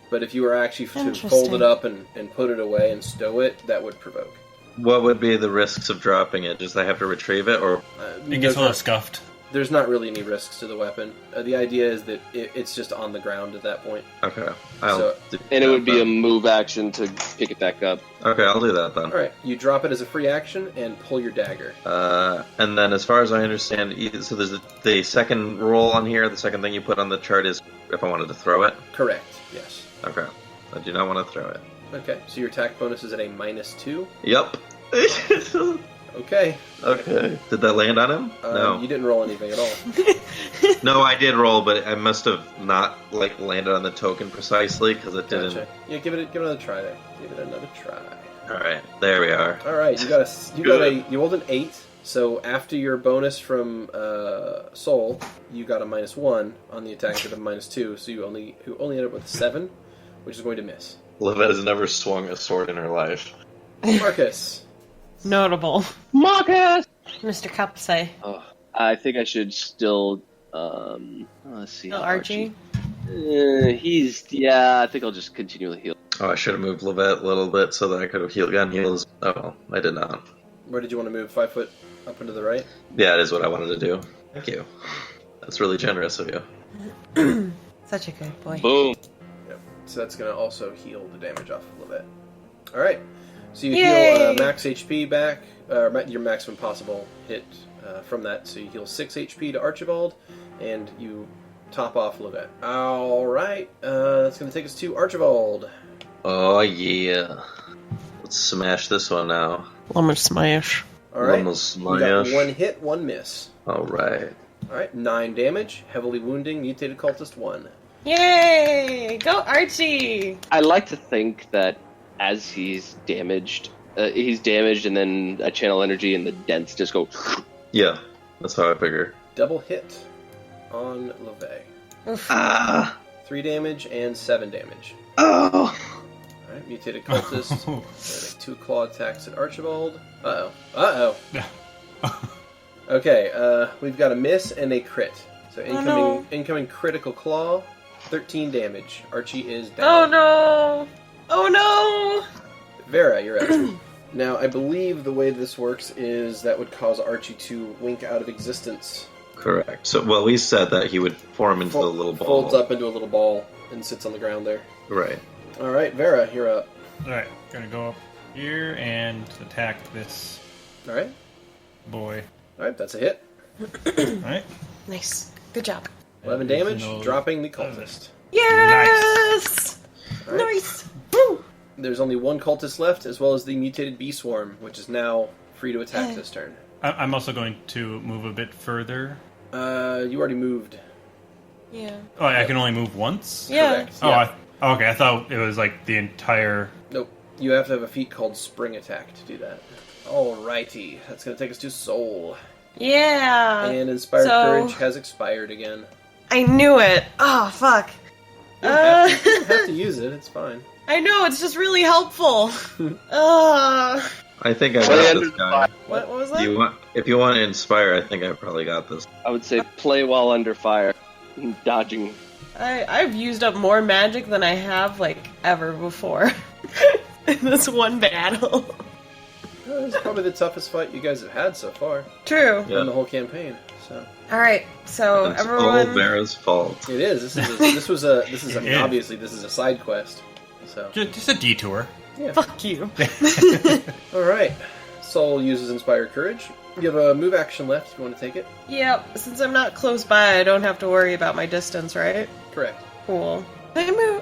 But if you were actually to fold Interesting. it up and put it away and stow it, that would provoke. What would be the risks of dropping it? Just I have to retrieve it, or It gets a little scuffed. There's not really any risks to the weapon. The idea is that it's just on the ground at that point. okay, And it would be a move action to pick it back up. Okay, I'll do that then. All right, you drop it as a free action and pull your dagger. And then, as far as I understand, so there's the second roll on here. The second thing you put on the chart is if I wanted to throw it. Correct. Yes. Okay, I do not want to throw it. Okay, so your attack bonus is at a -2. Yep. Okay. Okay. Did that land on him? No. You didn't roll anything at all. No, I did roll, but I must have not landed on the token precisely because it didn't. Gotcha. Yeah, give it another try there. Give it another try. All right, there we are. All right, you rolled an 8. So after your bonus from Soul, you got a -1 on the attack with a -2. So you only ended up with a 7, which is going to miss. Lovette has never swung a sword in her life. Markus. Notable. Markus! Mr. Cupsay. Oh, I think I should still. Let's see. Oh, Archie? I think I'll just continually heal. Oh, I should have moved Lovette a little bit so that I could have gotten heals. Oh, well, I did not. Where did you want to move? 5 foot up and to the right? Yeah, it is what I wanted to do. Thank you. That's really generous of you. Such a good boy. Boom. Yep. So that's going to also heal the damage off of Lovette. All right. So you Yay! heal max HP back, your maximum possible hit from that. So you heal 6 HP to Archibald, and you top off Lovette. All right. That's going to take us to Archibald. Oh, yeah. Let's smash this one now. Lumber smash. All right. Almost You got smash. 1 hit, 1 miss. All right. All right. 9 damage, heavily wounding, mutated cultist 1. Yay! Go Archie! I like to think that as he's damaged, and then I channel energy, and the dents just go. Yeah, that's how I figure. Double hit on Lovette. Ah! 3 damage and 7 damage. Oh! Alright, mutated cultist. Gonna make 2 claw attacks at Archibald. Uh-oh. Okay, we've got a miss and a crit. So incoming critical claw, 13 damage. Archie is down. Oh no! Oh no! Vera, you're up. Now, I believe the way this works is that would cause Archie to wink out of existence. Correct. So, well, we said that he would form into the little ball. Folds up into a little ball and sits on the ground there. Right. Alright, Vera, you're up. Alright, gonna go up here and attack this Alright. boy. Alright, that's a hit. Alright. Nice. Good job. 11 damage, No- dropping the cultist. Yes! Alright. Nice! Woo! There's only 1 cultist left, as well as the mutated bee swarm, which is now free to attack this turn. I'm also going to move a bit further. You already moved. Yeah. Oh, I can only move once? Yeah. Correct. Oh, Yeah. okay, I thought it was like the entire... Nope. You have to have a feat called Spring Attack to do that. Alrighty. That's going to take us to Soul. Yeah! And Inspired so- Courage has expired again. I knew it! Oh, fuck. You don't have to use it, it's fine. I know, it's just really helpful. I think I got this guy. What was that? If you want to inspire, I think I probably got this. I would say play while under fire, dodging. I've used up more magic than I have, like, ever before. In this one battle. This is probably the toughest fight you guys have had so far. True. Yeah. In the whole campaign. So. Alright, so It's all everyone... Vera's fault. It is. This is obviously this is a side quest. So. Just a detour. Yeah. Fuck you. Alright. Soul uses Inspire Courage. You have a move action left if you want to take it. Yep, since I'm not close by, I don't have to worry about my distance, right? Correct. Cool. Can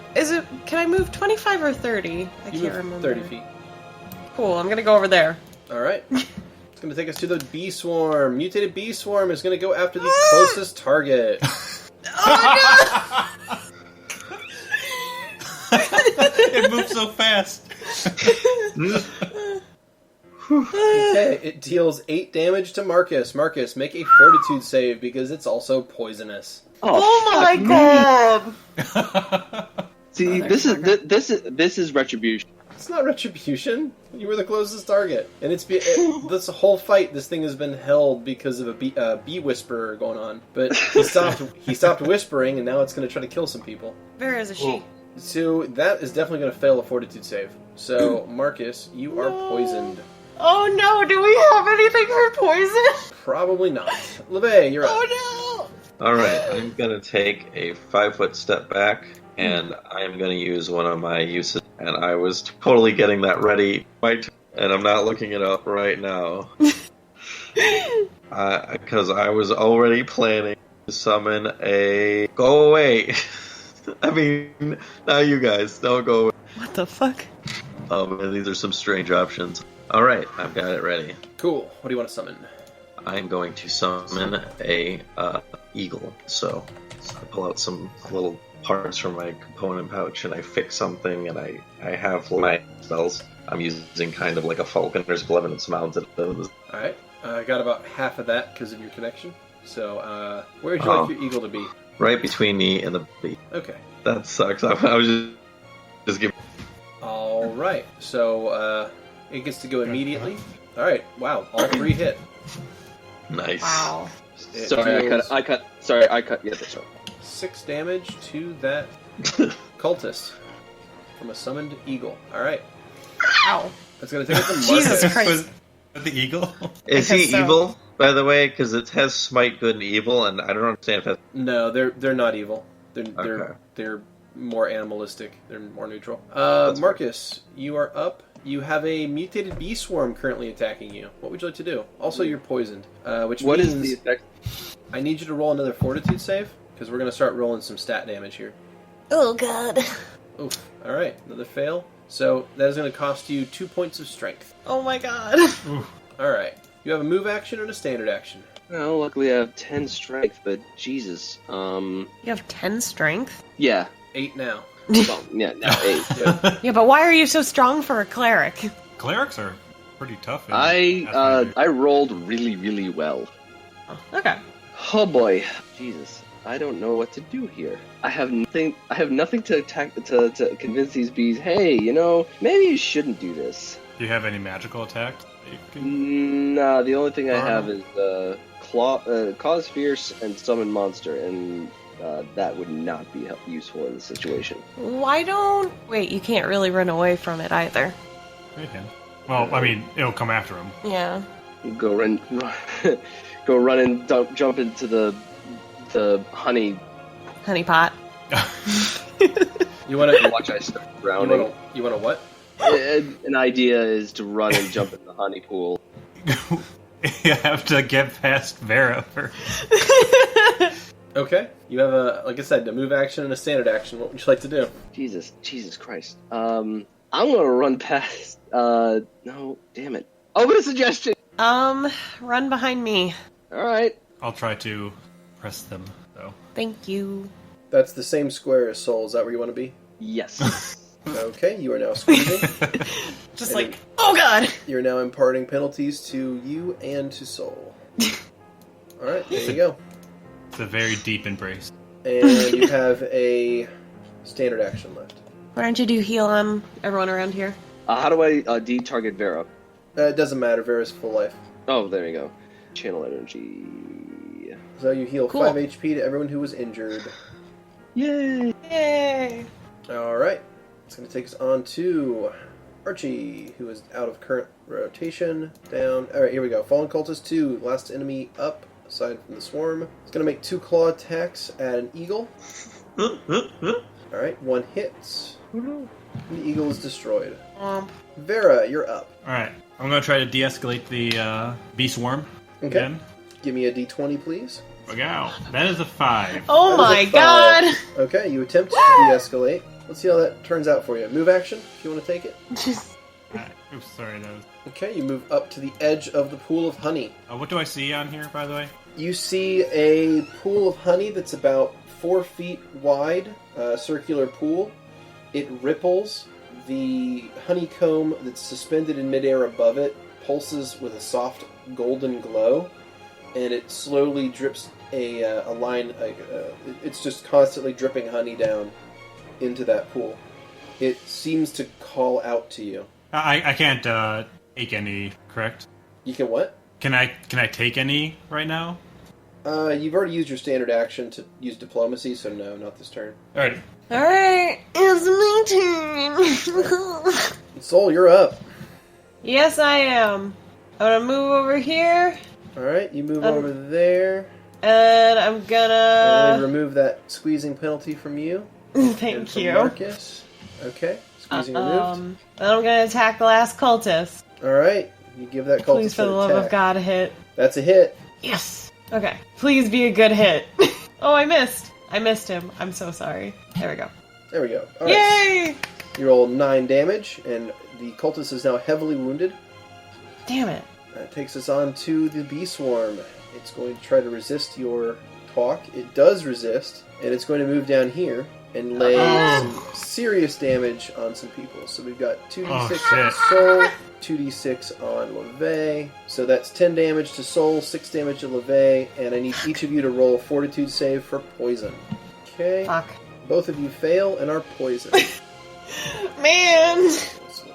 I move 25 or 30? I can't remember. 30 feet. Cool, I'm gonna go over there. Alright. It's going to take us to the Bee Swarm. Mutated Bee Swarm is going to go after the closest target. Oh It moves so fast. Okay, it deals 8 damage to Markus. Markus, make a Fortitude save because it's also poisonous. Oh my god! See, this is retribution. It's not retribution. You were the closest target, and this whole fight. This thing has been held because of a bee whisperer going on. But he stopped whispering, and now it's going to try to kill some people. Vera is a she. So that is definitely going to fail a Fortitude save. So Markus, you are poisoned. Oh no! Do we have anything for poison? Probably not. Lovette, you're up. Oh All right, I'm gonna take a 5-foot step back, and I'm gonna use one of my uses. And I was totally getting that ready, and I'm not looking it up right now because I was already planning to summon a. Go away! I mean, now you guys don't go away. What the fuck? Oh man, these are some strange options. All right, I've got it ready. Cool. What do you want to summon? I'm going to summon a eagle. So I pull out some little parts from my component pouch and I fix something, and I have my spells. I'm using kind of like a falconer's glove, and it's mounted. Alright, I got about half of that because of your connection. So, where would you like your eagle to be? Right between me and the bee. Okay. That sucks. I was just giving. Alright, so, it gets to go immediately. Alright, wow, all 3 hit. Nice. Wow. I cut. Yeah, that's right. 6 damage to that cultist from a summoned eagle. Alright. Ow. That's gonna take it to Markus. Jesus Christ. Was the eagle? Is he evil, by the way? Because it has smite, good, and evil, and I don't understand if that's... No, they're not evil. They're more animalistic. They're more neutral. Markus, you are up. You have a mutated bee swarm currently attacking you. What would you like to do? Also, you're poisoned, which What means is the effect? I need you to roll another Fortitude save because we're going to start rolling some stat damage here. Oh god. Oof. All right, another fail. So that is going to cost you 2 points of strength. Oh my god. All right. You have a move action and a standard action. Well, luckily I have 10 strength, but Jesus. You have 10 strength? Yeah. 8 now. Well, yeah, now 8. Yeah, but why are you so strong for a cleric? Clerics are pretty tough. I rolled really, really well. Okay. Oh boy, Jesus. I don't know what to do here. I have nothing to attack to convince these bees. Hey, maybe you shouldn't do this. Do you have any magical attacks that you can... Nah, the only thing I have is cause fierce and summon monster, and that would not be useful in this situation. Wait, you can't really run away from it either. You can. Well, I mean, it'll come after him. Yeah. Go run and jump into the honey pot. You want to watch I start drowning. You want to what? An idea is to run and jump in the honey pool. You have to get past Vera first. Okay. You have like I said, a move action and a standard action. What would you like to do? Jesus Christ. I'm gonna run past. No, damn it. Oh, what a suggestion. Run behind me. All right. I'll try to press them, though. Thank you. That's the same square as Soul. Is that where you want to be? Yes. Okay, you are now squeezing. Just like, oh god! You're now imparting penalties to you and to Soul. Alright, there you go. It's a very deep embrace. And you have a standard action left. Why don't you do heal on everyone around here? How do I de-target Vera? It doesn't matter, Vera's full life. Oh, there you go. Channel energy. So you heal Cool. 5 HP to everyone who was injured. Yay! Yay! All right. It's going to take us on to Archie, who is out of current rotation. Down. All right, here we go. Fallen Cultist 2. Last enemy up, aside from the swarm. It's going to make 2 claw attacks at an eagle. All right, 1 hits. The eagle is destroyed. Vera, you're up. Alright, I'm gonna try to de-escalate the bee swarm. Okay. Again. Give me a d20, please. Wow, that is a 5. Oh That is my a 5. god! Okay, you attempt to de-escalate. Let's see how that turns out for you. Move action, if you want to take it. Alright, oops, sorry, that was... Okay, you move up to the edge of the pool of honey. What do I see on here, by the way? You see a pool of honey that's about 4 feet wide, circular pool. It ripples. The honeycomb that's suspended in midair above it pulses with a soft golden glow, and it slowly drips a line. It's just constantly dripping honey down into that pool. It seems to call out to you. I can't take any, correct? You can what? Can I take any right now? You've already used your standard action to use diplomacy, so no, not this turn. Alright. Alright, it's my turn. Soul, you're up. Yes, I am. I'm gonna move over here, Alright, you move over there. and I'm And gonna... remove that squeezing penalty from you. And Thank from you. Markus. Okay, squeezing removed. And I'm gonna attack the last cultist. Alright, you give that cultist Please, for the an love attack. of God, a hit. That's a hit. Yes! Okay. Please be a good hit. Oh, I missed. I missed him. I'm so sorry. There we go. There we go. Alright. Yay! You roll 9 damage, and the cultist is now heavily wounded. Damn it. That takes us on to the bee swarm. It's going to try to resist your talk. It does resist, and it's going to move down here and lay some serious damage on some people. So we've got 2d6 on Soul, 2d6 on Lovette. So that's 10 damage to Soul, 6 damage to Lovette, and I need each of you to roll a Fortitude save for poison. Okay. Fuck. Both of you fail and are poisoned. Man!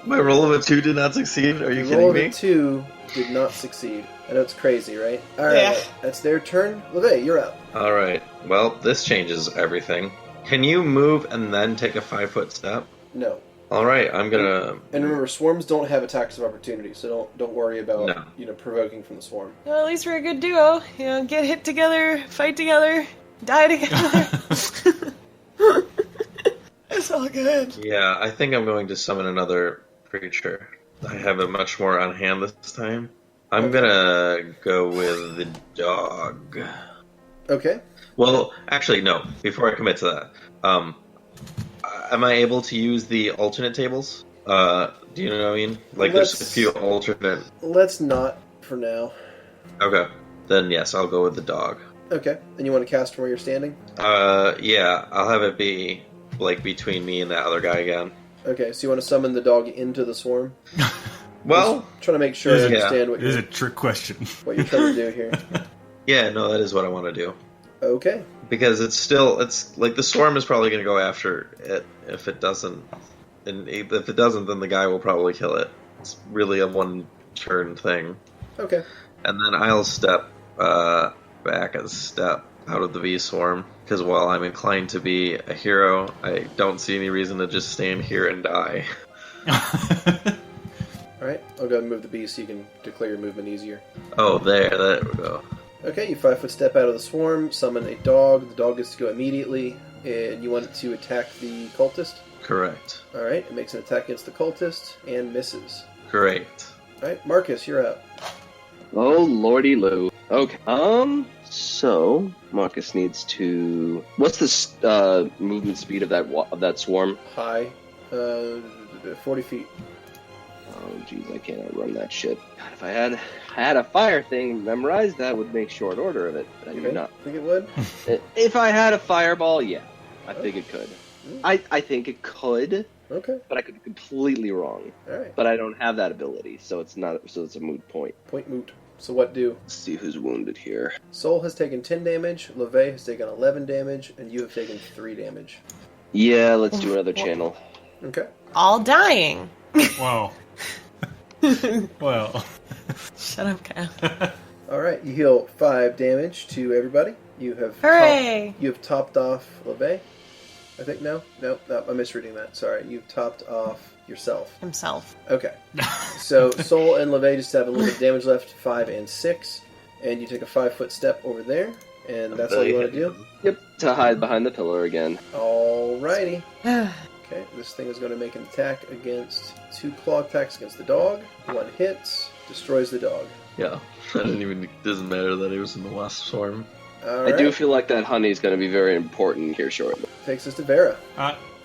My roll of a 2 did not succeed. Are you The kidding roll of me? a 2 did not succeed. I know it's crazy, right? Alright, Yeah. that's their turn. Lovette, you're up. All right. Well, this changes everything. Can you move and then take a 5-foot step? No. All right. I'm gonna. And remember, swarms don't have attacks of opportunity, so don't worry about No. provoking from the swarm. Well, at least we're a good duo. You know, get hit together, fight together, die together. It's all good. Yeah, I think I'm going to summon another creature. I have it much more on hand this time. I'm gonna go with the dog. Okay. Well, actually, no. Before I commit to that, am I able to use the alternate tables? Do you know what I mean? Like, there's a few alternate. Let's not for now. Okay, then yes, I'll go with the dog. Okay. And you want to cast from where you're standing? Yeah, I'll have it be like between me and that other guy again. Okay, so you want to summon the dog into the swarm? Well, Just trying to make sure I understand This is a trick question. what you're trying to do here. yeah, no, that is what I want to do. Okay. Because it's like the swarm is probably going to go after it. If it doesn't, and if it doesn't, then the guy will probably kill it. It's really a one-turn thing. Okay. And then I'll step back a step out of the V swarm. Because while I'm inclined to be a hero, I don't see any reason to just stand here and die. Alright, I'll go ahead and move the beast so you can declare your movement easier. Oh, there we go. Okay, you 5-foot step out of the swarm, summon a dog. The dog gets to go immediately, and you want it to attack the cultist? Correct. Alright, it makes an attack against the cultist, and misses. Great. Alright, Markus, you're up. Oh, lordy loo. Okay. So Markus needs to. What's the movement speed of that swarm? High. 40 feet. Oh, jeez, I can't outrun that shit. God, if I had a fire thing memorized, that would make short order of it. But I do Okay, not. think it would? If I had a fireball, yeah, I think it could. I think it could, Okay, but I could be completely wrong. alright. But I don't have that ability, so it's not. So it's a moot point. Point moot. So what do? Let's see who's wounded here. Soul has taken 10 damage, Lovette has taken 11 damage, and you have taken 3 damage. Yeah, let's do another channel. Okay. All dying. Whoa. Well. Shut up, Kyle. Alright, you heal 5 damage to everybody. You have Hooray! you have topped off Lovette. I think no, I'm misreading that. Sorry, you've topped off yourself. Himself. Okay. So Sol and Lovette just have a little bit of damage left, 5 and 6, and you take a 5-foot step over there, and that's all you want to do? Yep, to hide behind the pillar again. Alrighty. Okay, this thing is going to make an attack against 2 claw attacks against the dog. 1 hits, destroys the dog. Yeah, doesn't matter that it was in the wasp swarm. Alright. I do feel like that honey is going to be very important here shortly. Takes us to Vera.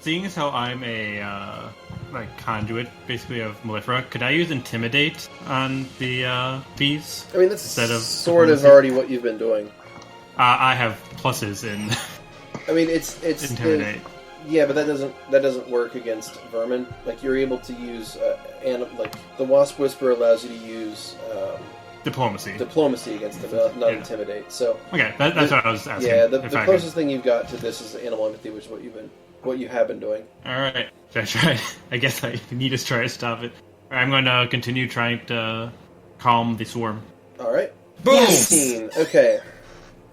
Seeing as how I'm a conduit, basically, of Mellifera, could I use Intimidate on the bees? I mean, that's instead of sort of already what you've been doing. I have pluses in. I mean, it's Intimidate. Yeah, but that doesn't work against vermin. Like, you're able to use the Wasp Whisperer allows you to use Diplomacy against them, not Intimidate. So okay, that's what I was asking. Yeah, the closest thing you've got to this is Animal Empathy, which is what you have been doing. All right, should I try? I guess I need to try to stop it. I'm going to continue trying to calm the swarm. All right. Boom. Yes! 18. Okay.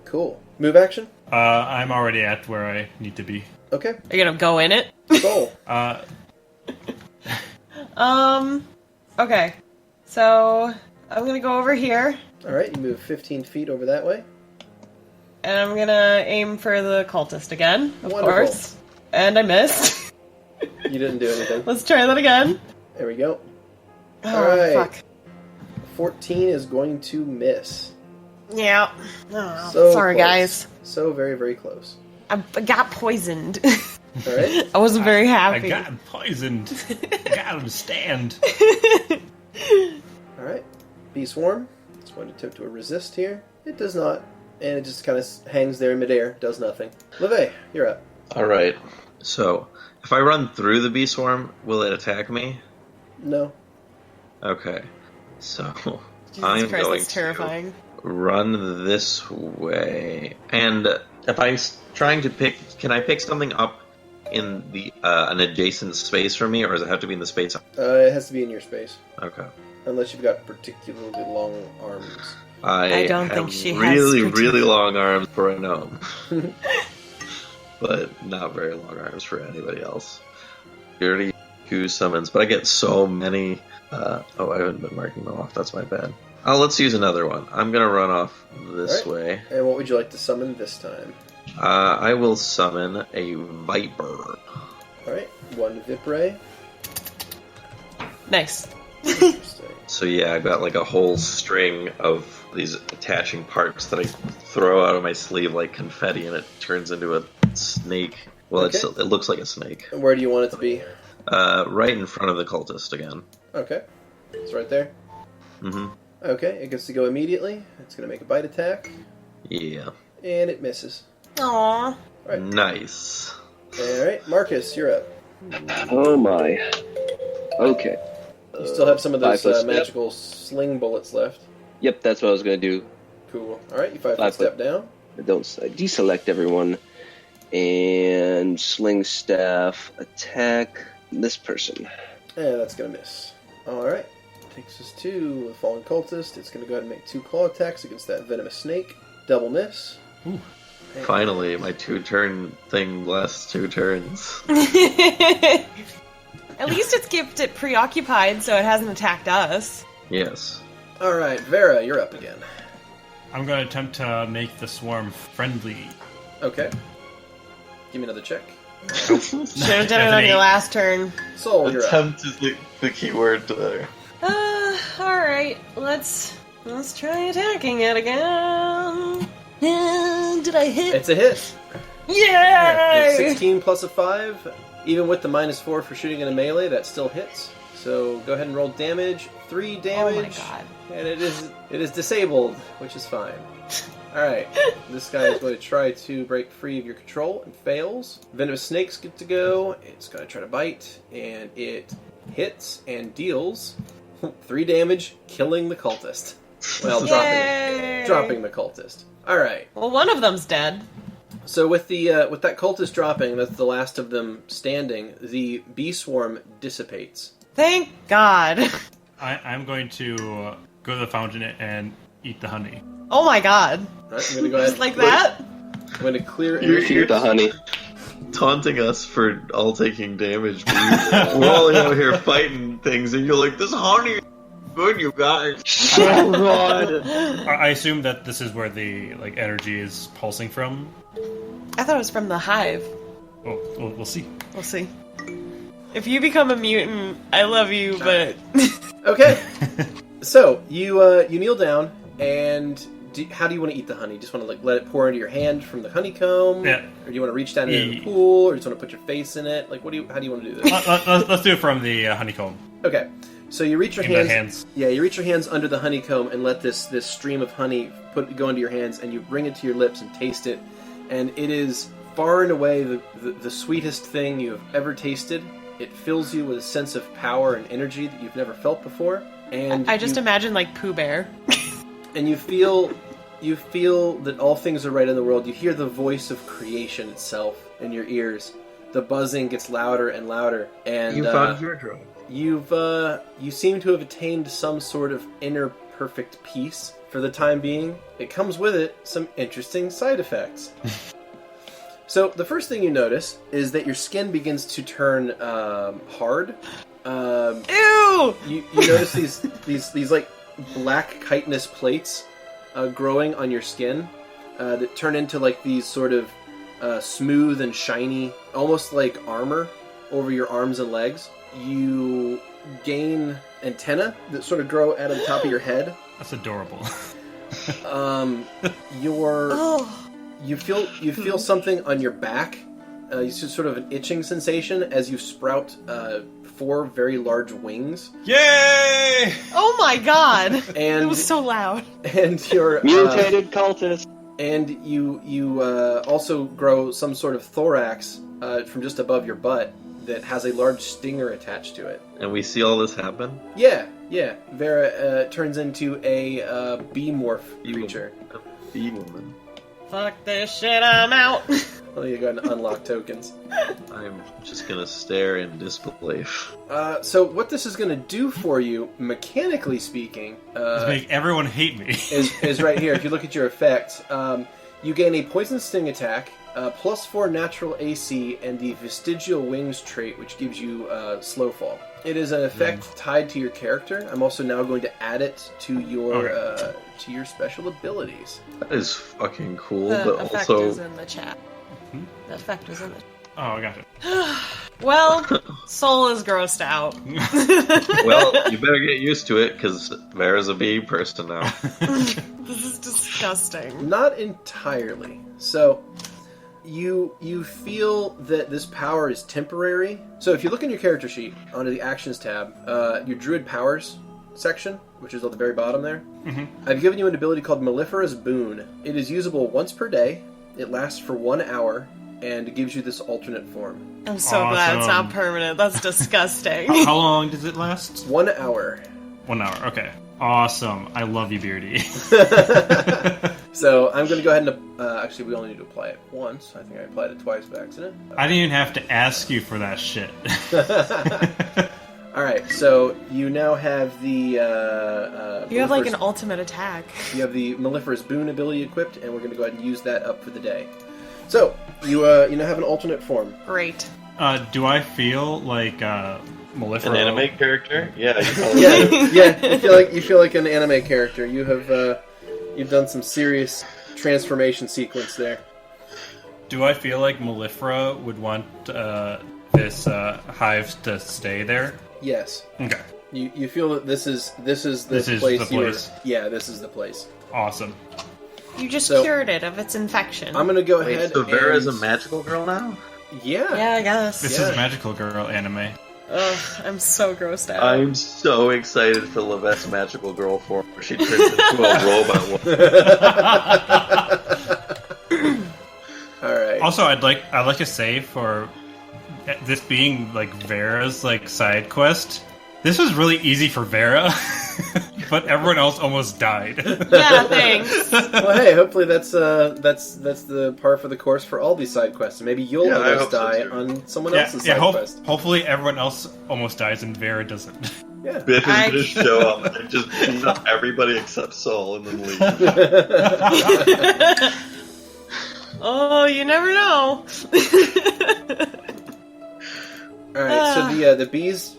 Cool. Move action. I'm already at where I need to be. Okay. Are you gonna go in it? Go. Okay. So I'm gonna go over here. Alright, you move 15 feet over that way. And I'm gonna aim for the cultist again, of Wonderful. course. And I missed. You didn't do anything. Let's try that again. There we go. Oh, Alright. fuck. 14 is going to miss. Yeah. Oh, So sorry, close. guys. So very, very close. I got poisoned. Alright. I wasn't very happy. I got poisoned. I got him stand. Alright. Bee Swarm. It's going to attempt to resist here. It does not. And it just kind of hangs there in midair. Does nothing. Lovette, you're up. Alright. So, if I run through the bee swarm, will it attack me? No. Okay. So, Jesus I'm Christ, going that's terrifying. to run this way. And if I'm trying to pick... Can I pick something up in the an adjacent space from me, or does it have to be in the space? It has to be in your space. Okay. Unless you've got particularly long arms. I don't have think she has really long arms for a gnome. But not very long arms for anybody else. Beardy, 2 summons, but I get so many... I haven't been marking them off, that's my bad. Oh, let's use another one. I'm gonna run off this way. And what would you like to summon this time? I will summon a Viper. Alright, 1 Vipray. Nice. So yeah, I've got like a whole string of these attaching parts that I throw out of my sleeve like confetti, and it turns into a snake. Well, Okay. it looks like a snake. And where do you want it to be? Right in front of the cultist again. Okay. It's right there. Mm-hmm. Okay, it gets to go immediately. It's going to make a bite attack. Yeah. And it misses. Aww. Right. Nice. Alright, Markus, you're up. Oh my. Okay. You still have some of those 5 foot step. magical sling bullets left. Yep, that's what I was going to do. Cool. Alright, you 5 foot 5 step foot. down. I deselect everyone. And sling staff attack this person. And that's going to miss. Alright. Takes us to the fallen cultist. It's going to go ahead and make 2 claw attacks against that venomous snake. Double miss. Ooh. And Finally, my 2-turn thing lasts 2 turns. At least it's kept it preoccupied so it hasn't attacked us. Yes. Alright, Vera, you're up again. I'm going to attempt to make the swarm friendly. Okay. Give me another check. Should have done it on your last turn. Sol, you're up. Attempt is the key word there. Alright. Let's try attacking it again. Did I hit? It's a hit. Yay! 16 plus a 5. Even with the -4 for shooting in a melee, that still hits. So go ahead and roll damage. 3 damage. Oh my god. And it is disabled, which is fine. Alright, this guy is going to try to break free of your control and fails. Venomous snakes get to go. It's going to try to bite, and it hits and deals 3 damage, killing the cultist. Well, dropping the cultist. Alright. Well, one of them's dead. So with that cultist dropping, that's the last of them standing, the bee swarm dissipates. Thank God. I'm going to go to the fountain and eat the honey. Oh my God. Right, I'm going to go ahead. Just like that? I'm going to clear You hear the honey. taunting us for all taking damage. We're all out here fighting things, and you're like, "This honey is good, you guys." Oh god. I assume that this is where the energy is pulsing from. I thought it was from the hive. Oh, we'll see. We'll see. If you become a mutant, I love you, but... Okay. So, you kneel down, and how do you want to eat the honey? Just want to let it pour into your hand from the honeycomb? Yeah. Or do you want to reach down into the pool, or just want to put your face in it? How do you want to do this? Let's do it from the honeycomb. Okay. So you reach your In the hands. hands. Yeah, you reach your hands under the honeycomb and let this stream of honey go into your hands, and you bring it to your lips and taste it, and it is far and away the sweetest thing you have ever tasted. It fills you with a sense of power and energy that you've never felt before. And I just imagine Pooh Bear. And you feel that all things are right in the world. You hear the voice of creation itself in your ears. The buzzing gets louder and louder, and You found your drug. you seem to have attained some sort of inner perfect peace for the time being. It comes with it some interesting side effects. So the first thing you notice is that your skin begins to turn hard. Ew! You notice these like black chitinous plates growing on your skin that turn into these sort of smooth and shiny, almost like armor over your arms and legs. You gain antennae that sort of grow out of the top of your head. That's adorable. You feel something on your back. You see sort of an itching sensation as you sprout 4 very large wings. Yay! Oh my god! And it was so loud. And your Mutated cultist. And you also grow some sort of thorax from just above your butt that has a large stinger attached to it. And we see all this happen? Yeah. Vera turns into a bee-morph creature. A bee woman. Fuck this shit, I'm out. Well, you go and unlock tokens. I'm just gonna stare in disbelief. So what this is gonna do for you, mechanically speaking, Let's make everyone hate me. is right here. If you look at your effects, you gain a poison sting attack, +4 natural AC, and the vestigial wings trait, which gives you slow fall. It is an effect tied to your character. I'm also now going to add it to your special abilities. That is fucking cool, The but effect also... is in the chat. The effect is in the Oh, I got it. Well, Soul is grossed out. Well, you better get used to it, because Vera's a bee person now. This is disgusting. Not entirely. So, you feel that this power is temporary. So if you look in your character sheet, under the Actions tab, your Druid Powers section, which is at the very bottom there, I've given you an ability called Mellifera's Boon. It is usable once per day, it lasts for 1 hour, and it gives you this alternate form. I'm so glad it's not permanent. That's disgusting. How long does it last? 1 hour. 1 hour, okay. Awesome. I love you, Beardy. So I'm going to go ahead and... actually, we only need to apply it once. I think I applied it twice by accident. I didn't even have to ask you for that shit. Alright, so you now have the... you have an ultimate attack. You have the Mellifera's Boon ability equipped, and we're going to go ahead and use that up for the day. So, you now have an alternate form. Great. Do I feel like Mellifera? An anime character? Yeah. You feel like an anime character. You have you've done some serious transformation sequence there. Do I feel like Mellifera would want this hive to stay there? Yes. Okay. You feel that this is the place. This is the place. Awesome. You just cured it of its infection. I'm gonna go ahead. So Vera's a magical girl now? Yeah. Yeah, I guess. This is Magical Girl anime. Ugh, I'm so grossed out. I'm so excited for Lovette's magical girl form where she turns into a robot. Alright. Also, I'd like to say for this being Vera's side quest, this was really easy for Vera, but everyone else almost died. Yeah, thanks. Well, hey, hopefully that's the par for the course for all these side quests. Maybe you'll almost die on someone else's side quest. Hopefully everyone else almost dies and Vera doesn't. Yeah. Biff is gonna show up and just beat up everybody except Soul and then leave. Oh, you never know. All right, so the bees.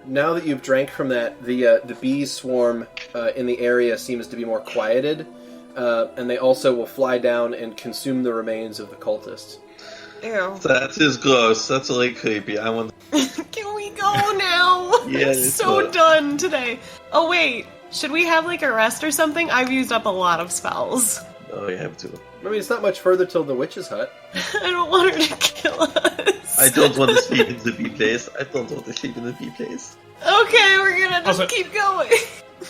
Now that you've drank from that, the bees swarm in the area seems to be more quieted, and they also will fly down and consume the remains of the cultists. Ew. That is gross. That's really creepy. I want. Can we go now? Yeah, I'm so done today. Oh wait, should we have like a rest or something? I've used up a lot of spells. Oh, you have to. I mean, it's not much further till the witch's hut. I don't want her to kill us. I don't want to sleep in the bee place. I don't want to sleep in the bee place. Okay, we're gonna just Also- keep going.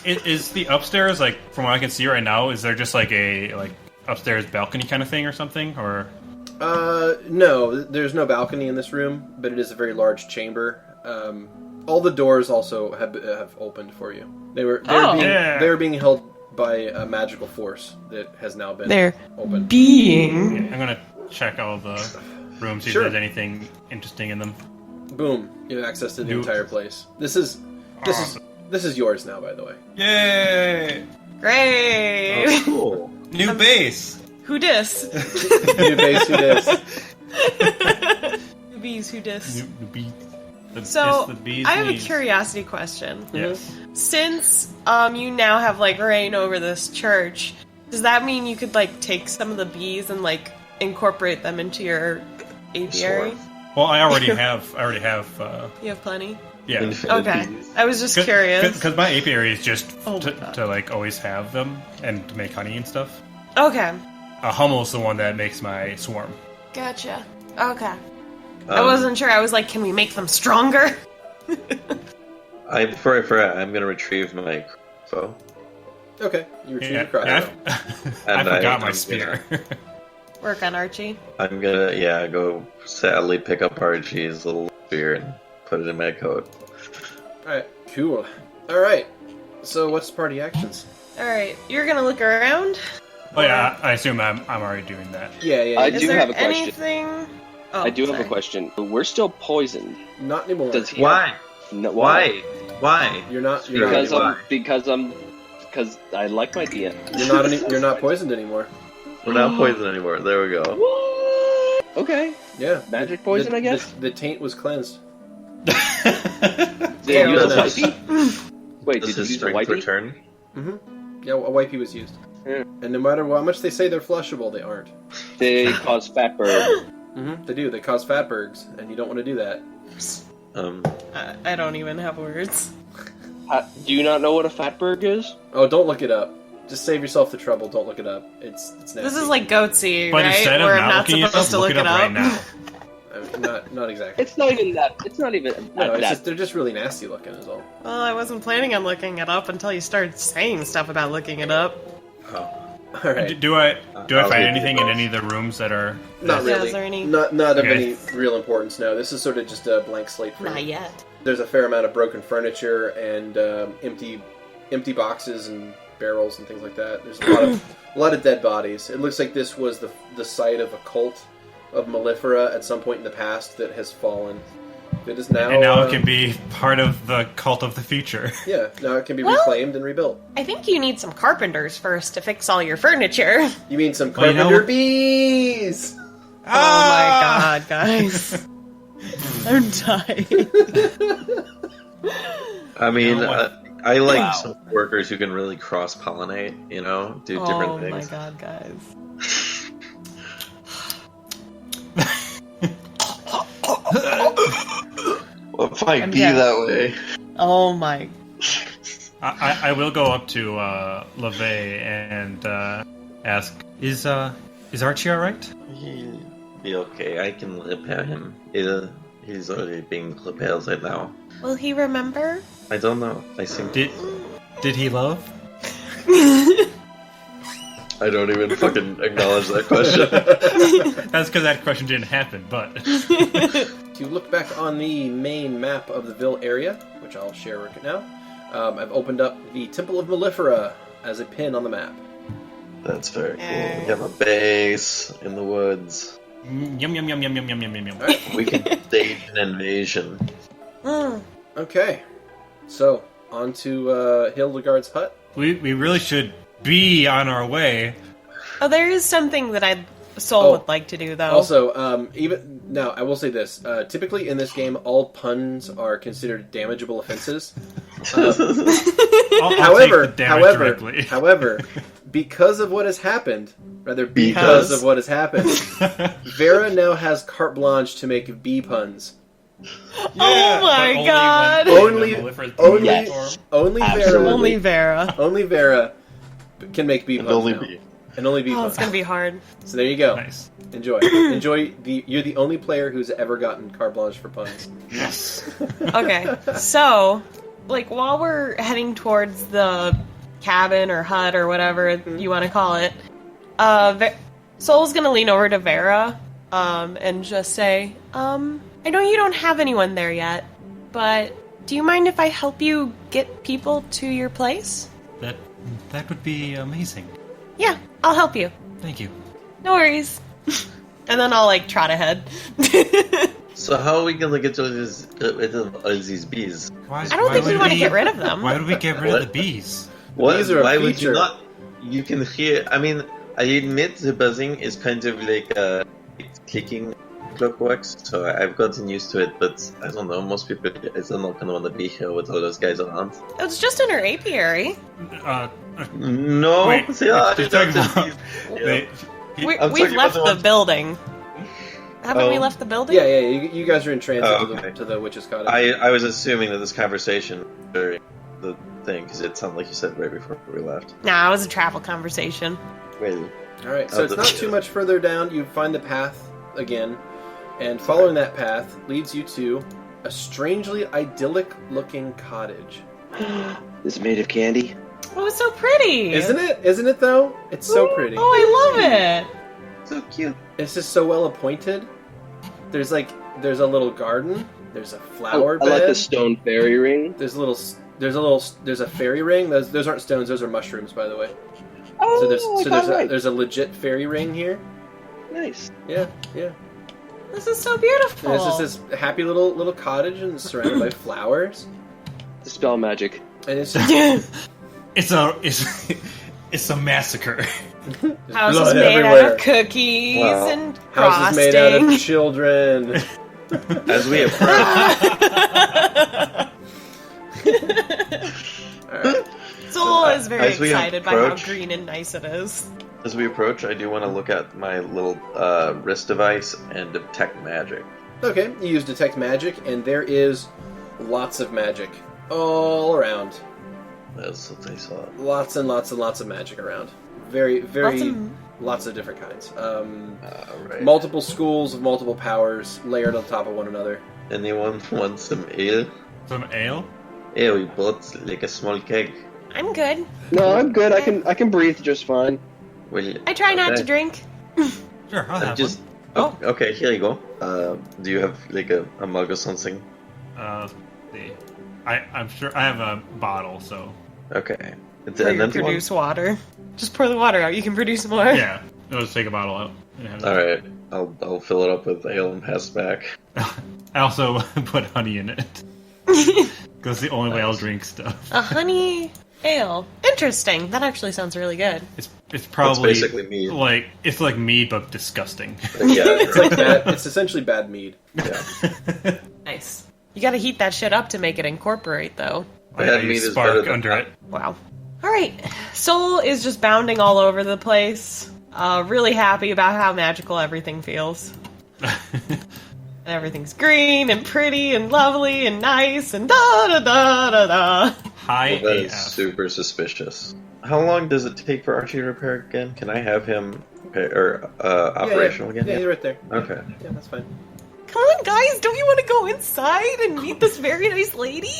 Is the upstairs, like, from what I can see right now, is there just like a upstairs balcony kind of thing or something, or? No, there's no balcony in this room, but it is a very large chamber. All the doors also have opened for you. They were being held by a magical force that has now been opened. Being. Yeah, I'm gonna check all the rooms, see Sure. if there's anything interesting in them. Boom! You have access to the New- entire place. This is yours now, by the way. Yay! Great. Oh, cool. New base. Who dis? New base, who dis? The bees who dis. The bee. So, the bee's I have a knees. curiosity question. Yes. Since you now have like reign over this church, does that mean you could like take some of the bees and like incorporate them into your apiary? Sure. Well, I already have. You have plenty. Yeah. Infinite Okay, bees. I was just curious. Because my apiary is just Oh my God. to like always have them and to make honey and stuff. Okay, Hummel's the one that makes my swarm. gotcha. Okay, I wasn't sure. I was like, can we make them stronger? Before I forget, I'm gonna retrieve my foe. Okay, you retrieve Yeah, your crocodile. I forgot my I'm spear. Work on Archie. I'm gonna, go sadly pick up Archie's little spear and put it in my coat. Alright, cool. Alright, so what's party actions? All right, you're gonna look around. Oh yeah, I assume I'm already doing that. Yeah. I Is do there have a question. anything? Oh, I do have sorry. a question. We're still poisoned. Not anymore. Does he Why? No, Why? You're not Because I like my DM. you're not poisoned anymore. We're not poisoned anymore. There we go. What? Okay. Yeah. Magic poison, I guess? The taint was cleansed. Did Yeah, you use a no. whitey? Wait, This did you is use a strength whitey? return. Yeah, a wipey was used. Yeah. And no matter how much they say they're flushable, they aren't. They cause fatberg. They do. They cause fatbergs, and you don't want to do that. I don't even have words. Do you not know what a fatberg is? Oh, don't look it up. Just save yourself the trouble. Don't look it up. It's nasty. This is like Goatsy, But right? instead of Where I'm not not looking it supposed up, to look it up. right now. I mean, not exactly. It's not even that. It's not even No, it's that. just they're just really nasty looking, is all. Well, I wasn't planning on looking it up until you started saying stuff about looking it up. All right. Do I I'll find leave anything you in both. any of the rooms that are? Not Yeah, really. is there any- Not of Okay. any real importance. No, this is sort of just a blank slate for Not you. yet. There's a fair amount of broken furniture and empty boxes and barrels and things like that. There's a lot of dead bodies. It looks like this was the site of a cult of mellifera at some point in the past that has fallen. It is now. And now it can be part of the cult of the future. Yeah, now it can be Well- reclaimed and rebuilt. I think you need some carpenters first to fix all your furniture. You mean some Well, you know- carpenter bees? Oh my god, guys. I'm dying. I mean, I like Wow. some workers who can really cross-pollinate, do different Oh my things. god, guys. Well, it might I'm be down. that way. Oh my. I will go up to Lovette and ask, is Archie alright? He'll be okay. I can repair him. He's already being repaired right now. Will he remember? I don't know. I think Did he love? I don't even fucking acknowledge that question. That's because that question didn't happen, but... If you look back on the main map of the Ville area, which I'll share right now, I've opened up the Temple of Mellifera as a pin on the map. That's very cool. We have a base in the woods. Yum yum yum yum yum yum yum yum. We can stage an invasion. Okay, so on to Hildegard's hut. We really should be on our way. Oh, there is something that I'd Soul would like to do, though. Also, even now, I will say this. Typically in this game, all puns are considered damageable offenses. However, because of what has happened, Vera now has carte blanche to make bee puns. Oh my god! Only Vera can make bee puns now. And only bee puns. It's gonna be hard. So there you go. Nice. Enjoy. You're the only player who's ever gotten carte blanche for puns. Yes. Okay, so, like, while we're heading towards the cabin or hut or whatever you want to call it, Soul's gonna lean over to Vera, and just say, I know you don't have anyone there yet, but do you mind if I help you get people to your place? That would be amazing. Yeah, I'll help you. Thank you. No worries. And then I'll, like, trot ahead. So how are we gonna get rid of all these bees? I don't think we want to get rid of them. Why would we get rid of the bees? Bees are a Why would feature. you not? You can hear. I mean, I admit the buzzing is kind of like clicking clockworks, so I've gotten used to it. But I don't know. Most people are not gonna want to be here with all those guys around. It's just in her apiary. No, Wait, they are. you're talking about- We've left the building. Haven't we left the building? Yeah. You guys are in transit to the witch's cottage. I was assuming that this conversation during the thing, because it sounded like you said right before we left. Nah, it was a travel conversation. Really? Alright, so it's not too much further down. You find the path again, and following that path leads you to a strangely idyllic-looking cottage. It's made of candy. Oh, it's so pretty! Isn't it? Isn't it, though? It's so pretty. Oh, I love it! So cute. It's just so well appointed. There's a little garden. There's a flower bed. I like the stone fairy ring. There's a fairy ring. Those aren't stones. Those are mushrooms, by the way. Oh, There's a legit fairy ring here. Nice. Yeah. This is so beautiful! And it's just this happy little cottage, and it's surrounded by flowers. Dispel magic. And it's just It's a massacre. House is blood made everywhere. out of cookies Wow. and House frosting. is made out of children. As we approach, Alright. Soul is very as we excited by how approach- green and nice it is. I do want to look at my little wrist device and detect magic. Okay, you use detect magic, and there is lots of magic all around. That's what I saw. Lots and lots and lots of magic around. Lots of different kinds. Right. Multiple schools of multiple powers layered on top of one another. Anyone want some ale? Some ale? Yeah, we bought like a small keg. I'm good. No, I'm good. I can breathe just fine. Well, I try not okay. to drink. Sure, I'll have Just okay. Here you go. Do you have like a mug or something? one. I'm sure I have a bottle, so Okay. It's Where an you empty one? produce water. Just pour the water out. You can produce more. yeah. I'll just take a bottle out. And have All right. I'll fill it up with ale and pass it back. I also put honey in it because the only way I'll drink stuff. A honey ale. Interesting. That actually sounds really good. It's probably basically mead. It's like mead but disgusting. Yeah. It's like it's essentially bad mead. Yeah. Nice. You gotta heat that shit up to make it incorporate, though. Bad I mead use is better spark than under it. Wow. Alright. Soul is just bounding all over the place. Really happy about how magical everything feels. Everything's green and pretty and lovely and nice and da-da-da-da-da. High Well, that is AF. super suspicious. How long does it take for Archie to repair again? Can I have him operational again? Yeah, you're right there. Okay. Yeah, that's fine. Come on, guys, don't you want to go inside and meet this very nice lady?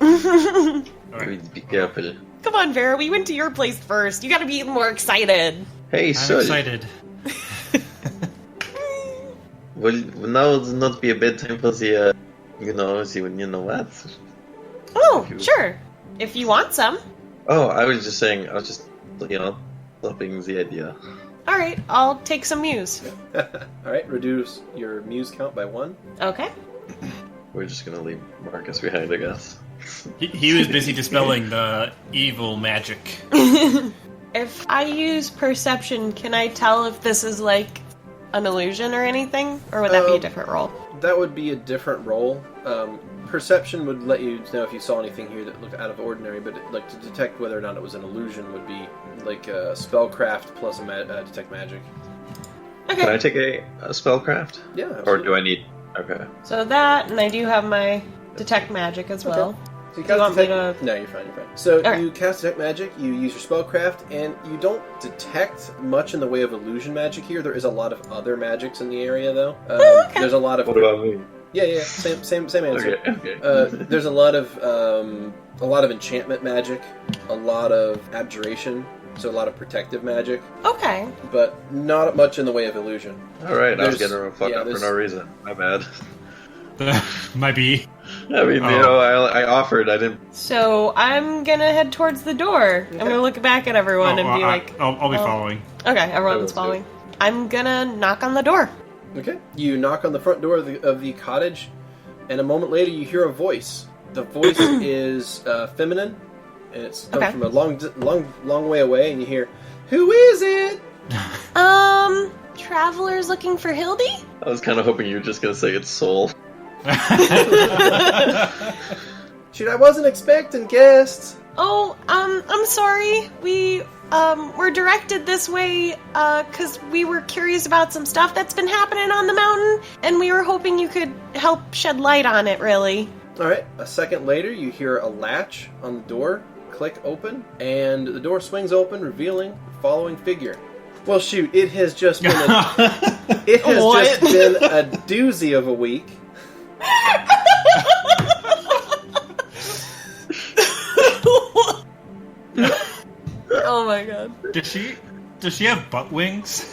Alright. Be careful. Come on, Vera, we went to your place first. You gotta be even more excited. Hey, I'm Sol. excited. Well, now would not be a bad time for the, you know what? Oh, sure. If you want some. Oh, I was just stopping the idea. Alright, I'll take some muse. Alright, reduce your muse count by 1. Okay. We're just gonna leave Markus behind, I guess. He was busy dispelling the evil magic. If I use perception, can I tell if this is like an illusion or anything? Or would that be a different roll? That would be a different roll. Perception would let you know if you saw anything here that looked out of ordinary, but to detect whether or not it was an illusion would be like a spellcraft plus a detect magic. Okay. Can I take a spellcraft? Yeah. Or Absolutely. do I need... Okay. So that, and I do have my detect magic as well. So you Do you want me detect... to... No, you're fine, you're fine. So Okay. you cast detect magic, you use your spellcraft, and you don't detect much in the way of illusion magic here. There is a lot of other magics in the area, though. Okay. There's a lot of... What about me? Yeah, same answer. Okay. There's a lot of enchantment magic, a lot of abjuration, so a lot of protective magic, Okay. but not much in the way of illusion. Alright, I was There's- getting a fuck yeah, up for there's- no reason. My bad. Might be. I mean, I offered, I didn't... So I'm gonna head towards the door. I'm gonna look back at everyone and be like... I'll be following. Okay, I everyone's will following. I'm gonna knock on the door. Okay. You knock on the front door of the cottage, and a moment later you hear a voice. The voice is feminine, and it comes Okay. from a long way away, and you hear, "Who is it?" Travelers looking for Hildy? I was kind of hoping you were just going to say it's Soul. Shoot, I wasn't expecting guests. Oh, I'm sorry. We, were directed this way, cause we were curious about some stuff that's been happening on the mountain, and we were hoping you could help shed light on it, really. Alright, a second later, you hear a latch on the door click open, and the door swings open, revealing the following figure. Well, shoot, it has just been just been a doozy of a week. Oh my god. Does she have butt wings?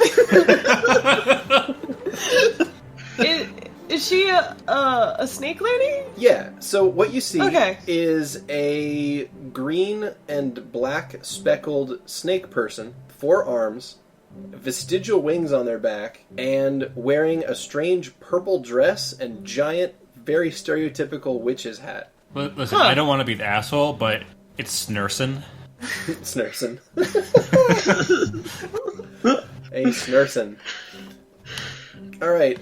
Is she a snake lady? Yeah, so what you see Okay. is a green and black speckled snake person, 4 arms, vestigial wings on their back, and wearing a strange purple dress and giant, very stereotypical witch's hat. Listen, I don't want to be the asshole, but it's Snurson. Snurson. A Snurson. Alright,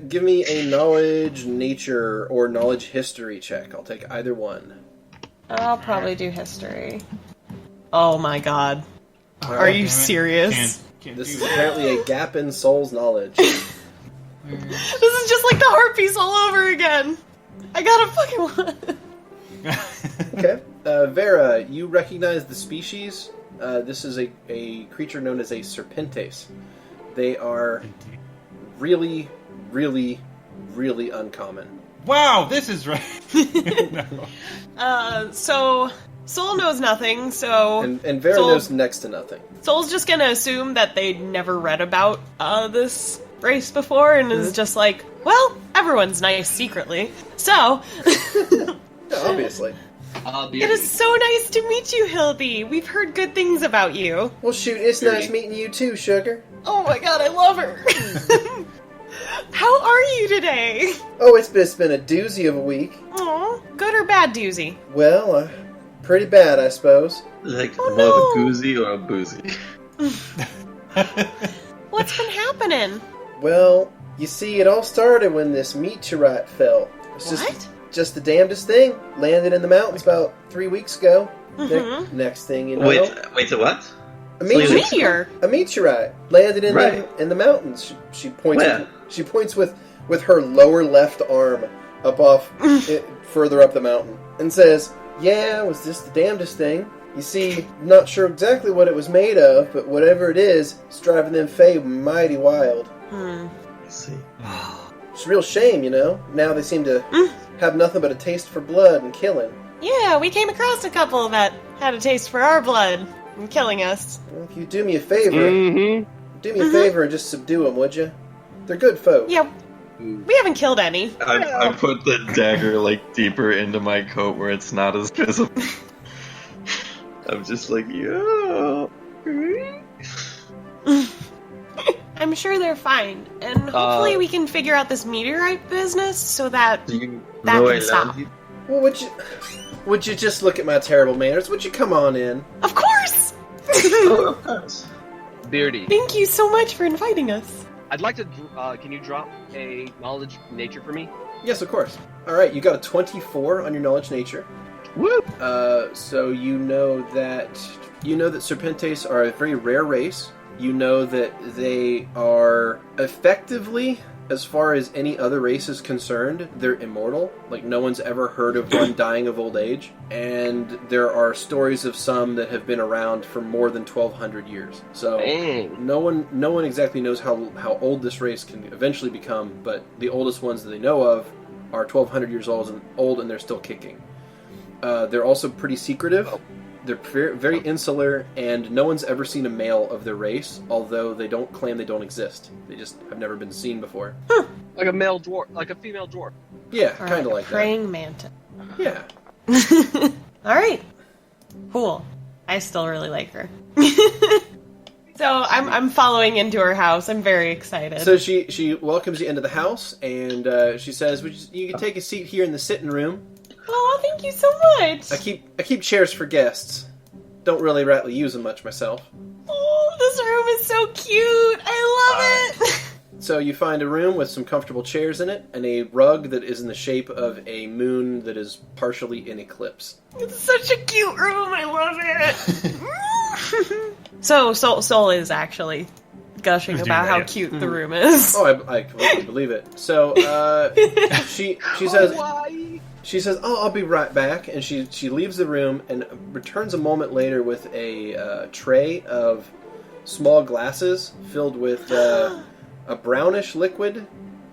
give me a knowledge, nature, or knowledge history check. I'll take either one. I'll probably do history. Oh my god. All Are right. you serious? Can't This do is that. apparently a gap in Soul's knowledge. This is just like the heart piece all over again. I got a fucking one. Okay. Vera, you recognize the species. This is a creature known as a serpentes. They are really, really, really uncommon. Wow, this is right. No. So Soul knows nothing, so And Vera Soul- knows next to nothing. Soul's just gonna assume that they'd never read about this race before and is just like, well, everyone's nice secretly. So Yeah, obviously. it is so nice to meet you, Hildy. We've heard good things about you. Well, shoot, it's nice meeting you too, sugar. Oh my god, I love her. How are you today? Oh, it's been a doozy of a week. Aw, good or bad doozy? Well, pretty bad, I suppose. Like, Oh, more no. of a goozy or a boozy? What's been happening? Well, you see, it all started when this meteorite fell. It's What? just the damnedest thing. Landed in the mountains about 3 weeks ago. Mhm. Next thing you know, Wait, what? a Three meteorite. weeks Meteor. A meteorite landed in Right. in the mountains. She points. Where? She points with her lower left arm up off further up the mountain and says, "Yeah, it was just the damnedest thing. You see, not sure exactly what it was made of, but whatever it is, it's driving them Fae mighty wild. Hmm. I see. It's a real shame, you know. Now they seem to have nothing but a taste for blood and killing. Yeah, we came across a couple that had a taste for our blood and killing us. Well, if you do me a favor, Mm-hmm. do me a favor and just subdue them, would you? They're good folk." Yeah, we haven't killed any. I put the dagger, like, deeper into my coat where it's not as visible. I'm just like, yeah. I'm sure they're fine, and hopefully we can figure out this meteorite business so that Do you That know can I stop. landed? Well, would you just look at my terrible manners? Would you come on in? Of course! Oh, of course. Beardy. Thank you so much for inviting us. I'd like to. Can you drop a knowledge nature for me? Yes, of course. All right, you got a 24 on your knowledge nature. Woo! So you know that Serpentes are a very rare race. You know that they are effectively, as far as any other race is concerned, they're immortal. Like, no one's ever heard of one dying of old age. And there are stories of some that have been around for more than 1,200 years. So Dang. no one exactly knows how old this race can eventually become, but the oldest ones that they know of are 1,200 years old and they're still kicking. They're also pretty secretive. They're very insular, and no one's ever seen a male of their race, although they don't claim they don't exist. They just have never been seen before. Like a male dwarf, like a female dwarf. Yeah, kind of like praying mantis. that. Yeah. All right. Cool. I still really like her. So I'm following into her house. I'm very excited. So she welcomes you into the house, and she says, "You can take a seat here in the sitting room. Oh, thank you so much. I keep chairs for guests. Don't really use them much myself." Oh, this room is so cute. I love it. So you find a room with some comfortable chairs in it, and a rug that is in the shape of a moon that is partially in eclipse. It's such a cute room. I love it. So Soul is actually gushing about how cute the room is. Oh, I completely believe it. So she says. She says, "Oh, I'll be right back," and she leaves the room and returns a moment later with a tray of small glasses filled with a brownish liquid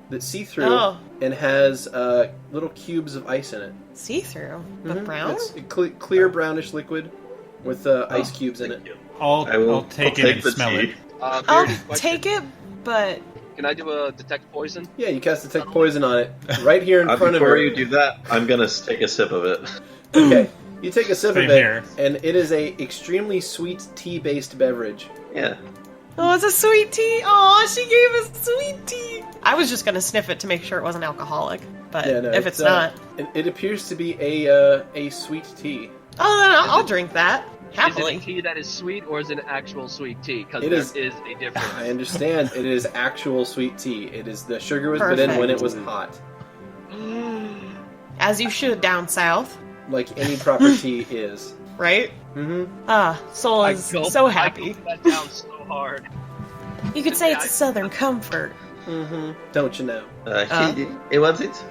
that's see-through and has little cubes of ice in it. See-through? But brown? It's a clear brownish liquid with ice cubes in it. I'll take it and smell it. I'll take it, but... Can I do a detect poison? Yeah, you cast detect poison on it right here in front of her. Before you do that, I'm gonna take a sip of it. Okay, you take a sip Same of it, here. and it is a extremely sweet tea-based beverage. Yeah. Oh, it's a sweet tea. Oh, she gave us sweet tea. I was just gonna sniff it to make sure it wasn't alcoholic, but Yeah, no, if it's not, it appears to be a sweet tea. oh, then I'll drink that happily. Is it tea that is sweet, or is it an actual sweet tea? Because It there is- is a difference. I understand. It is actual sweet tea. It is the sugar was put in when it was hot, As you should down south, like any proper tea is. right? Mm-hmm. Soul is so happy. I gulped that down so hard. You could say it's a southern comfort. Mm-hmm. Don't you know? Hey, what's it?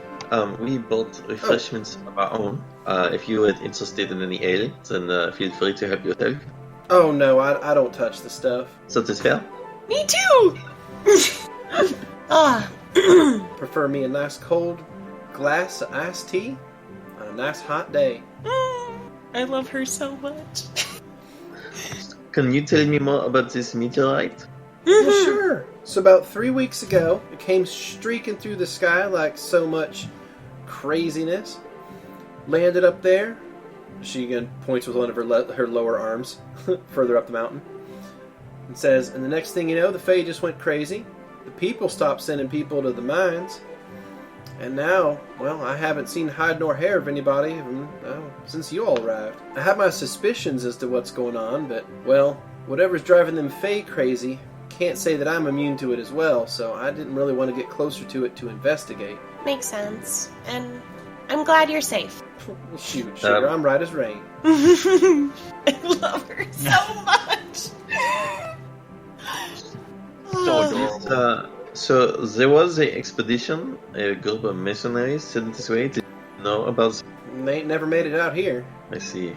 We bought refreshments of our own. If you are interested in any ale, then feel free to help yourself. Oh no, I don't touch the stuff. So that's fair. Me too. Prefer me a nice cold glass of iced tea on a nice hot day. I love her so much. Can you tell me more about this meteorite? Well, sure. So about 3 weeks ago, it came streaking through the sky like so much craziness. Landed up there. She again points with one of her lower arms further up the mountain. And says, and the next thing you know, the Fae just went crazy. The people stopped sending people to the mines. And now, well, I haven't seen hide nor hair of anybody since you all arrived. I have my suspicions as to what's going on, but, well, whatever's driving them Fae crazy, can't say that I'm immune to it as well, so I didn't really want to get closer to it to investigate. Makes sense. And I'm glad you're safe. Well, shoot, sugar, I'm right as rain. I love her so much. So adorable. So there was an expedition, a group of missionaries sent this way. Did you know about? They ain't never made it out here. I see.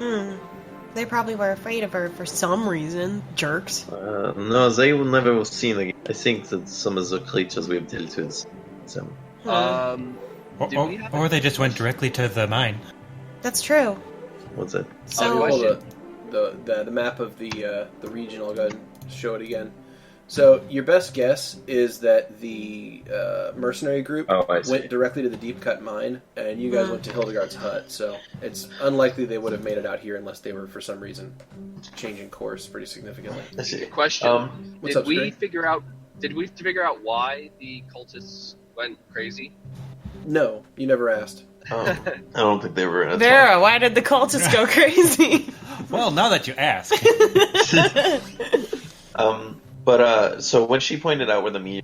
They probably were afraid of her for some reason. Jerks. No, they will never was seen again. I think that some of the creatures we've dealt with them. Or they just went directly to the mine. That's true. What's that? So, The map of the region. I'll go ahead and show it again. So your best guess is that the mercenary group went directly to the Deepcut Mine, and you guys went to Hildegard's hut. So it's unlikely they would have made it out here unless they were, for some reason, changing course pretty significantly. I see. Question: What's Did up, we Skrewy? figure out? Did we figure out why the cultists went crazy? No, you never asked. I don't think they were. Vera, why did the cultists go crazy? Well, now that you ask. So when she pointed out where the meteor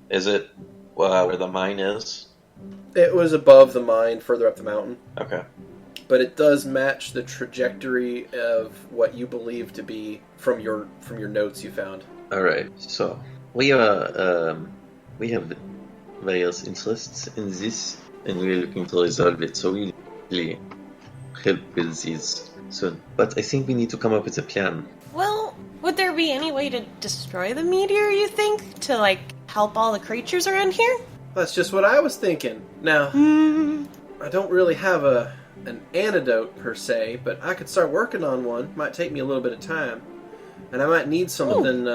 is, it where the mine is? It was above the mine, further up the mountain. Okay. But it does match the trajectory of what you believe to be from your notes you found. All right. So we have various interests in this, and we're looking to resolve it. So we'll really help with these soon. But I think we need to come up with a plan. Well, would there be any way to destroy the meteor, you think? To, like, help all the creatures around here? That's just what I was thinking. Now, I don't really have an antidote per se, but I could start working on one. Might take me a little bit of time. And I might need something,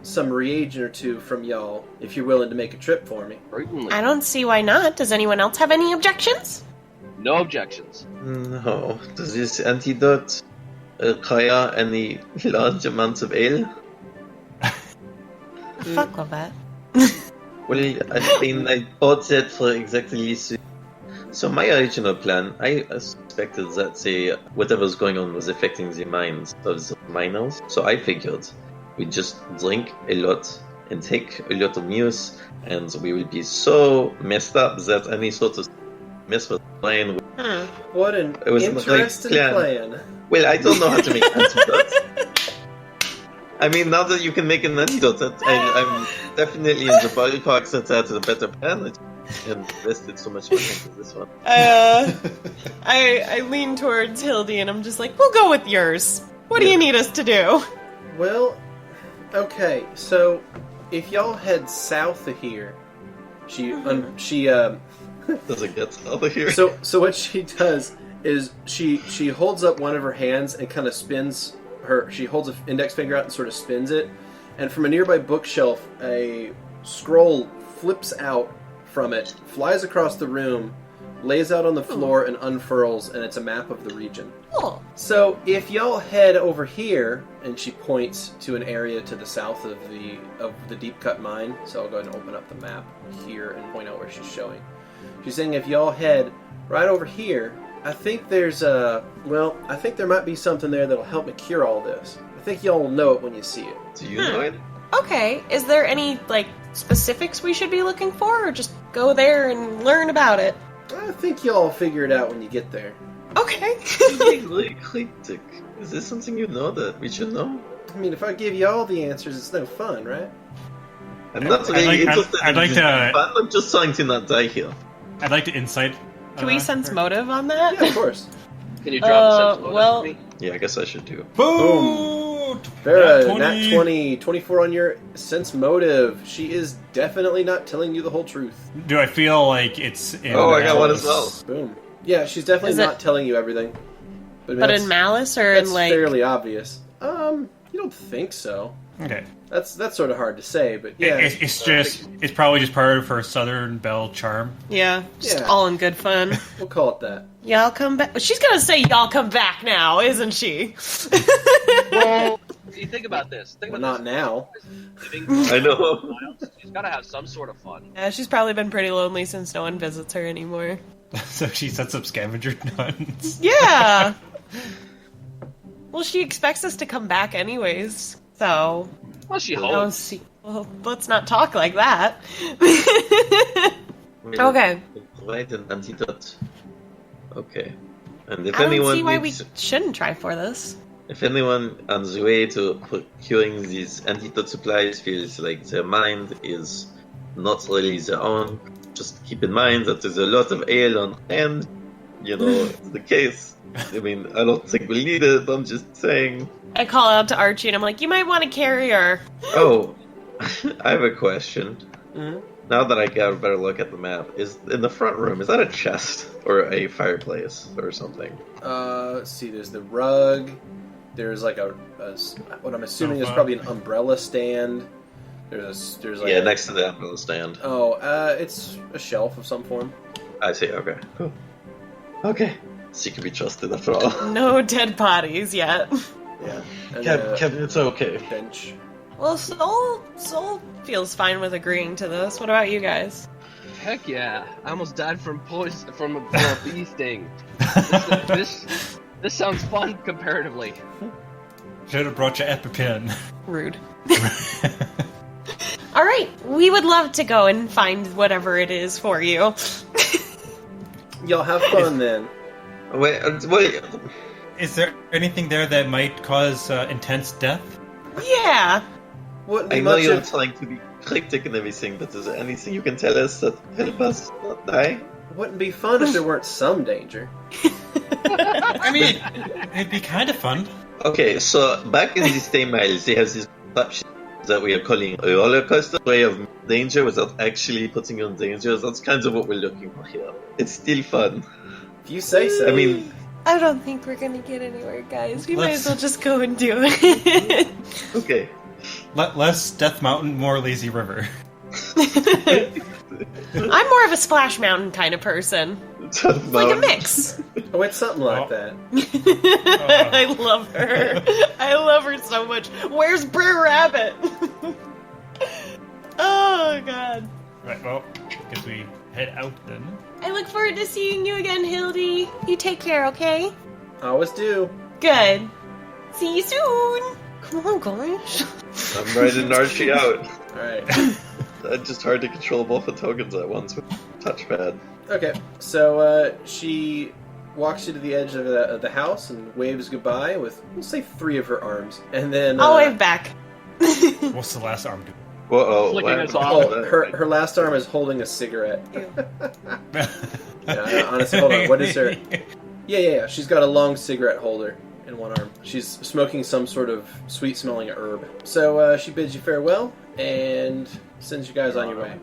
some reagent or two from y'all, if you're willing to make a trip for me. Certainly. I don't see why not. Does anyone else have any objections? No objections. No. Does this antidote require any large amounts of ale? Fuck Lovette. Well, I bought that for exactly this. So my original plan, I suspected that whatever's going on was affecting the minds of the miners. So I figured we'd just drink a lot and take a lot of news, and we would be so messed up that any sort of mess with the brain. What an interesting plan. Well, I don't know how to make antidotes. I mean, now that you can make an antidote, I'm definitely in the ballpark that that's a better plan. I invested so much money into this one. I lean towards Hildy and I'm just like, we'll go with yours. What do you need us to do? Well, okay, so if y'all head south of here, she doesn't get south of here. So what she does is she holds up one of her hands and kind of spins her. She holds an index finger out and sort of spins it, and from a nearby bookshelf, a scroll flips out from it, flies across the room, lays out on the floor, and unfurls, and it's a map of the region. Oh. So if y'all head over here, and she points to an area to the south of the Deepcut Mine, so I'll go ahead and open up the map here and point out where she's showing. She's saying if y'all head right over here, I think there's I think there might be something there that'll help me cure all this. I think y'all will know it when you see it. Do you know it? Okay, is there any, like, specifics we should be looking for, or just go there and learn about it? I think y'all will figure it out when you get there. Okay. Is this something you know that we should know? I mean, if I give you all the answers, it's no fun, right? I'm not really interested I'd like in to... fun. I'm just trying to not die here. I'd like to insight. Can we sense motive on that? Yeah, of course. Can you drop the sense motive for me? Yeah, I guess I should do. Boom! Vera, nat 20, 24 on your sense motive. She is definitely not telling you the whole truth. Do I feel like it's in I got one as well. Boom. Yeah, she's definitely not telling you everything. But in malice or that's in, like... fairly obvious. You don't think so. Okay. That's sort of hard to say, but yeah. It's probably just part of her Southern Belle charm. Yeah, just all in good fun. We'll call it that. Y'all come back. She's gonna say y'all come back now, isn't she? Well, you think about this. Not now. I know. She's gotta have some sort of fun. Yeah, she's probably been pretty lonely since no one visits her anymore. So she sets up scavenger hunts. Yeah. Well, she expects us to come back anyways, so... Well, she hopes. Well, let's not talk like that. Okay. Right, an antidote. Okay. And if I don't anyone see why we shouldn't try for this. If anyone on the way to procuring these antidote supplies feels like their mind is not really their own, just keep in mind that there's a lot of ale on hand. You know, it's the case. I mean, I don't think we'll need it, I'm just saying. I call out to Archie and I'm like, you might want to carry her. Oh, I have a question. Mm-hmm. Now that I got a better look at the map, is in the front room, is that a chest or a fireplace or something? Let's see, there's the rug, there's like what I'm assuming is probably an umbrella stand. There's like next to the umbrella stand. Oh, it's a shelf of some form. I see, okay. Cool. Okay. She can be trusted after all. No dead bodies yet. Yeah. Kevin, it's okay. Bench. Well, Soul feels fine with agreeing to this. What about you guys? Heck yeah! I almost died from a bee sting. This sounds fun comparatively. Should have brought your EpiPen. Rude. All right, we would love to go and find whatever it is for you. Y'all have fun then. Wait. Is there anything there that might cause intense death? Yeah. Wouldn't I be know much you're of... trying to be cryptic and everything, but is there anything you can tell us that help us not die? Wouldn't be fun if there weren't some danger. I mean, it'd be kind of fun. Okay, so back in the Stay Miles, they have this contraption that we are calling a roller coaster, way of danger without actually putting you in danger. That's kind of what we're looking for here. It's still fun. If you say so. I mean, I don't think we're gonna get anywhere, guys. We might Let's- as well just go and do it. okay. Less Death Mountain, more Lazy River. I'm more of a Splash Mountain kind of person. Like a mix. Oh, it's something like that. I love her. I love her so much. Where's Brer Rabbit? Oh, God. Right, well, guess we head out then. I look forward to seeing you again, Hildy. You take care, okay? Always do. Good. See you soon. Come on, guys. I'm riding Archie out. Alright. It's just hard to control both the tokens at once with touchpad. Okay, so she walks you to the edge of the house and waves goodbye with, we'll say, 3 of her arms. And then... I'll wave back. What's the last arm do? Whoa, Flicking us off. Oh, her last arm is holding a cigarette. Yeah, honestly, hold on. What is her... Yeah. She's got a long cigarette holder in one arm. She's smoking some sort of sweet-smelling herb. So she bids you farewell and sends you guys on your way.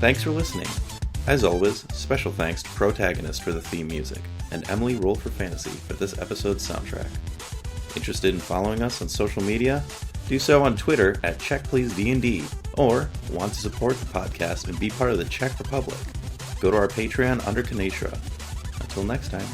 Thanks for listening. As always, special thanks to Protagonist for the theme music, and Emily Roll for Fantasy for this episode's soundtrack. Interested in following us on social media? Do so on Twitter at CheckPleaseDND, or want to support the podcast and be part of the Czech Republic? Go to our Patreon under Kanatra. Until next time.